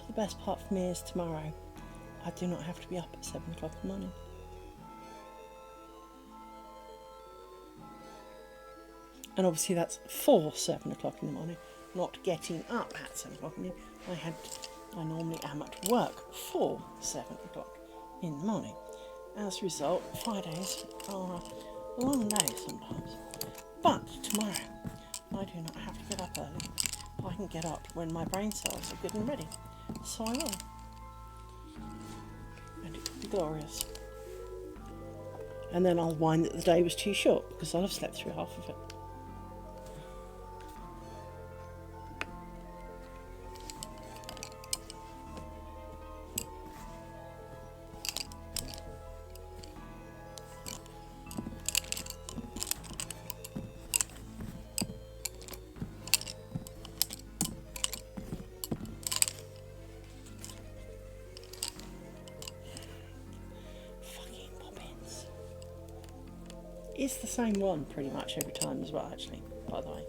The best part for me is tomorrow. I do not have to be up at 7 o'clock in the morning. And obviously that's for 7 o'clock in the morning, not getting up at 7 o'clock in the morning. I normally am at work for 7 o'clock in the morning. As a result, Fridays are a long day sometimes. But tomorrow, I do not have to get up early. I can get up when my brain cells are good and ready. So I will. And it will be glorious. And then I'll whine that the day was too short because I'll have slept through half of it. It's the same one pretty much every time as well, actually, by the way.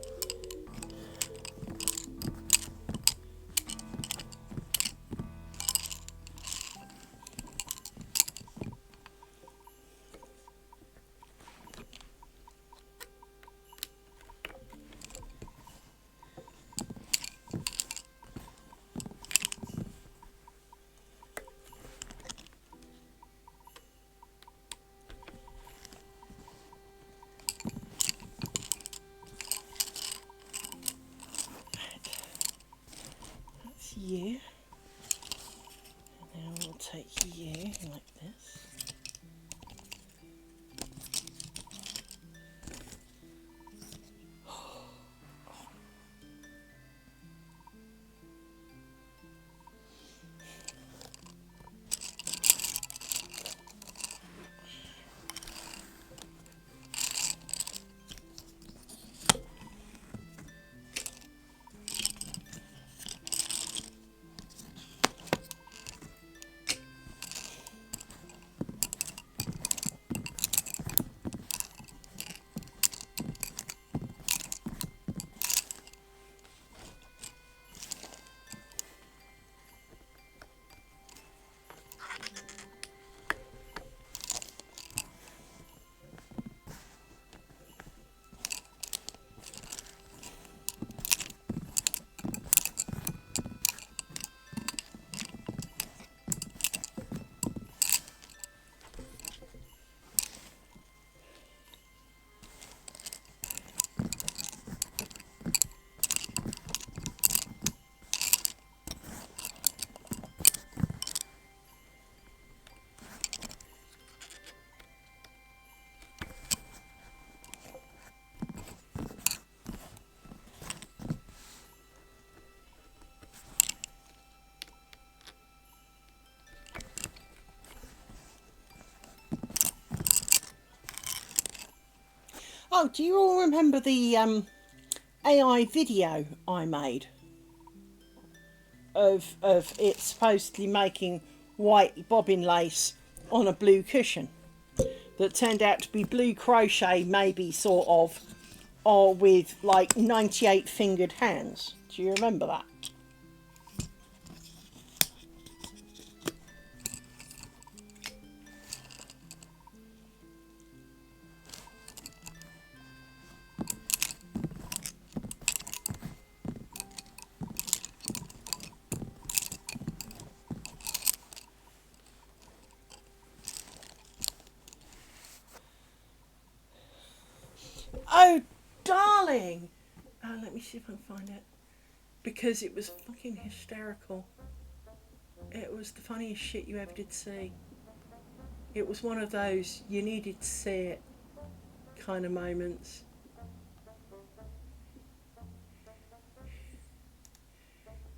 You, and now we'll take you like this. Oh, do you all remember the AI video I made of it supposedly making white bobbin lace on a blue cushion that turned out to be blue crochet, maybe sort of, or with like 98 fingered hands? Do you remember that? Oh, darling! Let me see if I can find it. Because it was fucking hysterical. It was the funniest shit you ever did see. It was one of those you needed to see it kind of moments.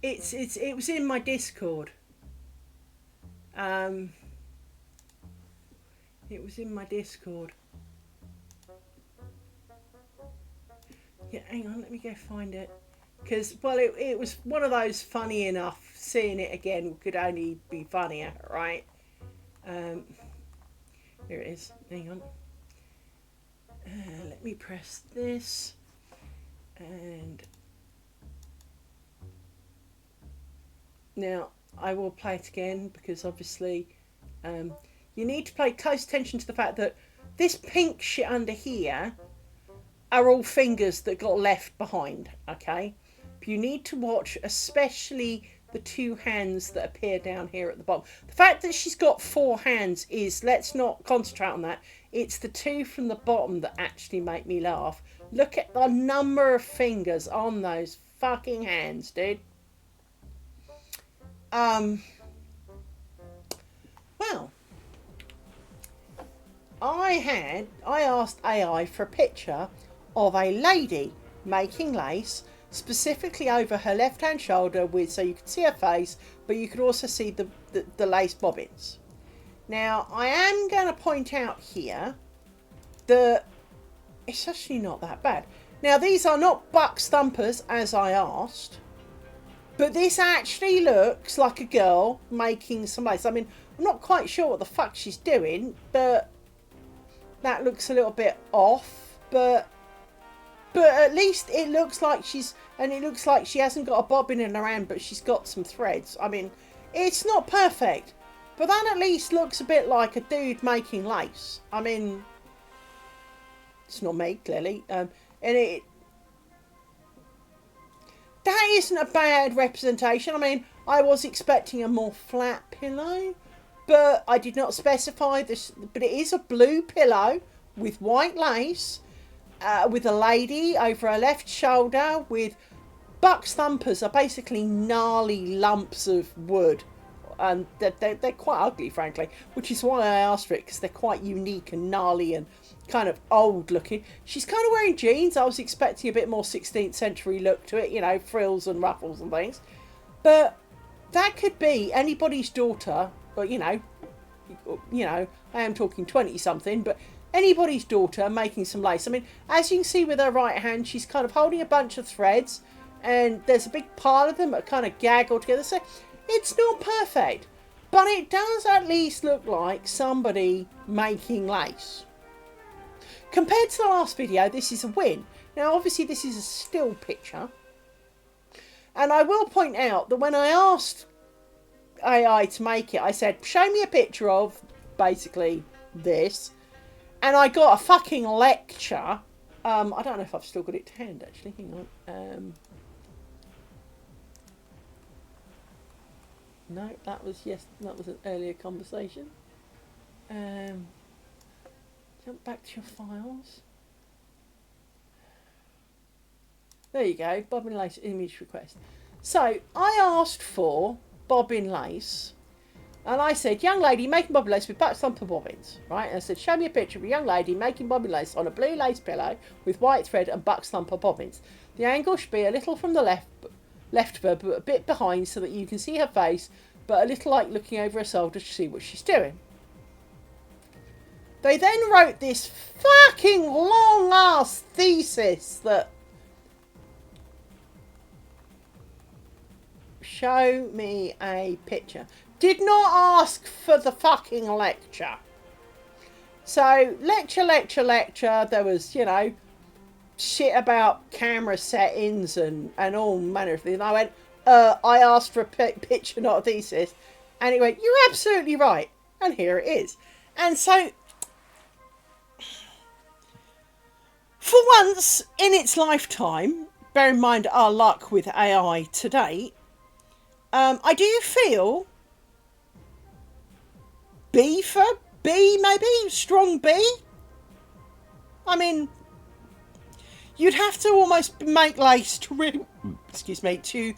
It was in my Discord. It was in my Discord. Yeah, hang on, let me go find it. Because, well, it was one of those funny enough, seeing it again could only be funnier, right? Here it is, hang on. Let me press this. And now I will play it again because obviously you need to pay close attention to the fact that this pink shit under here are all fingers that got left behind, okay? But you need to watch especially the two hands that appear down here at the bottom. The fact that she's got 4 hands is, let's not concentrate on that. It's the 2 from the bottom that actually make me laugh. Look at the number of fingers on those fucking hands, dude. Well, I asked AI for a picture of a lady making lace, specifically over her left hand shoulder, with so you could see her face, but you could also see the lace bobbins. Now, I am going to point out here that it's actually not that bad. Now, these are not buck stumpers, as I asked, but this actually looks like a girl making some lace. I mean, I'm not quite sure what the fuck she's doing, but that looks a little bit off, but at least it looks like it looks like she hasn't got a bobbin in her hand, but she's got some threads. I mean, it's not perfect, but that at least looks a bit like a dude making lace. I mean, it's not me, clearly, and that isn't a bad representation. I mean, I was expecting a more flat pillow, but I did not specify this. But it is a blue pillow with white lace, with a lady over her left shoulder, with buck stumpers are basically gnarly lumps of wood. And they're quite ugly, frankly, which is why I asked for it, because they're quite unique and gnarly and kind of old looking. She's kind of wearing jeans. I was expecting a bit more 16th century look to it, you know, frills and ruffles and things. But that could be anybody's daughter, but you know, I am talking 20 something, but anybody's daughter making some lace. I mean, as you can see with her right hand, she's kind of holding a bunch of threads, and there's a big pile of them that kind of gag all together. So it's not perfect, but it does at least look like somebody making lace. Compared to the last video, this is a win. Now, obviously, this is a still picture. And I will point out that when I asked AI to make it, I said, show me a picture of basically this. And I got a fucking lecture. I don't know if I've still got it to hand, actually. Hang on. No, that was an earlier conversation. Jump back to your files. There you go, bobbin lace image request. So I asked for bobbin lace, and I said, young lady making bobbin lace with buck thumper bobbins, right? And I said, show me a picture of a young lady making bobbin lace on a blue lace pillow with white thread and buck thumper bobbins. The angle should be a little from the left of her, but a bit behind so that you can see her face, but a little like looking over her shoulder to see what she's doing. They then wrote this fucking long ass thesis that. Show me a picture. Did not ask for the fucking lecture. So, lecture. There was, you know, shit about camera settings and all manner of things. I went, I asked for a picture, not a thesis. And he went, you're absolutely right. And here it is. And so, for once in its lifetime, bear in mind our luck with AI today, I do feel B for B, maybe? Strong B? I mean, you'd have to almost make lace to to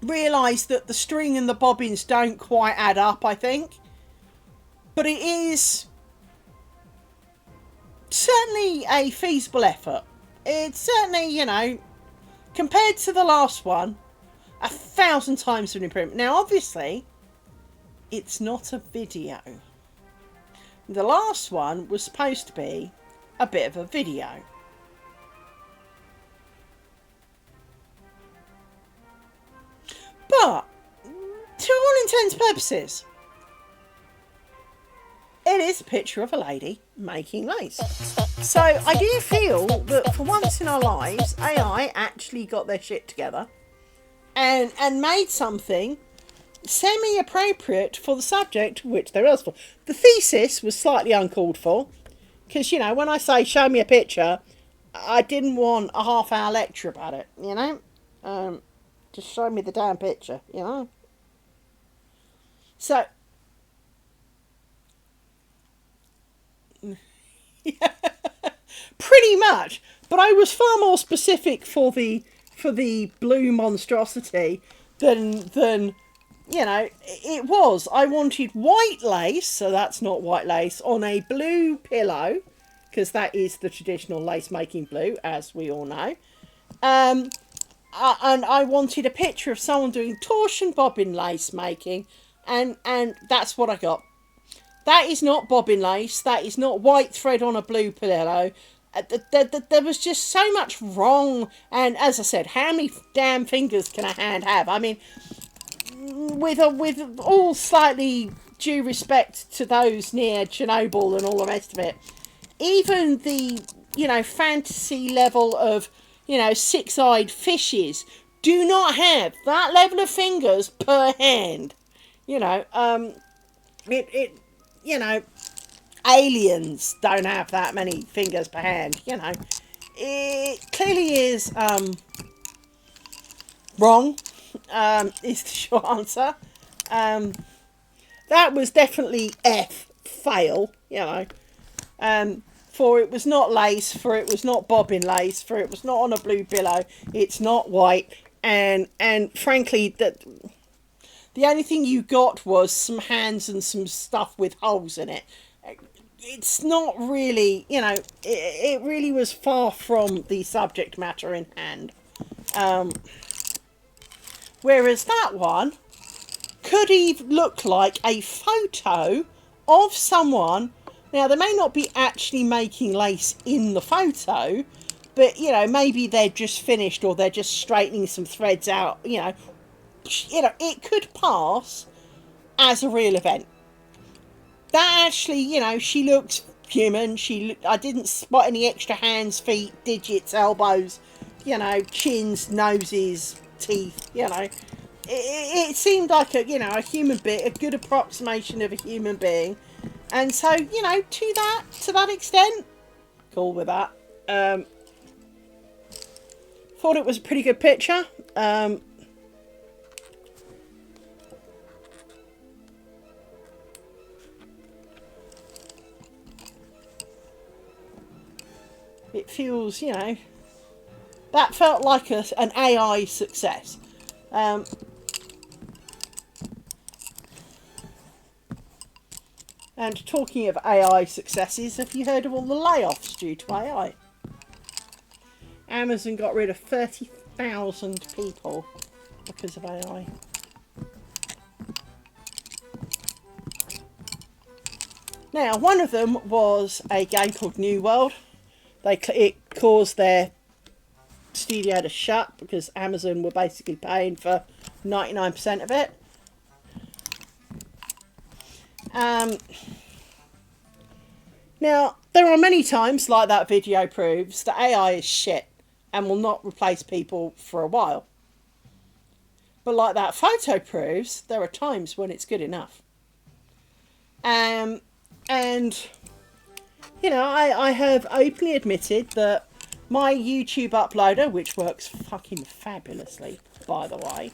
realise that the string and the bobbins don't quite add up, I think. But it is certainly a feasible effort. It's certainly, you know, compared to the last one, 1,000 times an improvement. Now, obviously, it's not a video. The last one was supposed to be a bit of a video. But, to all intents and purposes, it is a picture of a lady making lace. So, I do feel that for once in our lives, AI actually got their shit together and made something semi-appropriate for the subject which they're asked for. The thesis was slightly uncalled for, because, you know, when I say show me a picture, I didn't want a half-hour lecture about it, you know? Just show me the damn picture, you know? So, yeah, pretty much. But I was far more specific for the blue monstrosity than you know, it was. I wanted white lace, so that's not white lace, on a blue pillow, because that is the traditional lace making blue, as we all know. And I wanted a picture of someone doing torsion bobbin lace making, and that's what I got. That is not bobbin lace. That is not white thread on a blue pillow. There was just so much wrong. And as I said, how many damn fingers can a hand have? I mean, with all slightly due respect to those near Chernobyl and all the rest of it, even the, you know, fantasy level of, you know, six-eyed fishes do not have that level of fingers per hand. You know, you know, aliens don't have that many fingers per hand, you know. It clearly is wrong, is the short answer. That was definitely F, fail, you know. For it was not lace, for it was not bobbin lace, for it was not on a blue pillow, it's not white, and frankly, that the only thing you got was some hands and some stuff with holes in it. It's not really, you know, it really was far from the subject matter in hand. Whereas that one could even look like a photo of someone. Now, they may not be actually making lace in the photo, but, you know, maybe they're just finished or they're just straightening some threads out, you know, it could pass as a real event. That actually, you know, she looks human. I didn't spot any extra hands, feet, digits, elbows, you know, chins, noses, teeth, you know. It seemed like a, you know, a human being, a good approximation of a human being. And so, you know, to that extent, cool with that. Thought it was a pretty good picture. It feels, you know, that felt like an AI success. And talking of AI successes, have you heard of all the layoffs due to AI? Amazon got rid of 30,000 people because of AI. Now, one of them was a game called New World. It caused their studio to shut because Amazon were basically paying for 99% of it. Now, there are many times, like that video proves, that AI is shit and will not replace people for a while. But like that photo proves, there are times when it's good enough. And, you know, I have openly admitted that my YouTube uploader, which works fucking fabulously, by the way,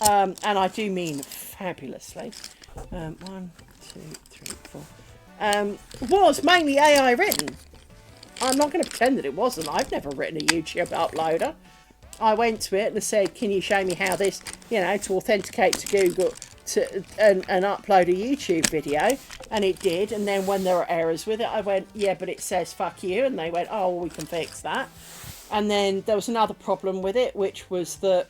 and I do mean fabulously, 1, 2, 3, 4, was mainly AI written. I'm not going to pretend that it wasn't. I've never written a YouTube uploader. I went to it and said, can you show me how this, you know, to authenticate to Google and upload a YouTube video? And it did. And then when there were errors with it, I went, yeah, but it says fuck you. And they went, oh, well, we can fix that. And then there was another problem with it, which was that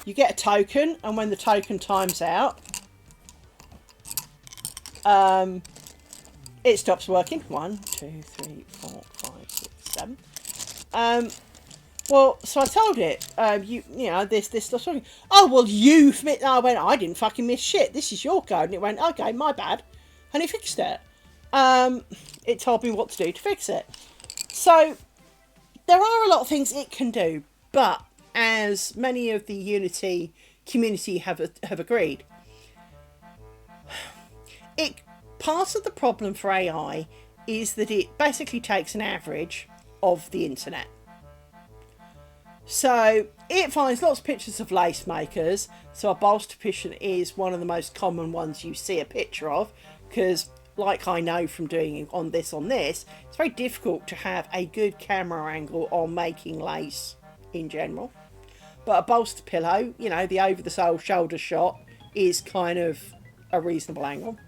you get a token, and when the token times out, it stops working. 1, 2, 3, 4, 5, 6, 7. Well, so I told it, you know, this stuff's working. Oh, well, you've missed. I went, I didn't fucking miss shit. This is your code. And it went, okay, my bad. And it fixed it. It told me what to do to fix it. So there are a lot of things it can do, but as many of the Unity community have agreed, part of the problem for AI is that it basically takes an average of the internet. So it finds lots of pictures of lace makers. So a bolster cushion is one of the most common ones you see a picture of, because like I know from doing on this, it's very difficult to have a good camera angle on making lace in general. But a bolster pillow, you know, the over the shoulder shot is kind of a reasonable angle.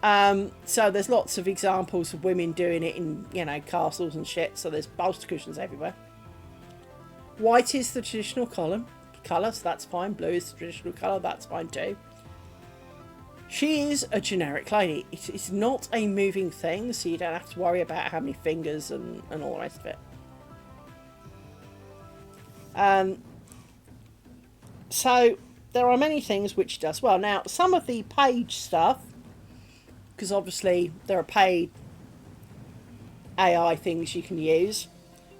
So there's lots of examples of women doing it in, you know, castles and shit. So there's bolster cushions everywhere. White is the traditional colour, so that's fine. Blue is the traditional colour, that's fine too. She is a generic lady. It's not a moving thing, so you don't have to worry about how many fingers and all the rest of it. So there are many things which it does well. Now, some of the page stuff, because obviously there are paid AI things you can use,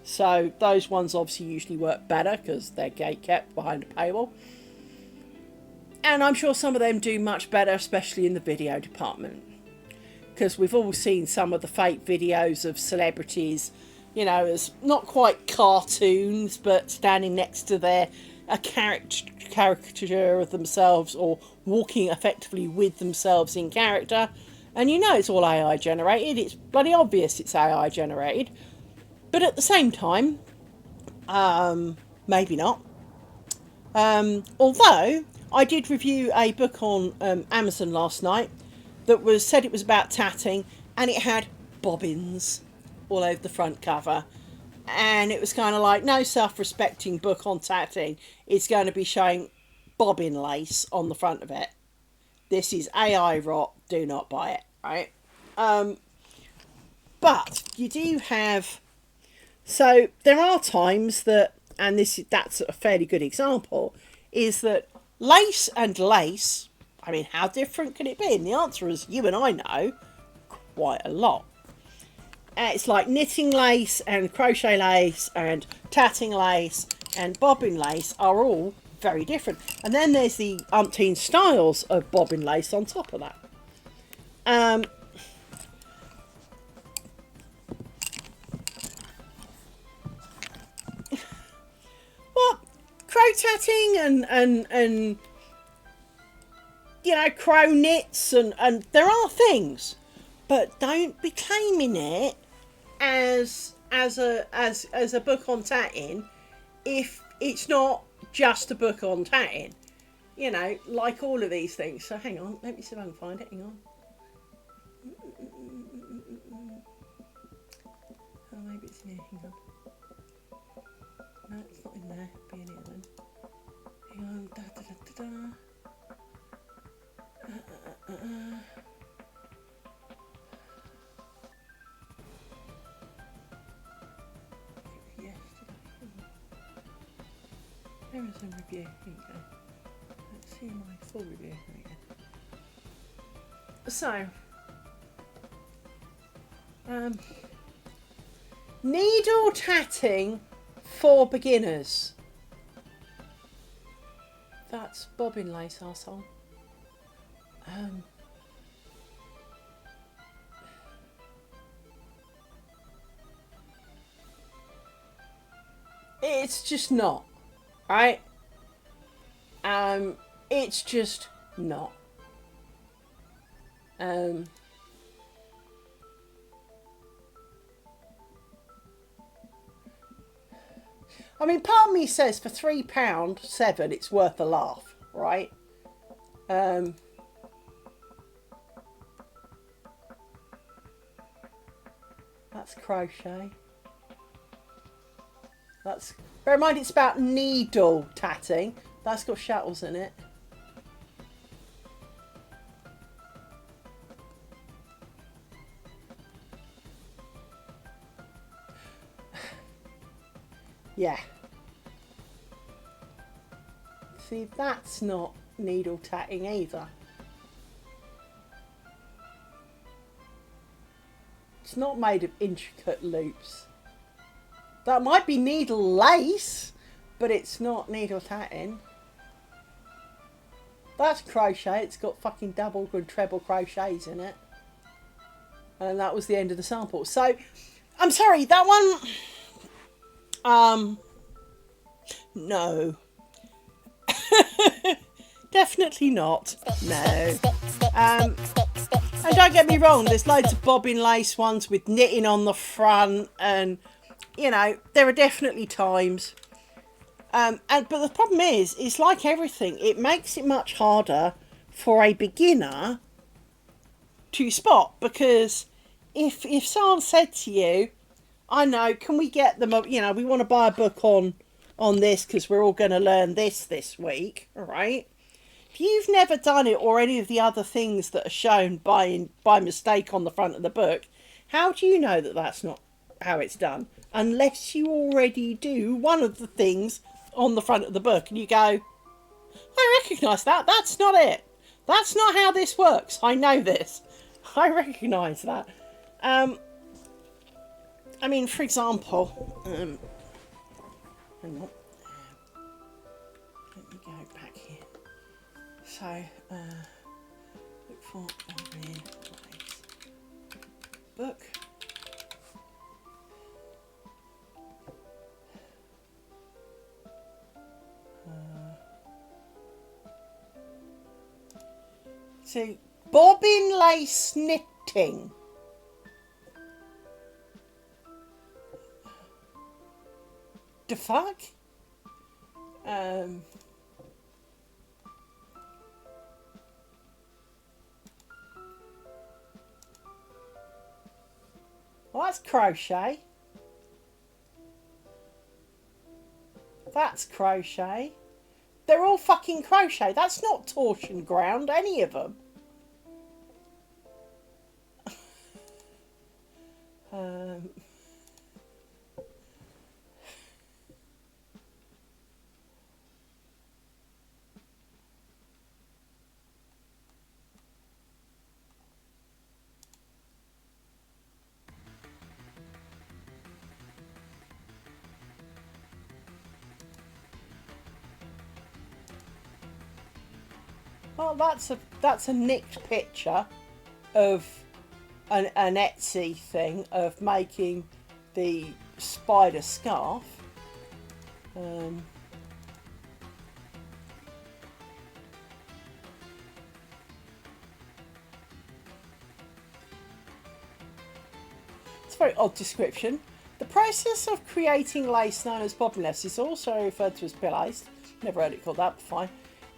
so those ones obviously usually work better because they're gate-kept behind a paywall. And I'm sure some of them do much better, especially in the video department. Because we've all seen some of the fake videos of celebrities, you know, as not quite cartoons, but standing next to a caricature of themselves or walking effectively with themselves in character. And you know it's all AI generated. It's bloody obvious it's AI generated. But at the same time, maybe not. Although I did review a book on Amazon last night that said it was about tatting, and it had bobbins all over the front cover. And it was kind of like, no self-respecting book on tatting is going to be showing bobbin lace on the front of it. This is AI rot. Do not buy it, right? But you do have... So there are times that, and that's a fairly good example, is that lace and lace, I mean, how different can it be? And the answer is, you and I know, quite a lot. It's like knitting lace and crochet lace and tatting lace and bobbin lace are all very different. And then there's the umpteen styles of bobbin lace on top of that. Well, crow tatting and you know, crow knits and there are things, but don't be claiming it as a book on tatting if it's not just a book on tatting, you know, like all of these things. So hang on, let me see if I can find it. Hang on. Oh, maybe it's in here. Hang on. No, it's not in there. Be in here then. Hang on. Amazon review. Here you go. Let's see my full review. Here we go. So, needle tatting for beginners. That's bobbin lace, arsehole. It's just not, right? It's just not. I mean, part of me says for £3.7 it's worth a laugh, right? That's crochet. That's, bear in mind it's about needle tatting. That's got shuttles in it. Yeah. See, that's not needle tatting either. It's not made of intricate loops. That might be needle lace, but it's not needle tatting. That's crochet. It's got fucking double and treble crochets in it. And that was the end of the sample. So, I'm sorry, that one... no. Definitely not. No. And don't get me wrong, there's loads of bobbin lace ones with knitting on the front, and you know, there are definitely times. But the problem is, it's like everything, it makes it much harder for a beginner to spot, because if someone said to you, I know, can we get them, you know, we want to buy a book on this because we're all going to learn this week, all right? If you've never done it or any of the other things that are shown by mistake on the front of the book, how do you know that that's not how it's done? Unless you already do one of the things on the front of the book and you go, I recognise that, that's not it. That's not how this works. I know this. I recognise that. I mean, for example, hang on. Let me go back here. So, look for bobbin lace book. See, bobbin lace knitting. The fuck? Well, that's crochet. That's crochet. They're all fucking crochet. That's not torsion ground, any of them. Well, that's a nicked picture of an Etsy thing of making the spider scarf. It's a very odd description. The process of creating lace known as bobbin lace is also referred to as pillace. Never heard it called that, but fine.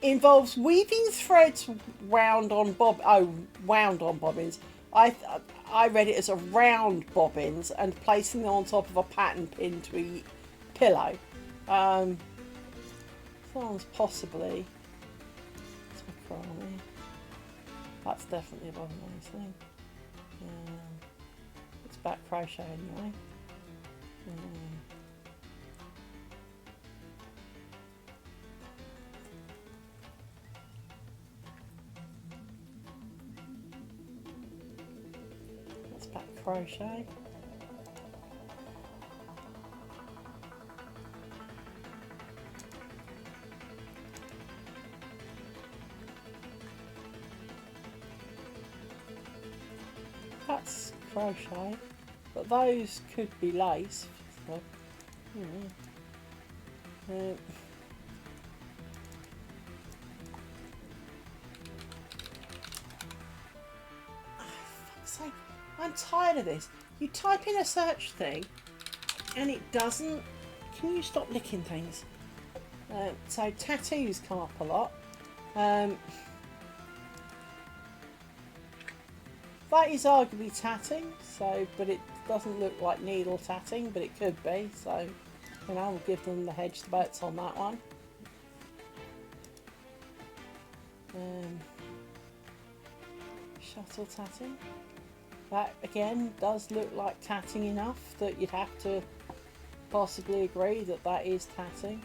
Involves weaving threads wound on bobbins. I read it as a round bobbins and placing them on top of a pattern pin to a pillow. Sounds possibly. That's definitely a bobbin lace thing. It's back crochet anyway. crochet. That's crochet, but those could be lace. So, fuck's sake, I'm tired of this. You type in a search thing and it doesn't. Can you stop licking things? So tattoos come up a lot. That is arguably tatting, so, but it doesn't look like needle tatting, but it could be, so, you know, we'll give them the hedge the bets on that one. Shuttle tatting. That, again, does look like tatting enough that you'd have to possibly agree that that is tatting.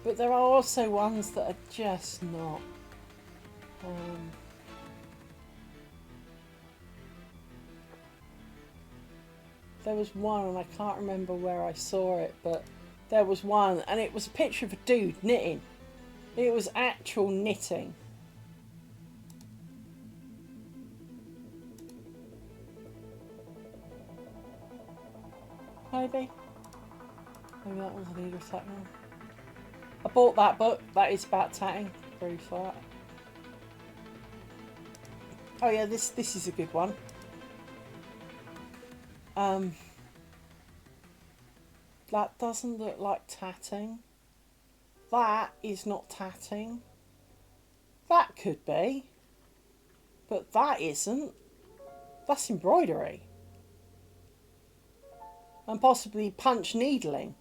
But there are also ones that are just not. There was one, and I can't remember where I saw it, but there was one, and it was a picture of a dude knitting. It was actual knitting. Maybe that one's a needle tatting. I bought that book. That is about tatting. Very flat. Oh yeah, this is a good one. That doesn't look like tatting. That is not tatting. That could be. But that isn't. That's embroidery. And possibly punch needling.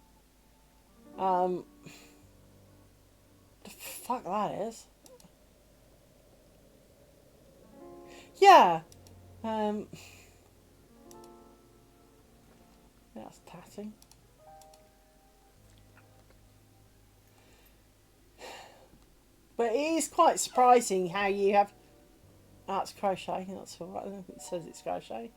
The fuck that is. Yeah. That's tatting. But it is quite surprising how you have. Oh, it's crochet. That's all right. I don't think it says it's crochet.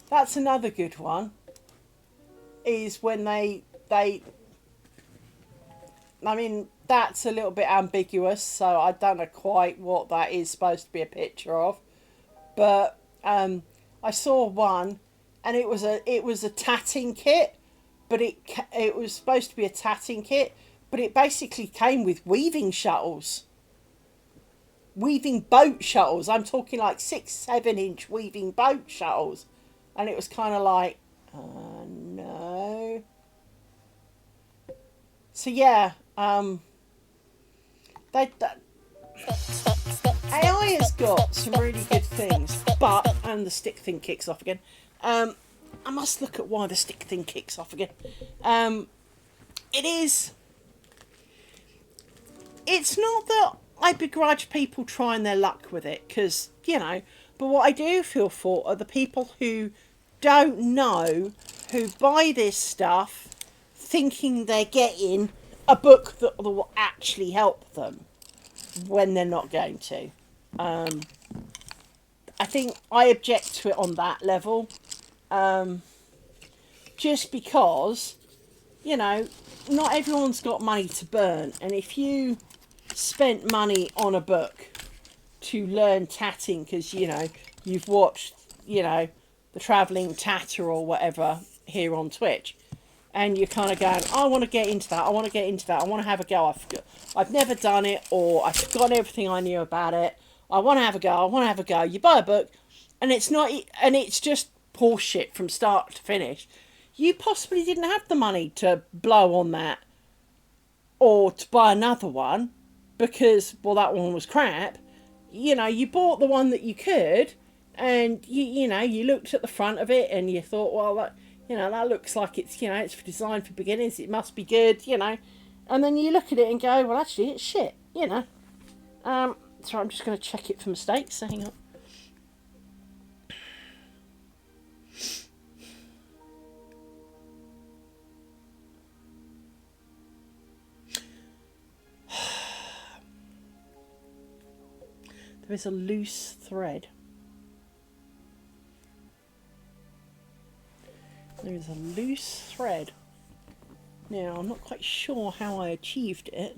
That's another good one. Is when they. I mean, that's a little bit ambiguous, so I don't know quite what that is supposed to be a picture of. But I saw one, and it was a tatting kit, but it was supposed to be a tatting kit, but it basically came with weaving shuttles. Weaving boat shuttles. I'm talking like 6-7 inch weaving boat shuttles. And it was kind of like, no. So yeah, AI has got some really good things, but, and the stick thing kicks off again. I must look at why the stick thing kicks off again. It's not that I begrudge people trying their luck with it, because, you know, but what I do feel for are the people who don't know, who buy this stuff thinking they're getting a book that will actually help them when they're not going to. I think I object to it on that level. Just because, you know, not everyone's got money to burn. And if you spent money on a book to learn tatting because, you know, you've watched, you know, the Travelling Tatter or whatever here on Twitch, and you're kind of going, I want to get into that, I want to get into that, I want to have a go, I've never done it, or I've forgotten everything I knew about it, I want to have a go, I want to have a go. You buy a book, and it's not, and it's just horseshit from start to finish. You possibly didn't have the money to blow on that, or to buy another one, because, well, that one was crap. You know, you bought the one that you could, and you know, you looked at the front of it and you thought, well, that, you know, that looks like it's, you know, it's designed for beginners, it must be good, you know. And then you look at it and go, well, actually, it's shit, you know. So I'm just going to check it for mistakes, so hang on. there is a loose thread. There is a loose thread. Now, I'm not quite sure how I achieved it,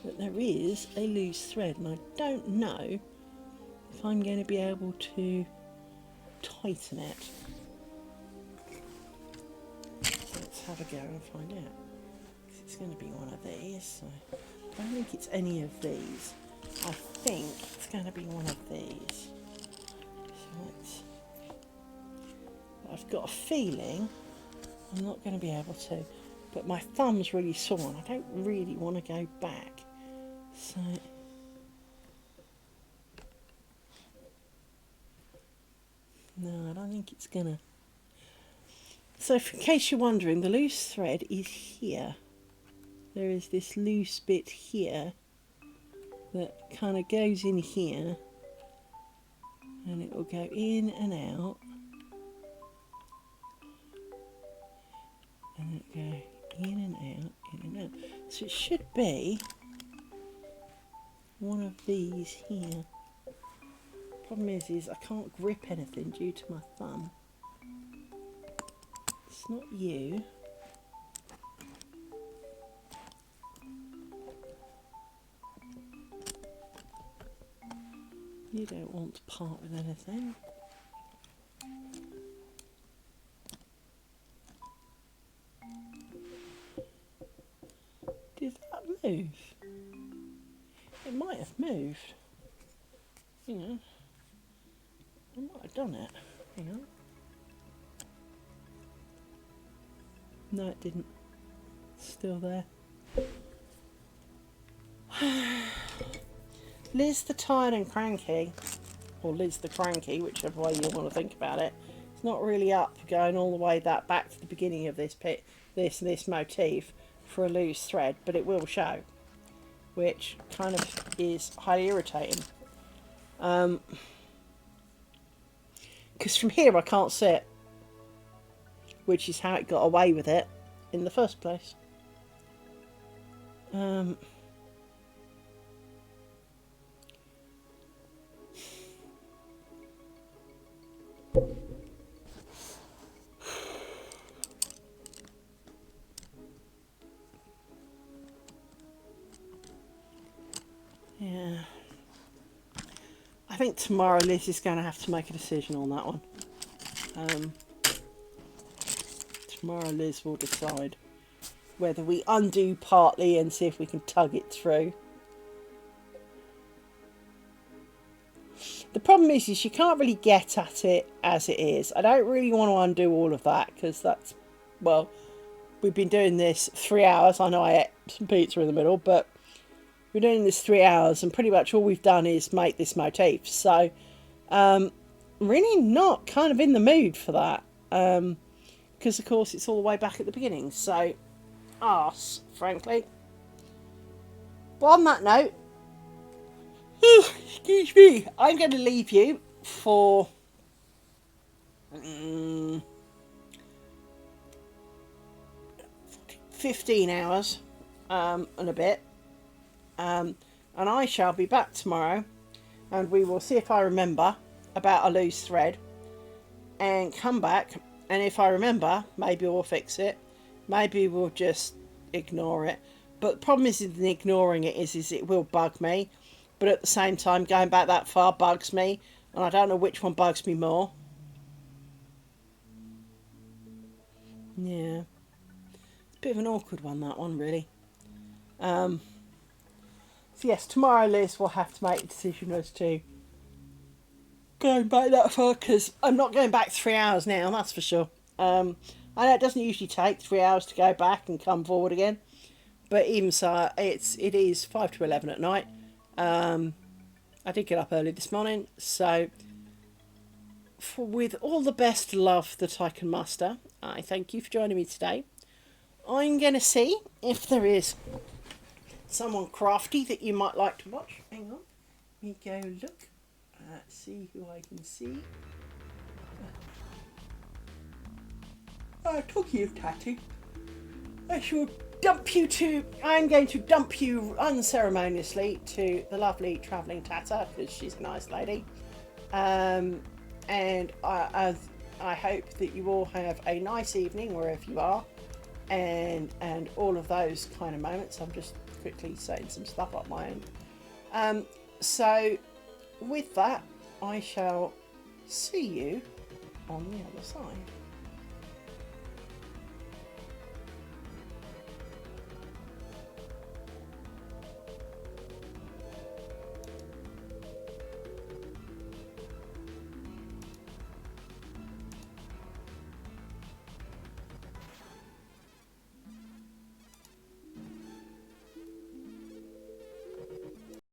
but there is a loose thread, and I don't know if I'm going to be able to tighten it. So let's have a go and find out. It's going to be one of these, so I don't think it's any of these. I think it's going to be one of these. So I've got a feeling I'm not going to be able to, but my thumb's really sore and I don't really want to go back. So no, I don't think it's gonna. So in case you're wondering, the loose thread is here. There is this loose bit here that kind of goes in here, and it will go in and out, and it go in and out, in and out. So it should be one of these here. Problem is I can't grip anything due to my thumb. It's not you. You don't want to part with anything. Did that move? It might have moved. Hang on. I might have done it. Hang on. No, it didn't. It's still there. Liz the Tired and Cranky, or Liz the Cranky, whichever way you want to think about it, it's not really up going all the way that back to the beginning of this this motif for a loose thread, but it will show, which kind of is highly irritating. Because from here I can't see it, which is how it got away with it in the first place. Yeah. I think tomorrow Liz is going to have to make a decision on that one. Tomorrow Liz will decide whether we undo partly and see if we can tug it through. The problem is you can't really get at it as it is. I don't really want to undo all of that because that's, well, we've been doing this 3 hours. I know I ate some pizza in the middle, but we're doing this 3 hours and pretty much all we've done is make this motif. So really not kind of in the mood for that, because of course it's all the way back at the beginning. So arse, frankly. But on that note, excuse me, I'm going to leave you for 15 hours and a bit. And I shall be back tomorrow, and we will see if I remember about a loose thread and come back, and if I remember, maybe we'll fix it, maybe we'll just ignore it. But the problem is in ignoring it is it will bug me, but at the same time going back that far bugs me, and I don't know which one bugs me more. Yeah, it's a bit of an awkward one, that one, really. So yes, tomorrow Liz will have to make a decision as to going back that far, because I'm not going back 3 hours now, that's for sure. I know it doesn't usually take 3 hours to go back and come forward again, but even so, it is 5 to 11 at night. I did get up early this morning, so with all the best love that I can muster, I thank you for joining me today. I'm going to see if there is someone crafty that you might like to watch. Hang on, let me go look, see who I can see. Talking of tatting, I should I'm going to dump you unceremoniously to the lovely travelling Tatter, because she's a nice lady. And I hope that you all have a nice evening wherever you are, and all of those kind of moments. I'm just quickly saying some stuff up my end. So with that, I shall see you on the other side.